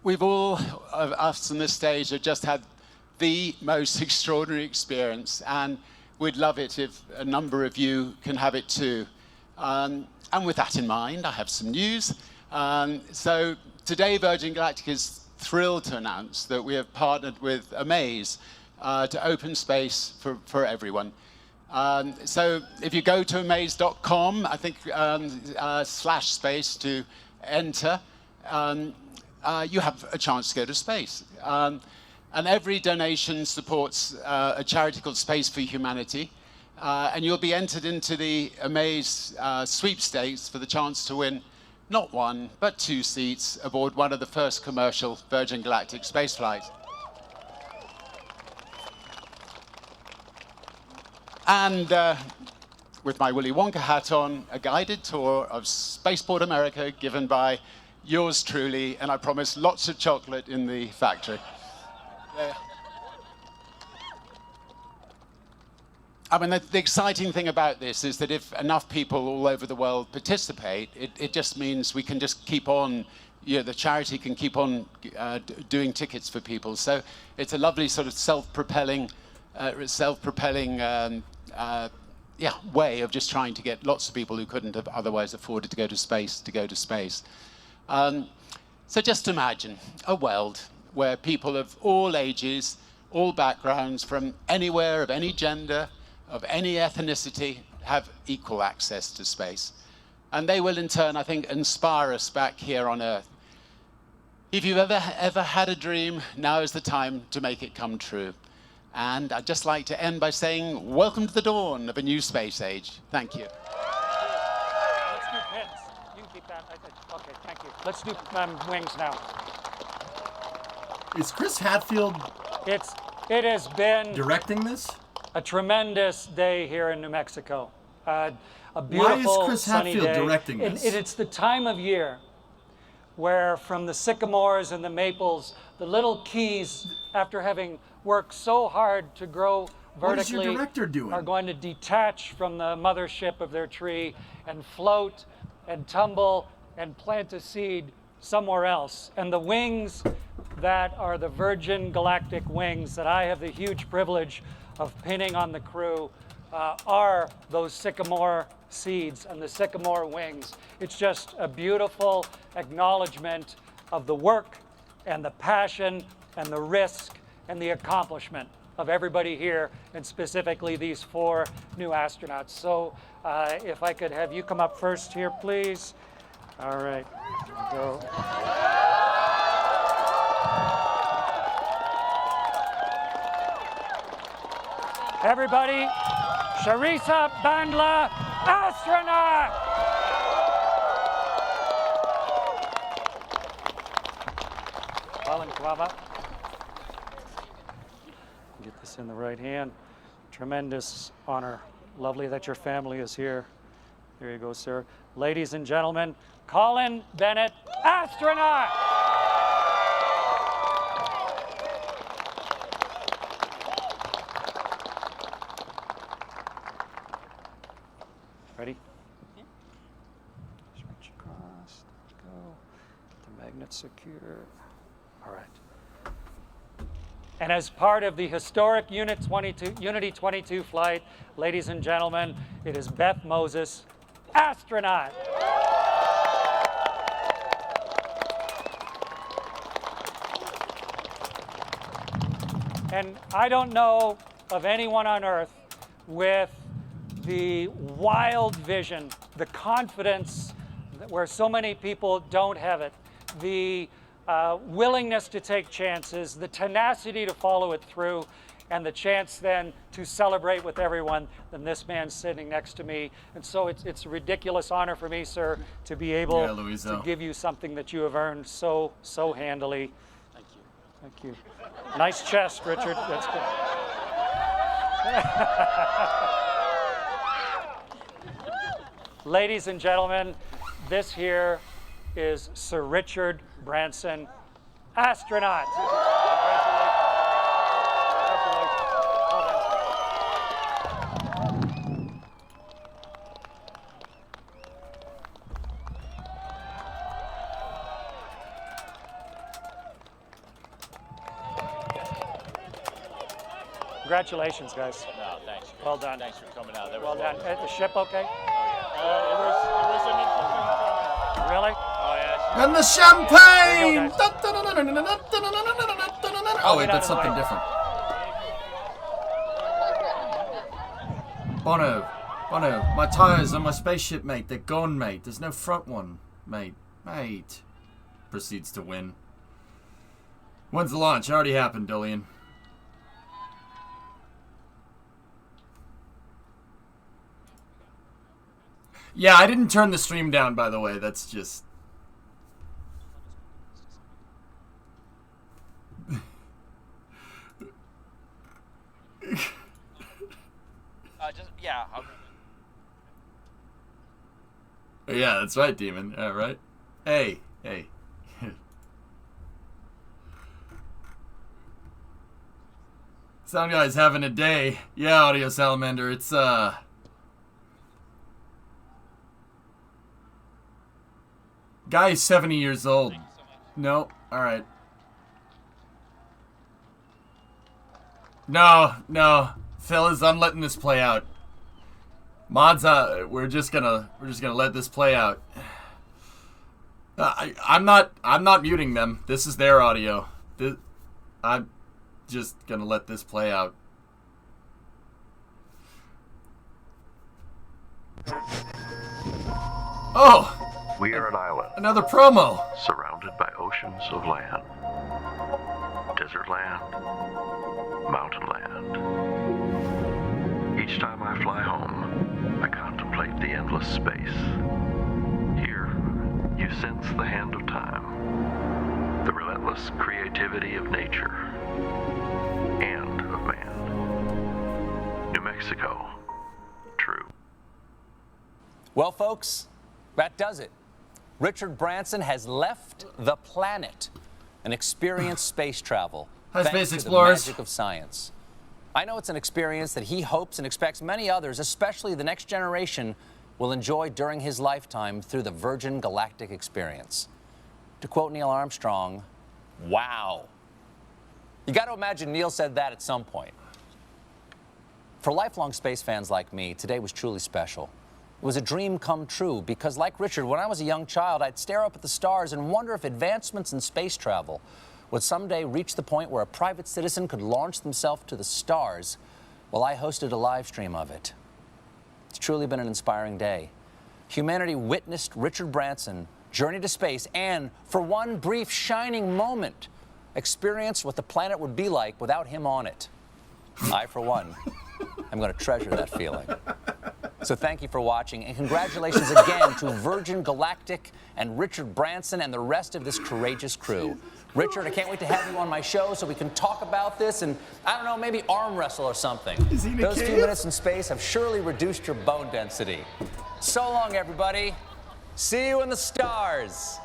We've all of us on this stage have just had the most extraordinary experience, and we'd love it if a number of you can have it too. And with that in mind, I have some news. So today, Virgin Galactic is thrilled to announce that we have partnered with Amaze to open space for everyone. So if you go to amaze.com, I think /space to enter, you have a chance to go to space. And every donation supports a charity called Space for Humanity. And you'll be entered into the Amaze sweepstakes for the chance to win not 1, but 2 seats aboard one of the first commercial Virgin Galactic space flights. And with my Willy Wonka hat on, a guided tour of Spaceport America given by yours truly, and I promise lots of chocolate in the factory. I mean, the exciting thing about this is that if enough people all over the world participate, it just means we can just keep on, the charity can keep on doing tickets for people. So it's a lovely sort of self-propelling way of just trying to get lots of people who couldn't have otherwise afforded to go to space. So just imagine a world where people of all ages, all backgrounds, from anywhere, of any gender, of any ethnicity, have equal access to space. And they will in turn, I think, inspire us back here on Earth. If you've ever had a dream, now is the time to make it come true. And I'd just like to end by saying, welcome to the dawn of a new space age. Thank you. Let's do pins. You can keep that. Okay, thank you. Let's do wings now. Is Chris Hadfield It has been directing this? A tremendous day here in New Mexico. A beautiful, Why is Chris sunny Hadfield day. directing this? It's the time of year where from the sycamores and the maples, the little keys, after having worked so hard to grow vertically, What is your director doing? are going to detach from the mothership of their tree and float and tumble and plant a seed somewhere else. And the wings that are the Virgin Galactic wings that I have the huge privilege of pinning on the crew are those sycamore seeds and the sycamore wings. It's just a beautiful acknowledgement of the work and the passion and the risk and the accomplishment of everybody here, and specifically these 4 new astronauts. So if I could have you come up first here, please. All right, go. Everybody, Sharisa Bandla, astronaut! Balaclava. Get this in the right hand. Tremendous honor. Lovely that your family is here. There you go, sir. Ladies and gentlemen, Colin Bennett, astronaut! Ready? Yeah. Stretch across. Go. The magnet secure. All right. And as part of the historic Unity 22 flight, ladies and gentlemen, it is Beth Moses, astronaut. And I don't know of anyone on Earth with the wild vision, the confidence where so many people don't have it, the willingness to take chances, the tenacity to follow it through, and the chance then to celebrate with everyone than this man sitting next to me. And so it's a ridiculous honor for me, sir, to be able to give you something that you have earned so handily. Thank you. Thank you. Nice chest, Richard. That's good. Ladies and gentlemen, this here is Sir Richard Branson, astronaut. Congratulations, guys. No, thanks. Well done. Thanks for coming out. That was Well done. wonderful. The ship okay? Oh, yeah. It was an interesting time. Really? Oh, yeah. And the champagne! Guys. Oh, wait, that's something different. Bono, my tires on my spaceship, mate. They're gone, mate. There's no front one, mate. Mate. Proceeds to win. When's the launch? Already happened, Dillian. Yeah, I didn't turn the stream down, by the way. That's just... Yeah. Yeah, that's right, Demon. Yeah, right? Hey. Sound guy's having a day. Yeah, Audio Salamander, it's, Guy is 70 years old. No, alright. No. Fellas, I'm letting this play out. Mods, we're just gonna let this play out. I'm not muting them. This is their audio. I'm just gonna let this play out. Oh! We are an island. Another promo! Surrounded by oceans of land. Desert land. Mountain land. Each time I fly home, I contemplate the endless space. Here, you sense the hand of time. The relentless creativity of nature. And of man. New Mexico. True. Well, folks, that does it. Richard Branson has left the planet and experienced space travel. Hi, thanks Space to Explorers. the magic of science. I know it's an experience that he hopes and expects many others, especially the next generation, will enjoy during his lifetime through the Virgin Galactic experience. To quote Neil Armstrong, wow. You got to imagine Neil said that at some point. For lifelong space fans like me, today was truly special. It was a dream come true because, like Richard, when I was a young child, I'd stare up at the stars and wonder if advancements in space travel would someday reach the point where a private citizen could launch themselves to the stars. Well, I hosted a live stream of it. It's truly been an inspiring day. Humanity witnessed Richard Branson journey to space and, for one brief shining moment, experienced what the planet would be like without him on it. I, for one, am going to treasure that feeling. So thank you for watching, and congratulations again to Virgin Galactic and Richard Branson and the rest of this courageous crew. Richard, I can't wait to have you on my show so we can talk about this and, I don't know, maybe arm wrestle or something. Those few minutes in space have surely reduced your bone density. So long, everybody. See you in the stars.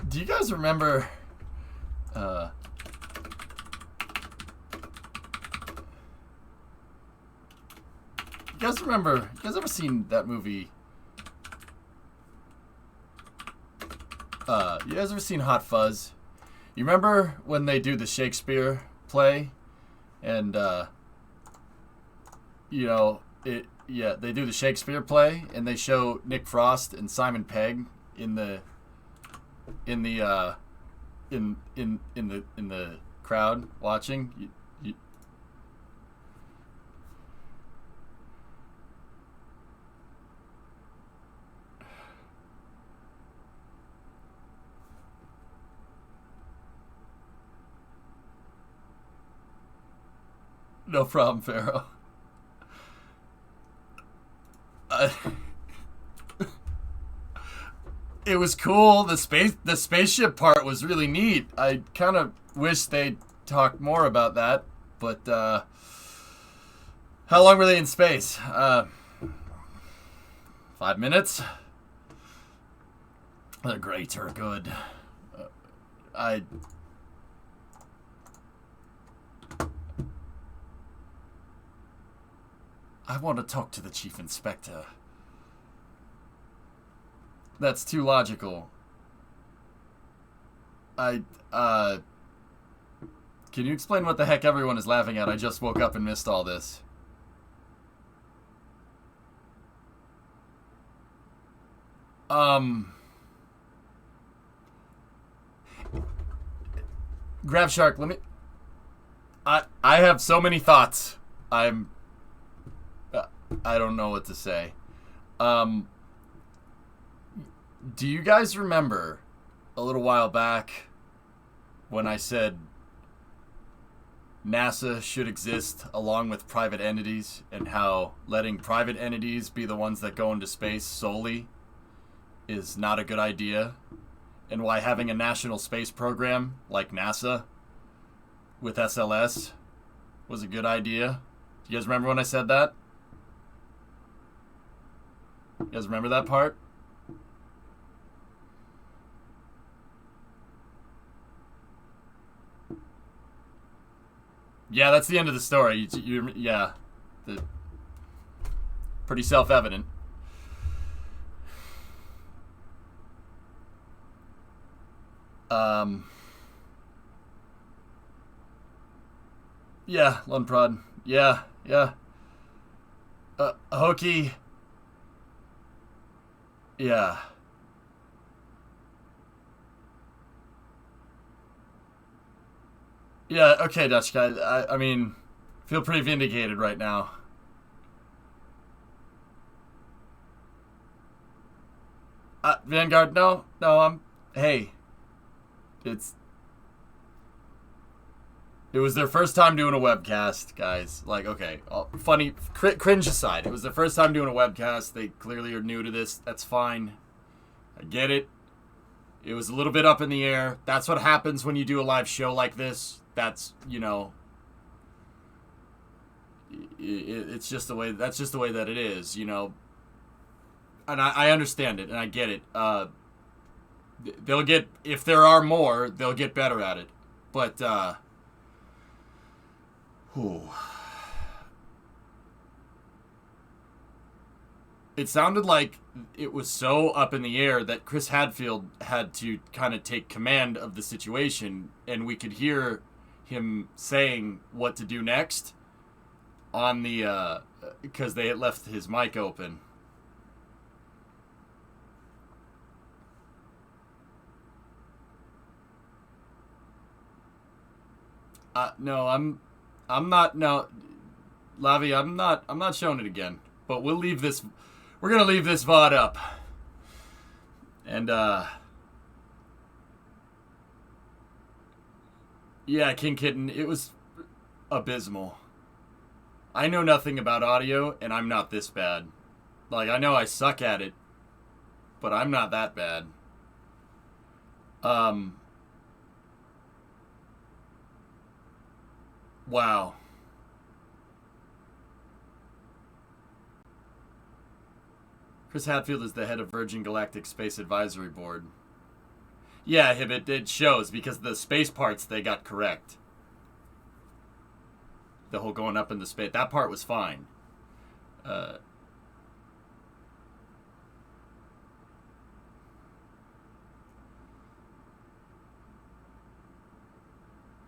Do you guys remember, you guys ever seen that movie, you guys ever seen Hot Fuzz? You remember when they do the Shakespeare play, and, you know, they do the Shakespeare play, and they show Nick Frost and Simon Pegg in the crowd watching. No problem, Pharaoh. It was cool. The spaceship part was really neat. I kind of wish they'd talk more about that. But how long were they in space? 5 minutes. They're great or good. I want to talk to the chief inspector. That's too logical. Can you explain what the heck everyone is laughing at? I just woke up and missed all this. Grab Shark, let me... I have so many thoughts. I don't know what to say. Do you guys remember a little while back when I said NASA should exist along with private entities, and how letting private entities be the ones that go into space solely is not a good idea, and why having a national space program like NASA with SLS was a good idea? Do you guys remember when I said that? You guys remember that part? Yeah, that's the end of the story. Yeah. Pretty self-evident. Yeah, Lunprod. Yeah. Hokey. Yeah. Yeah, okay, Dutch guy. I mean, feel pretty vindicated right now. Vanguard, no, hey. It was their first time doing a webcast, guys. Like, okay, funny, cringe aside, it was their first time doing a webcast. They clearly are new to this. That's fine. I get it. It was a little bit up in the air. That's what happens when you do a live show like this. That's, you know, it's just the way, that's just the way that it is, you know. And I understand it, and I get it. They'll get, if there are more, they'll get better at it. But, it sounded like it was so up in the air that Chris Hadfield had to kind of take command of the situation, and we could hear him saying what to do next on the, because they had left his mic open. No, I'm not, no, Lavi, I'm not showing it again, but we're gonna leave this VOD up. And, yeah, King Kitten, it was abysmal. I know nothing about audio, and I'm not this bad. Like, I know I suck at it, but I'm not that bad. Wow. Chris Hadfield is the head of Virgin Galactic Space Advisory Board. Yeah, Hibbit, it shows, because the space parts they got correct. The whole going up in the space, that part was fine.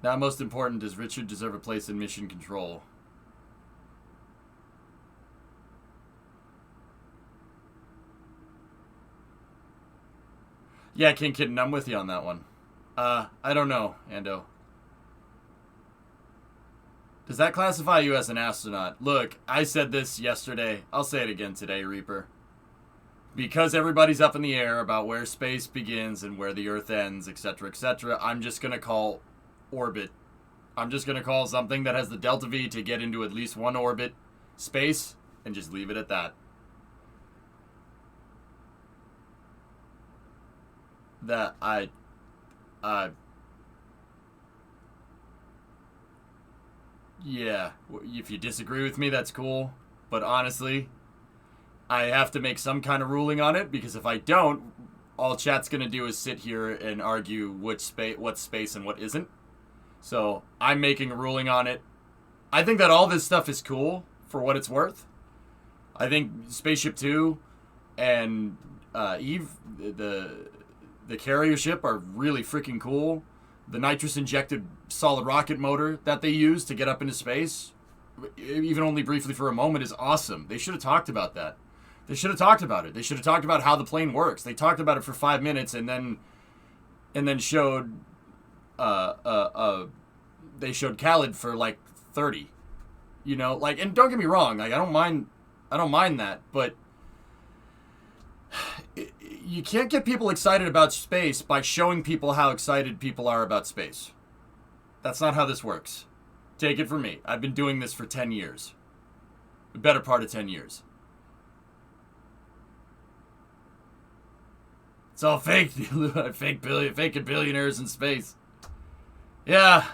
Now, most important, does Richard deserve a place in mission control? Yeah, King Kitten, I'm with you on that one. I don't know, Ando. Does that classify you as an astronaut? Look, I said this yesterday. I'll say it again today, Reaper. Because everybody's up in the air about where space begins and where the Earth ends, etc., etc., I'm just going to call orbit. I'm just going to call something that has the delta V to get into at least one orbit space and just leave it at that. that yeah, if you disagree with me, that's cool. But honestly, I have to make some kind of ruling on it, because if I don't, all chat's gonna do is sit here and argue what's space and what isn't. So I'm making a ruling on it. I think that all this stuff is cool for what it's worth. I think Spaceship Two and Eve, the carrier ship, are really freaking cool. The nitrous-injected solid rocket motor that they use to get up into space, even only briefly for a moment, is awesome. They should have talked about that. They should have talked about it. They should have talked about how the plane works. They talked about it for 5 minutes and then showed they showed Khaled for like 30. You know, like, and don't get me wrong, like I don't mind that, but you can't get people excited about space by showing people how excited people are about space. That's not how this works. Take it from me. I've been doing this for 10 years. The better part of 10 years. It's all fake. Fake billionaires in space. Yeah.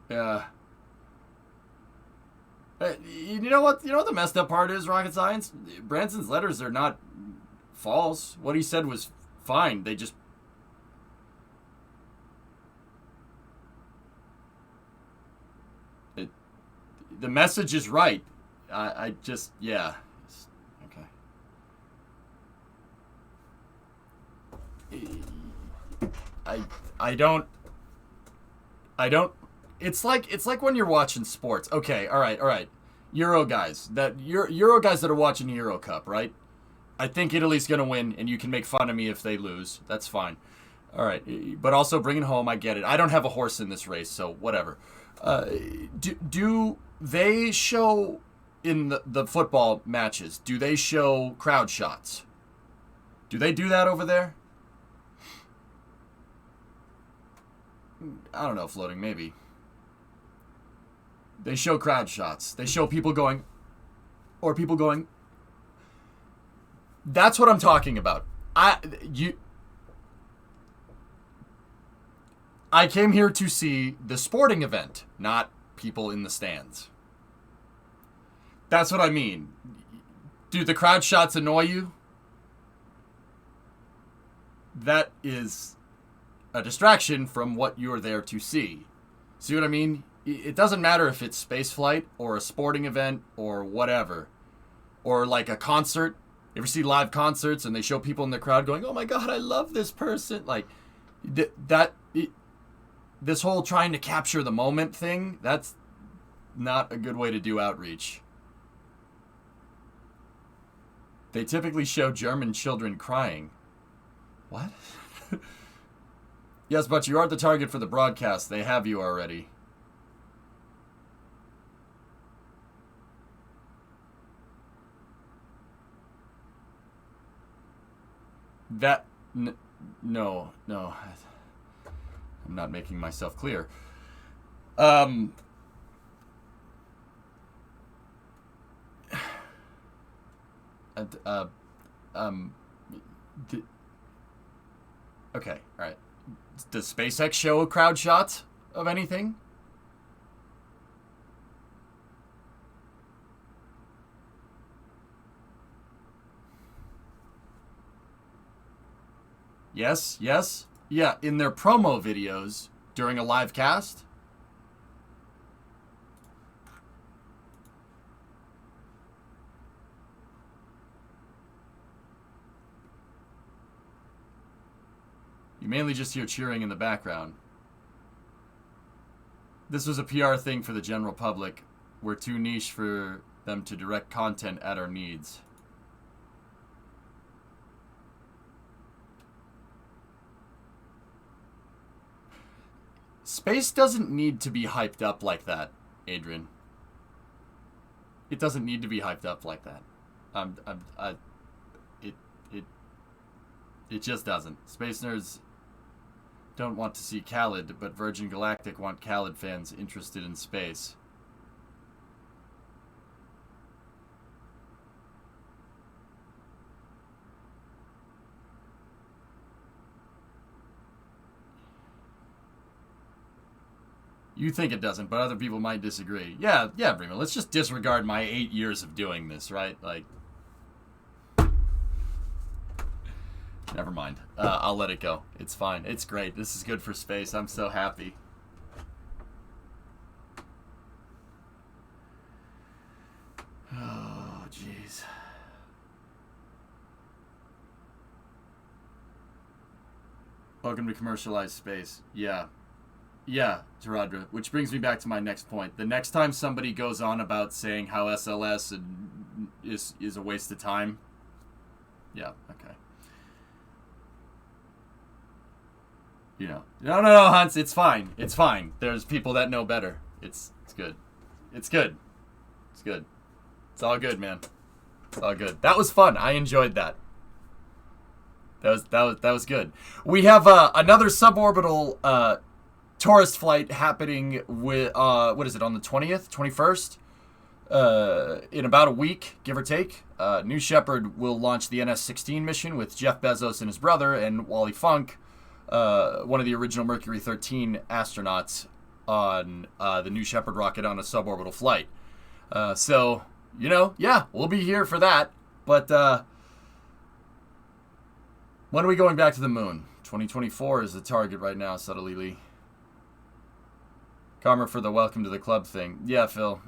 Yeah. You know what? You know what the messed up part is, rocket science? Branson's letters are not false. What he said was fine. They just... the message is right. I just... yeah. Okay. I don't... It's like when you're watching sports. Okay, all right. Euro guys that are watching Euro Cup, right? I think Italy's gonna win, and you can make fun of me if they lose. That's fine. All right, but also bring it home. I get it. I don't have a horse in this race, so whatever. Do they show in the football matches? Do they show crowd shots? Do they do that over there? I don't know, floating, maybe. They show crowd shots. They show people going, or people going. That's what I'm talking about. I came here to see the sporting event, not people in the stands. That's what I mean. Do the crowd shots annoy you? That is a distraction from what you're there to see. See what I mean? It doesn't matter if it's spaceflight or a sporting event or whatever. Or like a concert. You ever see live concerts and they show people in the crowd going, oh my God, I love this person. Like, this whole trying to capture the moment thing, that's not a good way to do outreach. They typically show German children crying. What? Yes, but you aren't the target for the broadcast. They have you already. That... No. I'm not making myself clear. Okay, alright. Does SpaceX show a crowd shot of anything? Yes. Yeah, in their promo videos during a live cast. You mainly just hear cheering in the background. This was a PR thing for the general public. We're too niche for them to direct content at our needs. Space doesn't need to be hyped up like that, Adrian. It doesn't need to be hyped up like that. It just doesn't. Space nerds don't want to see Khaled, but Virgin Galactic want Khaled fans interested in space. You think it doesn't, but other people might disagree. Yeah, Brima, let's just disregard my 8 years of doing this, right? Like, never mind. I'll let it go. It's fine. It's great. This is good for space. I'm so happy. Oh, jeez. Welcome to commercialized space. Yeah. Yeah, Taradra. Which brings me back to my next point. The next time somebody goes on about saying how SLS is a waste of time. Yeah, okay. You know. No, Hunts. It's fine. It's fine. There's people that know better. It's good. It's good. It's good. It's all good, man. It's all good. That was fun. I enjoyed that. That was good. We have another suborbital tourist flight happening with what is it, on the 20th, 21st? In about a week, give or take. New Shepard will launch the NS-16 mission with Jeff Bezos and his brother and Wally Funk, one of the original Mercury 13 astronauts, on the New Shepard rocket on a suborbital flight. So, you know, yeah, we'll be here for that. But when are we going back to the moon? 2024 is the target right now, Subtlely. Karma for the welcome to the club thing. Yeah, Phil.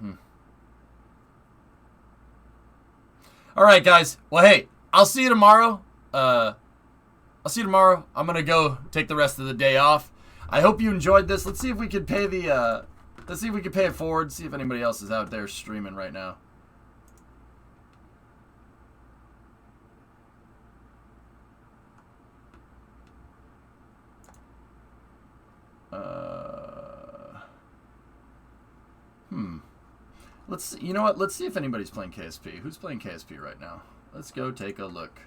All right, guys. Well, hey, I'll see you tomorrow. I'm going to go take the rest of the day off. I hope you enjoyed this. Let's see if we can pay the let's see if we can pay it forward. See if anybody else is out there streaming right now. You know what? Let's see if anybody's playing KSP. Who's playing KSP right now? Let's go take a look.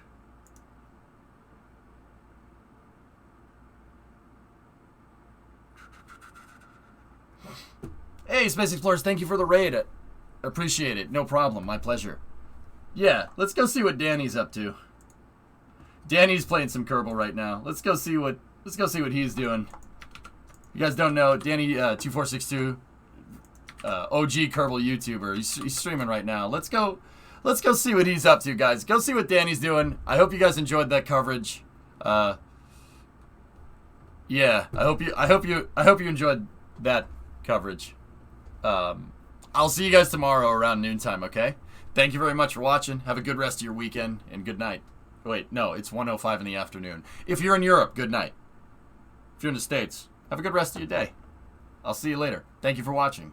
Hey, Space Explorers, thank you for the raid. Appreciate it. No problem. My pleasure. Yeah, let's go see what Danny's up to. Danny's playing some Kerbal right now. Let's go see what he's doing. You guys don't know, Danny 2462, OG Kerbal YouTuber. He's streaming right now. Let's go see what he's up to, guys. Go see what Danny's doing. I hope you guys enjoyed that coverage. Yeah, I hope you enjoyed that coverage. I'll see you guys tomorrow around noontime, okay? Thank you very much for watching. Have a good rest of your weekend, and good night. Wait, no, it's 1:05 in the afternoon. If you're in Europe, good night. If you're in the States, have a good rest of your day. I'll see you later. Thank you for watching.